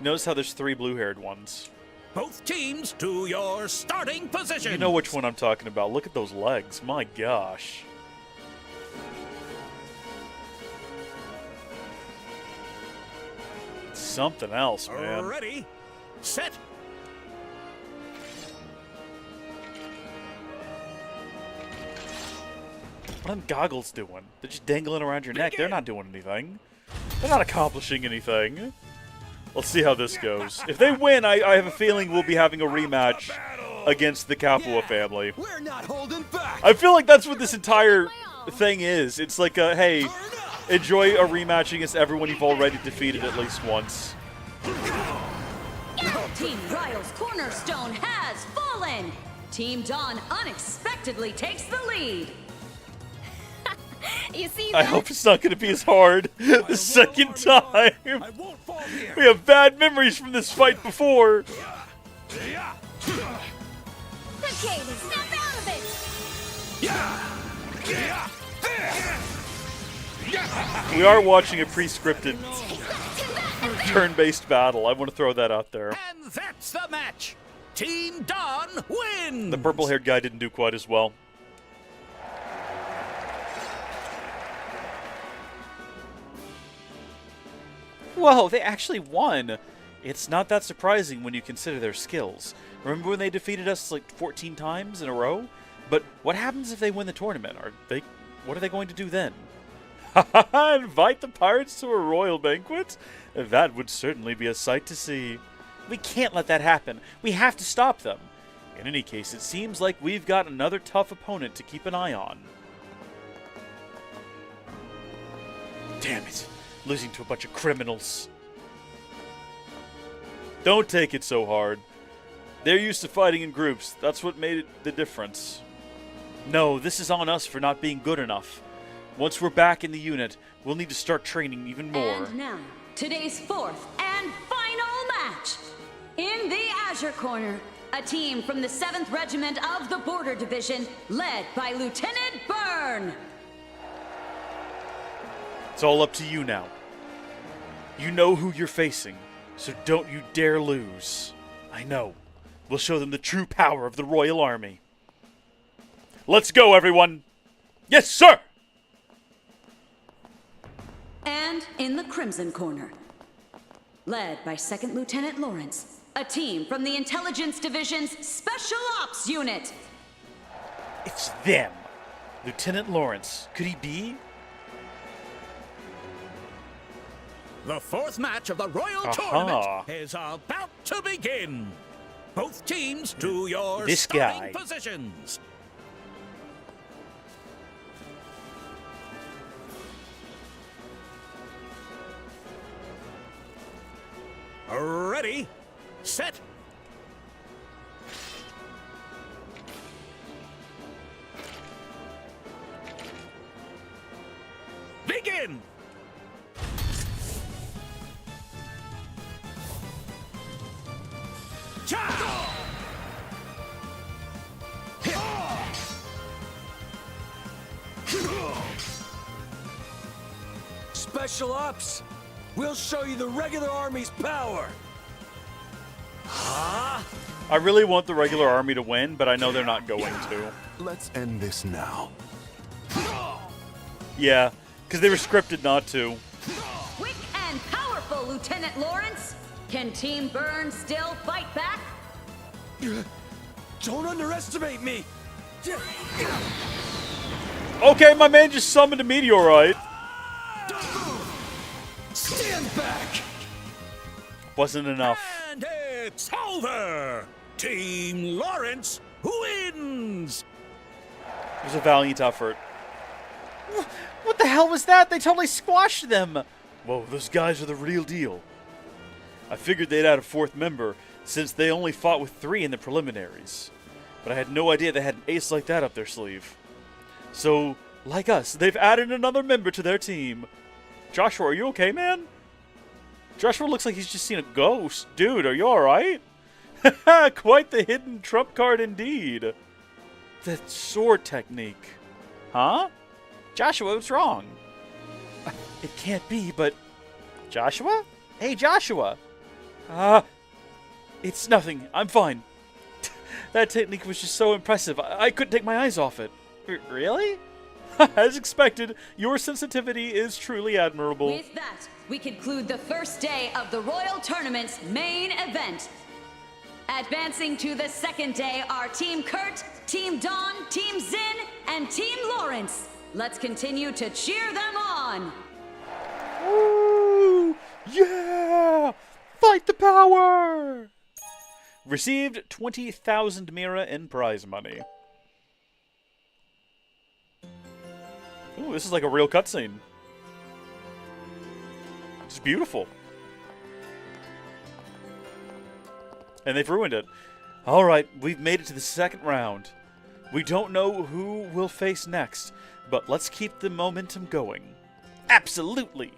Notice how there's 3 blue-haired ones. Both teams to your starting position. You know which one I'm talking about. Look at those legs. My gosh. Something else, man. Ready, set. What are them goggles doing? They're just dangling around your neck. They're not doing anything. They're not accomplishing anything. Let's see how this goes. If they win, I have a feeling we'll be having a rematch against the Capua family. We're not holding back. I feel like that's what this entire thing is. It's like a, hey, enjoy a rematch against everyone you've already defeated at least once. Team Ryle's cornerstone has fallen. Team Dawn unexpectedly takes the lead. You see I that? hope it's not going to be as hard the second time. We have bad memories from this fight before. Okay, snap out of it! We are watching a pre-scripted turn-based battle. I want to throw that out there. And that's the match. Team Dawn wins. The purple-haired guy didn't do quite as well. Whoa, they actually won. It's not that surprising when you consider their skills. Remember when they defeated us like 14 times in a row? But what happens if they win the tournament? What are they going to do then? Invite the pirates to a royal banquet? That would certainly be a sight to see. We can't let that happen. We have to stop them. In any case, it seems like we've got another tough opponent to keep an eye on. Damn it. Losing to a bunch of criminals. Don't take it so hard. They're used to fighting in groups. That's what made it the difference. No, this is on us for not being good enough. Once we're back in the unit, we'll need to start training even more. And now, today's fourth and final match. In the Azure Corner, a team from the 7th Regiment of the Border Division, led by Lieutenant Byrne. It's all up to you now. You know who you're facing, so don't you dare lose. I know. We'll show them the true power of the Royal Army. Let's go, everyone! Yes, sir! And in the Crimson Corner, led by 2nd Lieutenant Lawrence, a team from the Intelligence Division's Special Ops Unit. It's them. Lieutenant Lawrence. Could he be? The fourth match of the Royal Tournament is about to begin. Both teams to your starting positions. Ready, set. Begin. Special Ops! We'll show you the regular army's power! I really want the regular army to win, but I know they're not going to. Let's end this now. Yeah, because they were scripted not to. Quick and powerful, Lieutenant Lawrence. Can Team Byrne still fight back? Don't underestimate me! Okay, my man just summoned a meteorite. Stand back! Wasn't enough. And it's over! Team Lawrence wins! It was a valiant effort. What the hell was that? They totally squashed them! Whoa, those guys are the real deal. I figured they'd add a 4th member, since they only fought with 3 in the preliminaries. But I had no idea they had an ace like that up their sleeve. So, like us, they've added another member to their team. Joshua, are you okay, man? Joshua looks like he's just seen a ghost. Dude, are you alright? Quite the hidden trump card indeed. That sword technique. Huh? Joshua, what's wrong? It can't be, but... Joshua? Hey, Joshua! It's nothing. I'm fine. That technique was just so impressive. I couldn't take my eyes off it. Really? As expected, your sensitivity is truly admirable. With that, we conclude the first day of the Royal Tournament's main event. Advancing to the second day are Team Kurt, Team Dawn, Team Zin, and Team Lawrence. Let's continue to cheer them on. Woo! Yeah! Fight the power! Received 20,000 Mira in prize money. Ooh, this is like a real cutscene. It's beautiful. And they've ruined it. Alright, we've made it to the second round. We don't know who we'll face next, but let's keep the momentum going. Absolutely!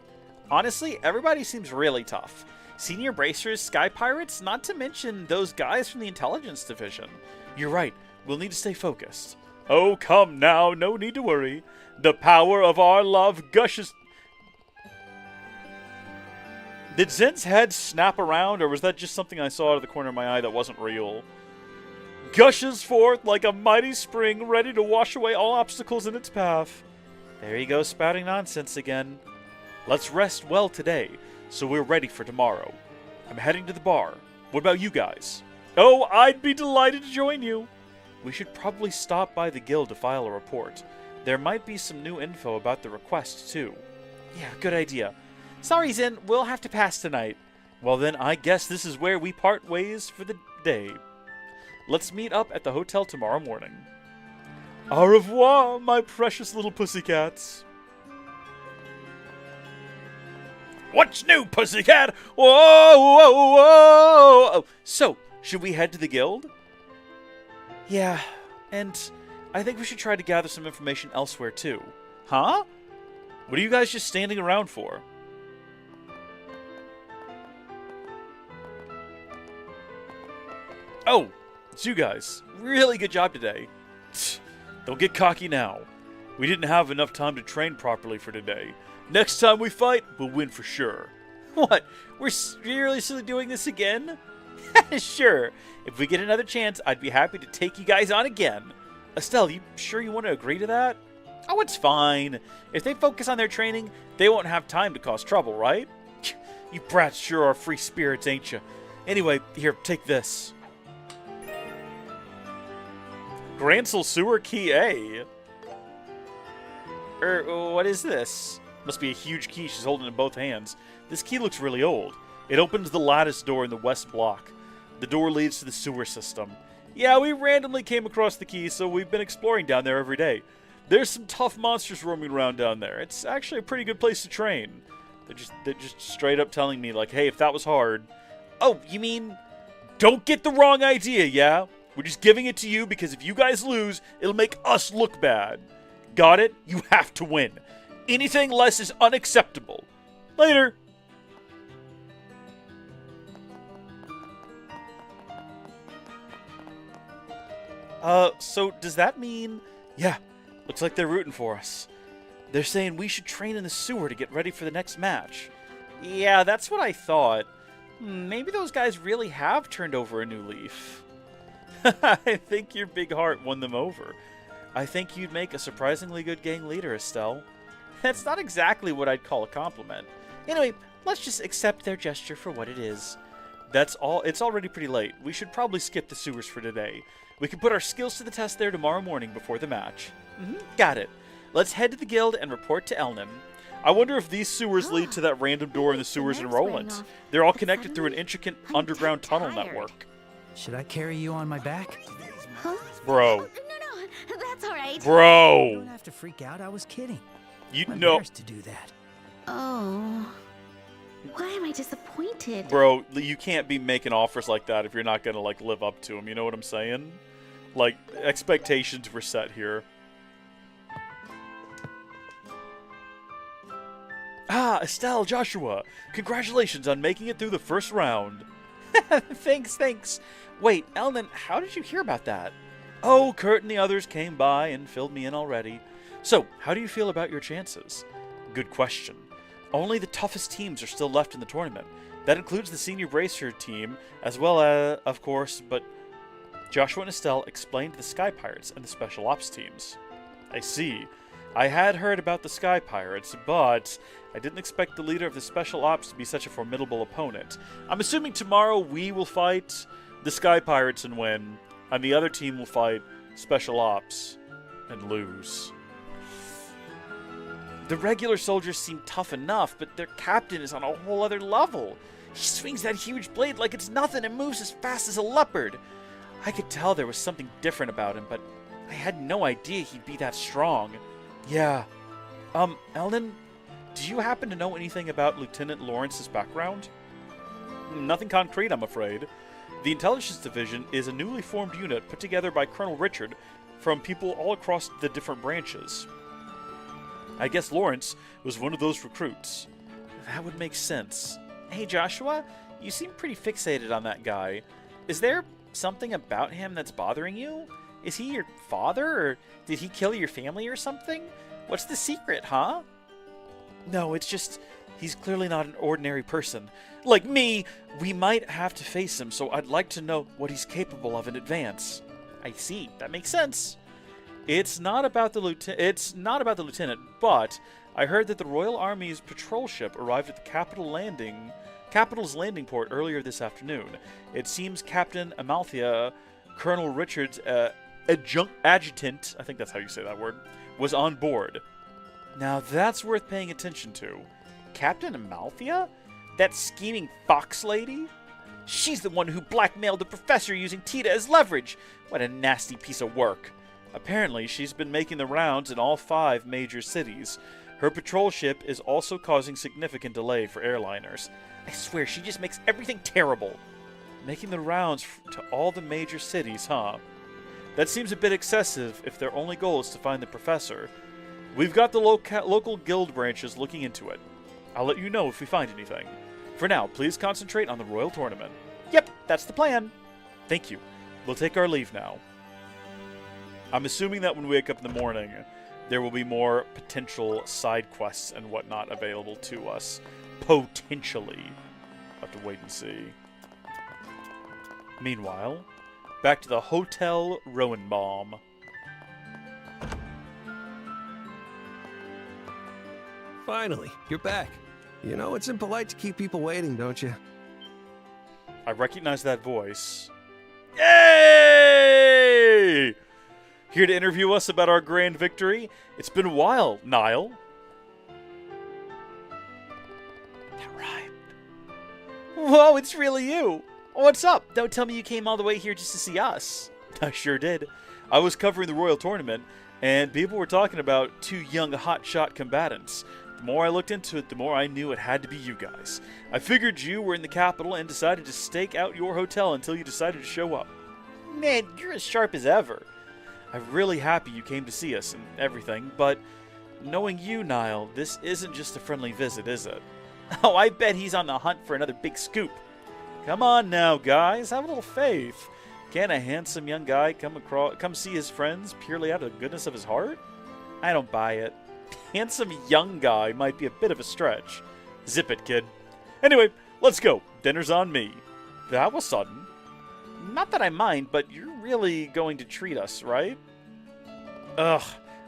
Honestly, everybody seems really tough. Senior Bracers, Sky Pirates, not to mention those guys from the Intelligence Division. You're right, we'll need to stay focused. Oh, come now, no need to worry. The power of our love gushes... Did Zin's head snap around, or was that just something I saw out of the corner of my eye that wasn't real? Gushes forth like a mighty spring, ready to wash away all obstacles in its path. There he goes, spouting nonsense again. Let's rest well today, so we're ready for tomorrow. I'm heading to the bar. What about you guys? Oh, I'd be delighted to join you. We should probably stop by the guild to file a report. There might be some new info about the request, too. Yeah, good idea. Sorry, Zin, we'll have to pass tonight. Well then, I guess this is where we part ways for the day. Let's meet up at the hotel tomorrow morning. Au revoir, my precious little pussycats. What's new, pussycat? Whoa, whoa, whoa! So, should we head to the guild? Yeah, and I think we should try to gather some information elsewhere, too. Huh? What are you guys just standing around for? Oh, it's you guys. Really good job today. Don't get cocky now. We didn't have enough time to train properly for today. Next time we fight, we'll win for sure. What? We're seriously doing this again? Sure. If we get another chance, I'd be happy to take you guys on again. Estelle, you sure you want to agree to that? Oh, it's fine. If they focus on their training, they won't have time to cause trouble, right? You brats sure are free spirits, ain't you? Anyway, here, take this. Grancel Sewer Key A. What is this? Must be a huge key she's holding in both hands. This key looks really old. It opens the lattice door in the west block. The door leads to the sewer system. Yeah, we randomly came across the key, so we've been exploring down there every day. There's some tough monsters roaming around down there. It's actually a pretty good place to train. They're just straight up telling me, like, hey, if that was hard... Oh, you mean... Don't get the wrong idea, yeah? We're just giving it to you because if you guys lose, it'll make us look bad. Got it? You have to win. Anything less is unacceptable. Later. So does that mean... Yeah, looks like they're rooting for us. They're saying we should train in the sewer to get ready for the next match. Yeah, that's what I thought. Maybe those guys really have turned over a new leaf. I think your big heart won them over. I think you'd make a surprisingly good gang leader, Estelle. That's not exactly what I'd call a compliment. Anyway, let's just accept their gesture for what it is. That's all. It's already pretty late. We should probably skip the sewers for today. We can put our skills to the test there tomorrow morning before the match. Got it. Let's head to the guild and report to Elnan. I wonder if these sewers lead to that random door in the sewers in Roland. They're all connected through an intricate underground tunnel network. Should I carry you on my back? Huh? Bro. No, that's all right. Bro. You don't have to freak out. I was kidding. I'm embarrassed to do that. Oh. Why am I disappointed? Bro, you can't be making offers like that if you're not going to, like, live up to them. You know what I'm saying? Like, expectations were set here. Ah, Estelle, Joshua, congratulations on making it through the first round. Thanks. Wait, Elnan, how did you hear about that? Oh, Kurt and the others came by and filled me in already. So, how do you feel about your chances? Good question. Only the toughest teams are still left in the tournament. That includes the senior bracer team, as well as, of course, but Joshua and Estelle explained the Sky Pirates and the Special Ops teams. I see. I had heard about the Sky Pirates, but I didn't expect the leader of the Special Ops to be such a formidable opponent. I'm assuming tomorrow we will fight the Sky Pirates and win, and the other team will fight Special Ops and lose. The regular soldiers seem tough enough, but their captain is on a whole other level. He swings that huge blade like it's nothing and moves as fast as a leopard. I could tell there was something different about him, but I had no idea he'd be that strong. Yeah. Elnan, do you happen to know anything about Lieutenant Lawrence's background? Nothing concrete, I'm afraid. The Intelligence Division is a newly formed unit put together by Colonel Richard from people all across the different branches. I guess Lawrence was one of those recruits. That would make sense. Hey, Joshua, you seem pretty fixated on that guy. Is there something about him that's bothering you? Is he your father, or did he kill your family or something? What's the secret, huh? No, it's just, he's clearly not an ordinary person. Like me, we might have to face him, so I'd like to know what he's capable of in advance. I see. That makes sense. It's not about the lieutenant, but I heard that the Royal Army's patrol ship arrived at the capital's landing port earlier this afternoon. It seems Captain Amalthea, Colonel Richard's adjutant, I think that's how you say that word, was on board. Now that's worth paying attention to. Captain Amalthea? That scheming fox lady? She's the one who blackmailed the professor using Tita as leverage. What a nasty piece of work. Apparently, she's been making the rounds in all 5 major cities. Her patrol ship is also causing significant delay for airliners. I swear, she just makes everything terrible. Making the rounds to all the major cities, huh? That seems a bit excessive if their only goal is to find the professor. We've got the local guild branches looking into it. I'll let you know if we find anything. For now, please concentrate on the Royal Tournament. Yep, that's the plan. Thank you. We'll take our leave now. I'm assuming that when we wake up in the morning, there will be more potential side quests and whatnot available to us. Potentially. We'll have to wait and see. Meanwhile, back to the Hotel Roenbaum. Finally, you're back. You know, it's impolite to keep people waiting, don't you? I recognize that voice. Yay! Here to interview us about our grand victory. It's been a while, Niall. That rhymed. Whoa, it's really you. What's up? Don't tell me you came all the way here just to see us. I sure did. I was covering the Royal Tournament, and people were talking about 2 young hotshot combatants. The more I looked into it, the more I knew it had to be you guys. I figured you were in the capital and decided to stake out your hotel until you decided to show up. Man, you're as sharp as ever. I'm really happy you came to see us and everything, but knowing you, Niall, this isn't just a friendly visit, is it? Oh, I bet he's on the hunt for another big scoop. Come on now, guys, have a little faith. Can a handsome young guy come see his friends purely out of the goodness of his heart? I don't buy it. Handsome young guy might be a bit of a stretch. Zip it, kid. Anyway, let's go. Dinner's on me. That was sudden. Not that I mind, but you're really going to treat us, right? Ugh,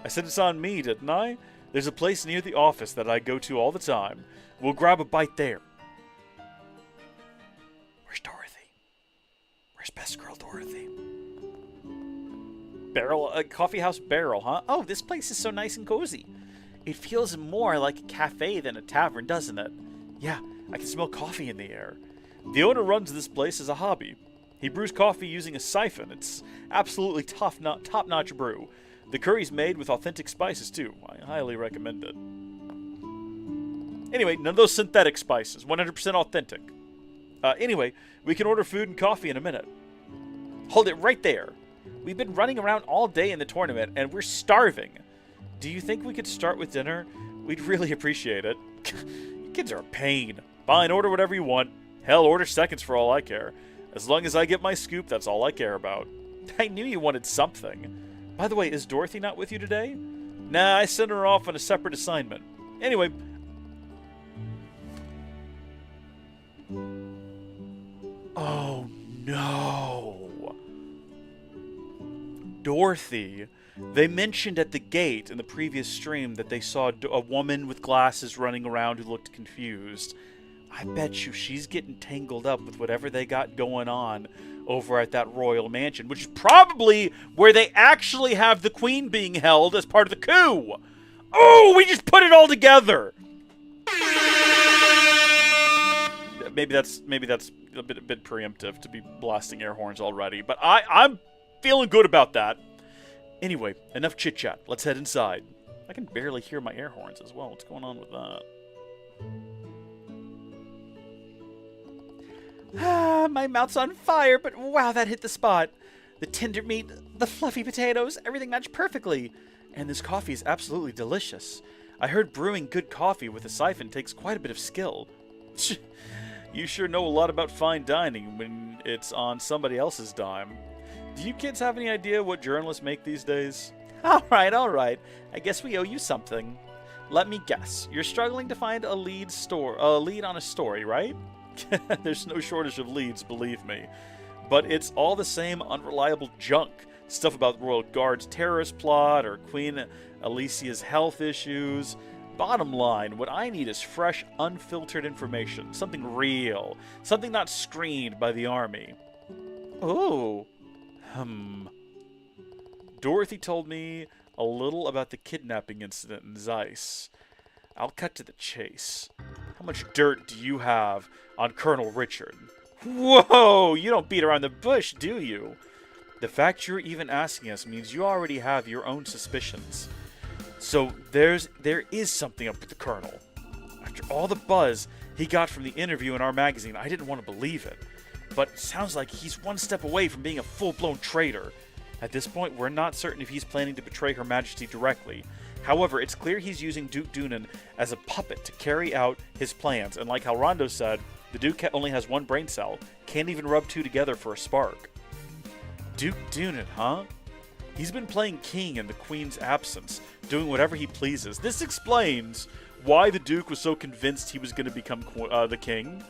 I said it's on me, didn't I? There's a place near the office that I go to all the time. We'll grab a bite there. Where's Dorothy? Where's best girl Dorothy? Coffee House Barrel, huh? Oh, this place is so nice and cozy. It feels more like a cafe than a tavern, doesn't it? Yeah, I can smell coffee in the air. The owner runs this place as a hobby. He brews coffee using a siphon. It's absolutely top-notch brew. The curry's made with authentic spices, too. I highly recommend it. Anyway, none of those synthetic spices. 100% authentic. Anyway, we can order food and coffee in a minute. Hold it right there. We've been running around all day in the tournament, and we're starving. Do you think we could start with dinner? We'd really appreciate it. You kids are a pain. Fine, order whatever you want. Hell, order seconds for all I care. As long as I get my scoop, that's all I care about. I knew you wanted something. By the way, is Dorothy not with you today? Nah, I sent her off on a separate assignment. Anyway. Oh, no. Dorothy. They mentioned at the gate in the previous stream that they saw a woman with glasses running around who looked confused. I bet you she's getting tangled up with whatever they got going on over at that royal mansion, which is probably where they actually have the queen being held as part of the coup. Oh, we just put it all together. Maybe that's a bit preemptive to be blasting air horns already, but I'm feeling good about that. Anyway, enough chit-chat. Let's head inside. I can barely hear my air horns as well. What's going on with that? Ah, my mouth's on fire, but wow, that hit the spot. The tender meat, the fluffy potatoes, everything matched perfectly. And this coffee is absolutely delicious. I heard brewing good coffee with a siphon takes quite a bit of skill. You sure know a lot about fine dining when it's on somebody else's dime. Do you kids have any idea what journalists make these days? All right. I guess we owe you something. Let me guess. You're struggling to find a lead on a story, right? There's no shortage of leads, believe me. But it's all the same unreliable junk. Stuff about the Royal Guard's terrorist plot or Queen Alicia's health issues. Bottom line, what I need is fresh, unfiltered information. Something real. Something not screened by the army. Oh. Dorothy told me a little about the kidnapping incident in Zeiss. I'll cut to the chase. How much dirt do you have on Colonel Richard? Whoa! You don't beat around the bush, do you? The fact you're even asking us means you already have your own suspicions. So there is something up with the Colonel. After all the buzz he got from the interview in our magazine, I didn't want to believe it. But it sounds like he's one step away from being a full-blown traitor. At this point, we're not certain if he's planning to betray Her Majesty directly. However, it's clear he's using Duke Dunan as a puppet to carry out his plans, and like how Rondo said, the Duke only has one brain cell, can't even rub two together for a spark. Duke Dunan, huh? He's been playing king in the Queen's absence, doing whatever he pleases. This explains why the Duke was so convinced he was going to become the king.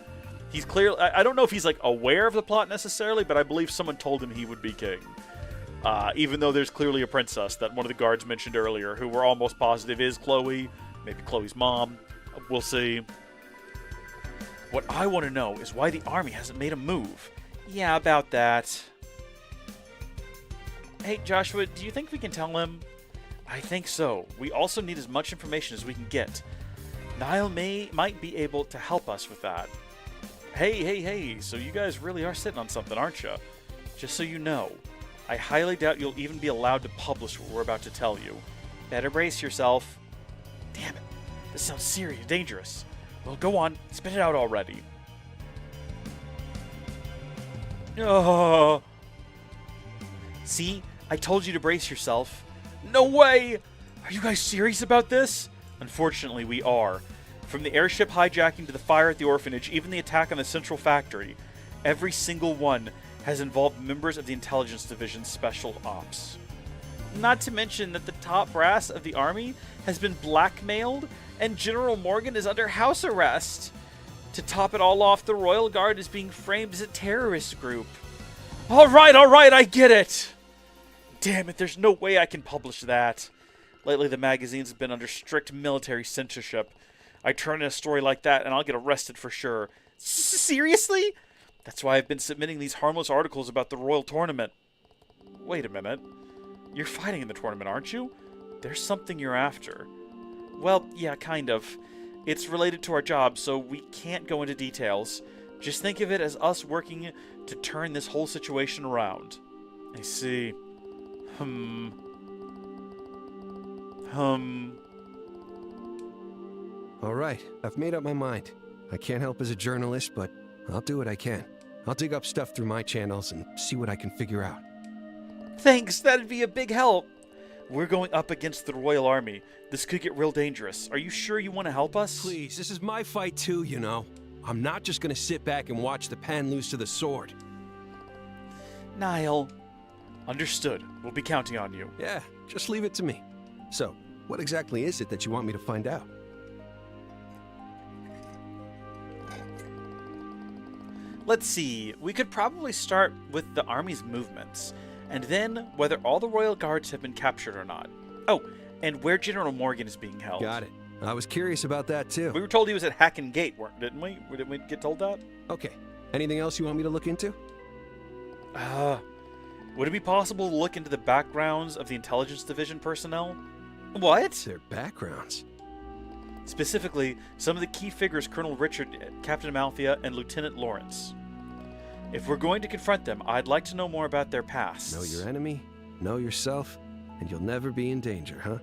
He's clearly, I don't know if he's like aware of the plot necessarily, but I believe someone told him he would be king. Even though there's clearly a princess that one of the guards mentioned earlier, who we're almost positive is Chloe, maybe Chloe's mom. We'll see. What I want to know is why the army hasn't made a move. Yeah, about that. Hey, Joshua, do you think we can tell him? I think so. We also need as much information as we can get. Niall might be able to help us with that. Hey, so you guys really are sitting on something, aren't you? Just so you know, I highly doubt you'll even be allowed to publish what we're about to tell you. Better brace yourself. Damn it, this sounds serious, dangerous. Well, go on, spit it out already. Oh. See, I told you to brace yourself. No way! Are you guys serious about this? Unfortunately, we are. From the airship hijacking to the fire at the orphanage, even the attack on the central factory, every single one has involved members of the Intelligence Division's Special Ops. Not to mention that the top brass of the army has been blackmailed and General Morgan is under house arrest. To top it all off, the Royal Guard is being framed as a terrorist group. All right, I get it. Damn it, there's no way I can publish that. Lately, the magazines have been under strict military censorship. I turn in a story like that and I'll get arrested for sure. Seriously? That's why I've been submitting these harmless articles about the Royal Tournament. Wait a minute. You're fighting in the tournament, aren't you? There's something you're after. Well, yeah, kind of. It's related to our job, so we can't go into details. Just think of it as us working to turn this whole situation around. I see. All right, I've made up my mind. I can't help as a journalist, but I'll do what I can. I'll dig up stuff through my channels and see what I can figure out. Thanks, that'd be a big help. We're going up against the Royal Army. This could get real dangerous. Are you sure you want to help us? Please, this is my fight too, you know. I'm not just gonna sit back and watch the pen lose to the sword. Niall. Understood. We'll be counting on you. Yeah, just leave it to me. So, what exactly is it that you want me to find out? Let's see. We could probably start with the army's movements, and then whether all the royal guards have been captured or not. Oh, and where General Morgan is being held. Got it. I was curious about that too. We were told he was at Hacken Gate, didn't we? Didn't we get told that? Okay. Anything else you want me to look into? Would it be possible to look into the backgrounds of the Intelligence Division personnel? What? Their backgrounds? Specifically, some of the key figures Colonel Richard, Captain Amalthea, and Lieutenant Lawrence. If we're going to confront them, I'd like to know more about their past. Know your enemy, know yourself, and you'll never be in danger, huh?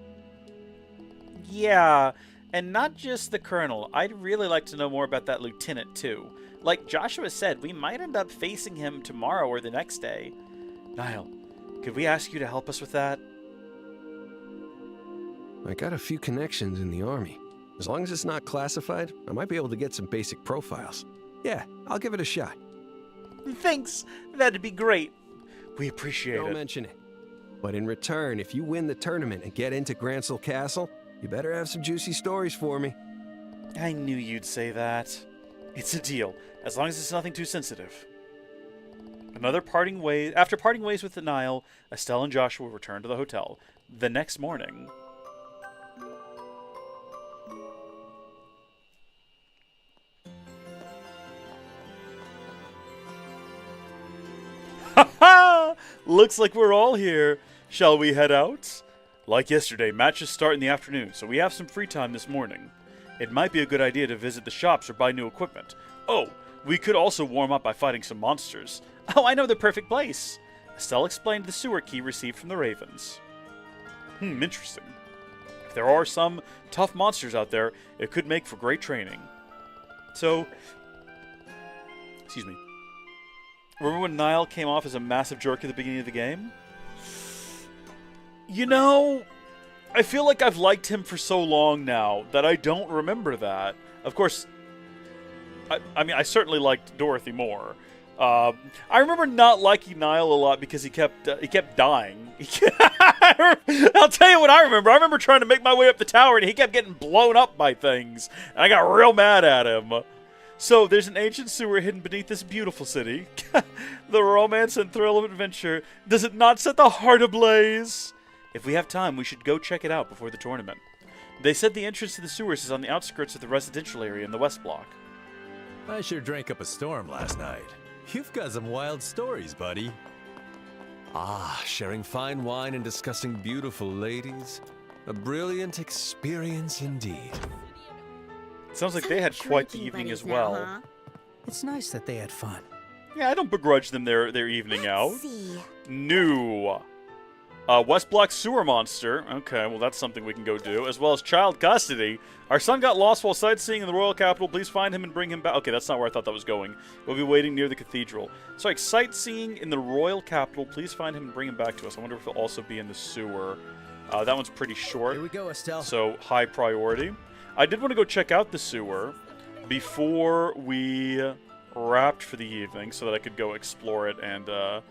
Yeah, and not just the Colonel. I'd really like to know more about that Lieutenant, too. Like Joshua said, we might end up facing him tomorrow or the next day. Niall, could we ask you to help us with that? I got a few connections in the Army. As long as it's not classified, I might be able to get some basic profiles. Yeah, I'll give it a shot. Thanks. That'd be great. We appreciate it. Don't mention it. But in return, if you win the tournament and get into Grancel Castle, you better have some juicy stories for me. I knew you'd say that. It's a deal, as long as it's nothing too sensitive. After parting ways with the Niall, Estelle and Joshua returned to the hotel. The next morning... Ha! Looks like we're all here. Shall we head out? Like yesterday, matches start in the afternoon, so we have some free time this morning. It might be a good idea to visit the shops or buy new equipment. Oh, we could also warm up by fighting some monsters. Oh, I know the perfect place. Estelle explained the sewer key received from the Ravens. Interesting. If there are some tough monsters out there, it could make for great training. So, excuse me. Remember when Niall came off as a massive jerk at the beginning of the game? You know, I feel like I've liked him for so long now that I don't remember that. Of course, I mean, I certainly liked Dorothy more. I remember not liking Niall a lot because he kept dying. I'll tell you what I remember. I remember trying to make my way up the tower and he kept getting blown up by things. And I got real mad at him. So, there's an ancient sewer hidden beneath this beautiful city. The romance and thrill of adventure. Does it not set the heart ablaze? If we have time, we should go check it out before the tournament. They said the entrance to the sewers is on the outskirts of the residential area in the West Block. I sure drank up a storm last night. You've got some wild stories, buddy. Ah, sharing fine wine and discussing beautiful ladies. A brilliant experience indeed. Sounds like they had quite the evening as well. Now, huh? It's nice that they had fun. Yeah, I don't begrudge them their evening out. See. New. West Block Sewer Monster. Okay, well that's something we can go do. As well as child custody. Our son got lost while sightseeing in the royal capital. Please find him and bring him back. Okay, that's not where I thought that was going. We'll be waiting near the cathedral. So, like, sightseeing in the royal capital. Please find him and bring him back to us. I wonder if he'll also be in the sewer. That one's pretty short. Here we go, Estelle. So, high priority. I did want to go check out the sewer before we wrapped for the evening so that I could go explore it. And are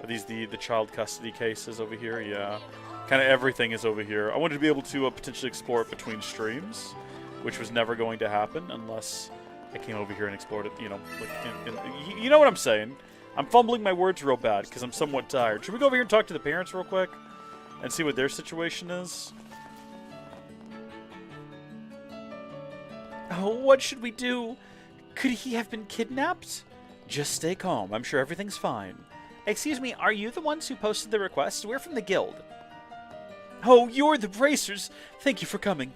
these the child custody cases over here? Yeah. Kind of everything is over here. I wanted to be able to potentially explore it between streams, which was never going to happen unless I came over here and explored it, you know. Like you know what I'm saying. I'm fumbling my words real bad because I'm somewhat tired. Should we go over here and talk to the parents real quick and see what their situation is? Oh, what should we do? Could he have been kidnapped? Just stay calm. I'm sure everything's fine. Excuse me, are you the ones who posted the request? We're from the guild. Oh, you're the Bracers. Thank you for coming.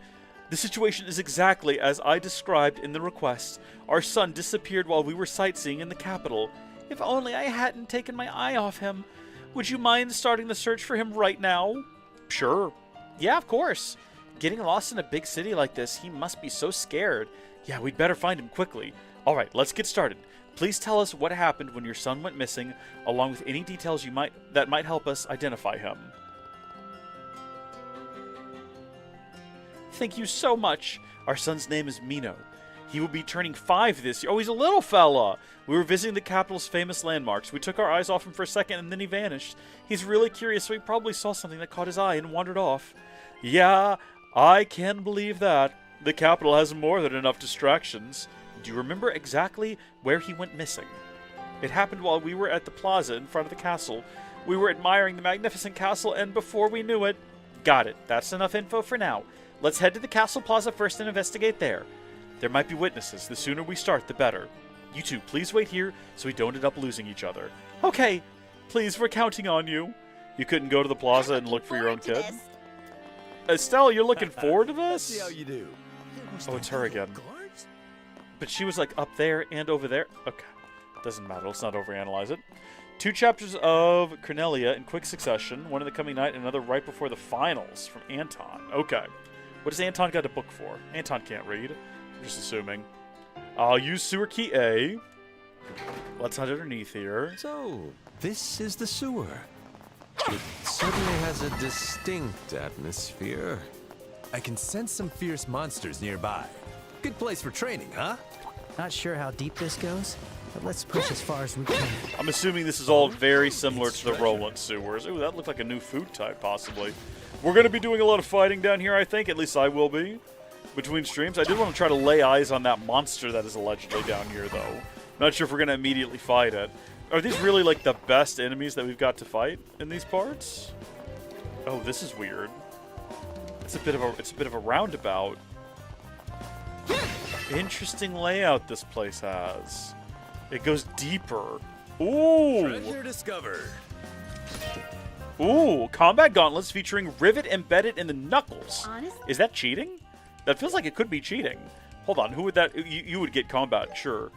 The situation is exactly as I described in the request. Our son disappeared while we were sightseeing in the capital. If only I hadn't taken my eye off him. Would you mind starting the search for him right now? Sure. Yeah, of course. Getting lost in a big city like this, he must be so scared. Yeah, we'd better find him quickly. All right, let's get started. Please tell us what happened when your son went missing, along with any details that might help us identify him. Thank you so much. Our son's name is Mino. He will be turning 5 this year. Oh, he's a little fella. We were visiting the capital's famous landmarks. We took our eyes off him for a second, and then he vanished. He's really curious, so he probably saw something that caught his eye and wandered off. Yeah, I can believe that. The capital has more than enough distractions. Do you remember exactly where he went missing? It happened while we were at the plaza in front of the castle. We were admiring the magnificent castle, and before we knew it... Got it. That's enough info for now. Let's head to the castle plaza first and investigate there. There might be witnesses. The sooner we start, the better. You two, please wait here so we don't end up losing each other. Okay. Please, we're counting on you. You couldn't go to the plaza and look for your own kid? Estelle, you're looking forward to this? Let's see how you do. Oh, it's her again. But she was like up there and over there. Okay. Doesn't matter. Let's not overanalyze it. 2 chapters of Cornelia in quick succession. One in the coming night and another right before the finals from Anton. Okay. What does Anton got a book for? Anton can't read. I'm just assuming. I'll use sewer key A. Let's head underneath here. So, this is the sewer. It certainly has a distinct atmosphere. I can sense some fierce monsters nearby. Good place for training, huh? Not sure how deep this goes, but let's push as far as we can. I'm assuming this is all very similar to the Roland sewers. Ooh, that looked like a new food type, possibly. We're going to be doing a lot of fighting down here, I think. At least I will be. Between streams. I did want to try to lay eyes on that monster that is allegedly down here, though. Not sure if we're going to immediately fight it. Are these really, like, the best enemies that we've got to fight in these parts? Oh, this is weird. It's a bit of a roundabout. Interesting layout this place has. It goes deeper. Ooh! Treasure discovered. Ooh, combat gauntlets featuring rivet embedded in the knuckles. Honestly? Is that cheating? That feels like it could be cheating. Hold on, who would that... You would get combat, sure.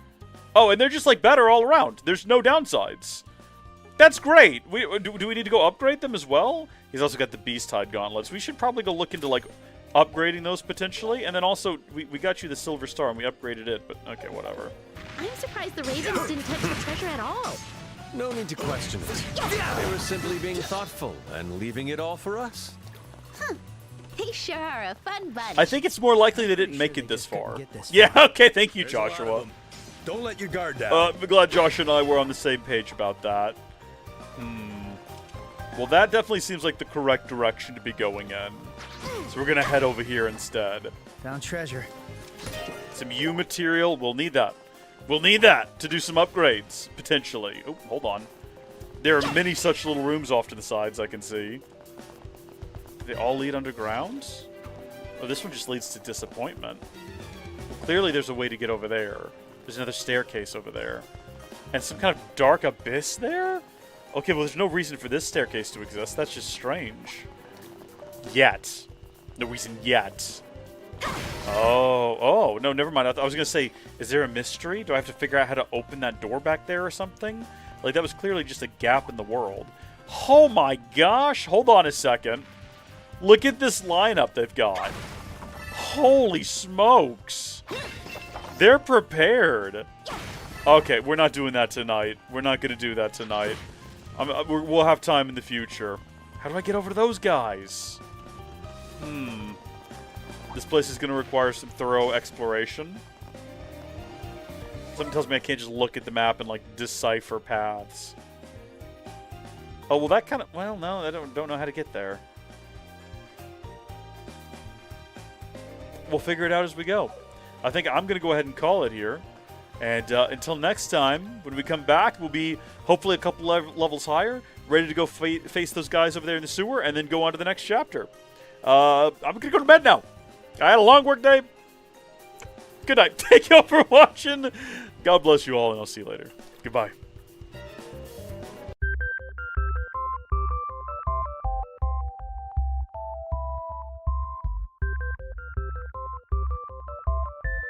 Oh, and they're just, like, better all around. There's no downsides. That's great. Do we need to go upgrade them as well? He's also got the Beast-Tide gauntlets. We should probably go look into, like, upgrading those potentially. And then also, we got you the Silver Star and we upgraded it, but okay, whatever. I'm surprised the ravens didn't touch the treasure at all. No need to question it. They were simply being thoughtful and leaving it all for us. Huh. They sure are a fun bunch. I think it's more likely they didn't make it this far. Yeah, okay, thank you, Joshua. Don't let your guard down. I'm glad Josh and I were on the same page about that. Well, that definitely seems like the correct direction to be going in. So we're going to head over here instead. Found treasure. Some U material. We'll need that. We'll need that to do some upgrades, potentially. Oh, hold on. There are many such little rooms off to the sides I can see. Do they all lead underground? Oh, this one just leads to disappointment. Clearly there's a way to get over there. There's another staircase over there. And some kind of dark abyss there? Okay, well, there's no reason for this staircase to exist. That's just strange. Yet. No reason yet. Oh, no, never mind. I was going to say, is there a mystery? Do I have to figure out how to open that door back there or something? Like, that was clearly just a gap in the world. Oh my gosh. Hold on a second. Look at this lineup they've got. Holy smokes. They're prepared. Okay, we're not doing that tonight. We're not going to do that tonight. We'll have time in the future. How do I get over to those guys? This place is going to require some thorough exploration. Something tells me I can't just look at the map and, like, decipher paths. Oh, well, that kind of... Well, no, I don't know how to get there. We'll figure it out as we go. I think I'm going to go ahead and call it here. And until next time, when we come back, we'll be hopefully a couple levels higher, ready to go face those guys over there in the sewer, and then go on to the next chapter. I'm going to go to bed now. I had a long work day. Good night. Thank you all for watching. God bless you all, and I'll see you later. Goodbye.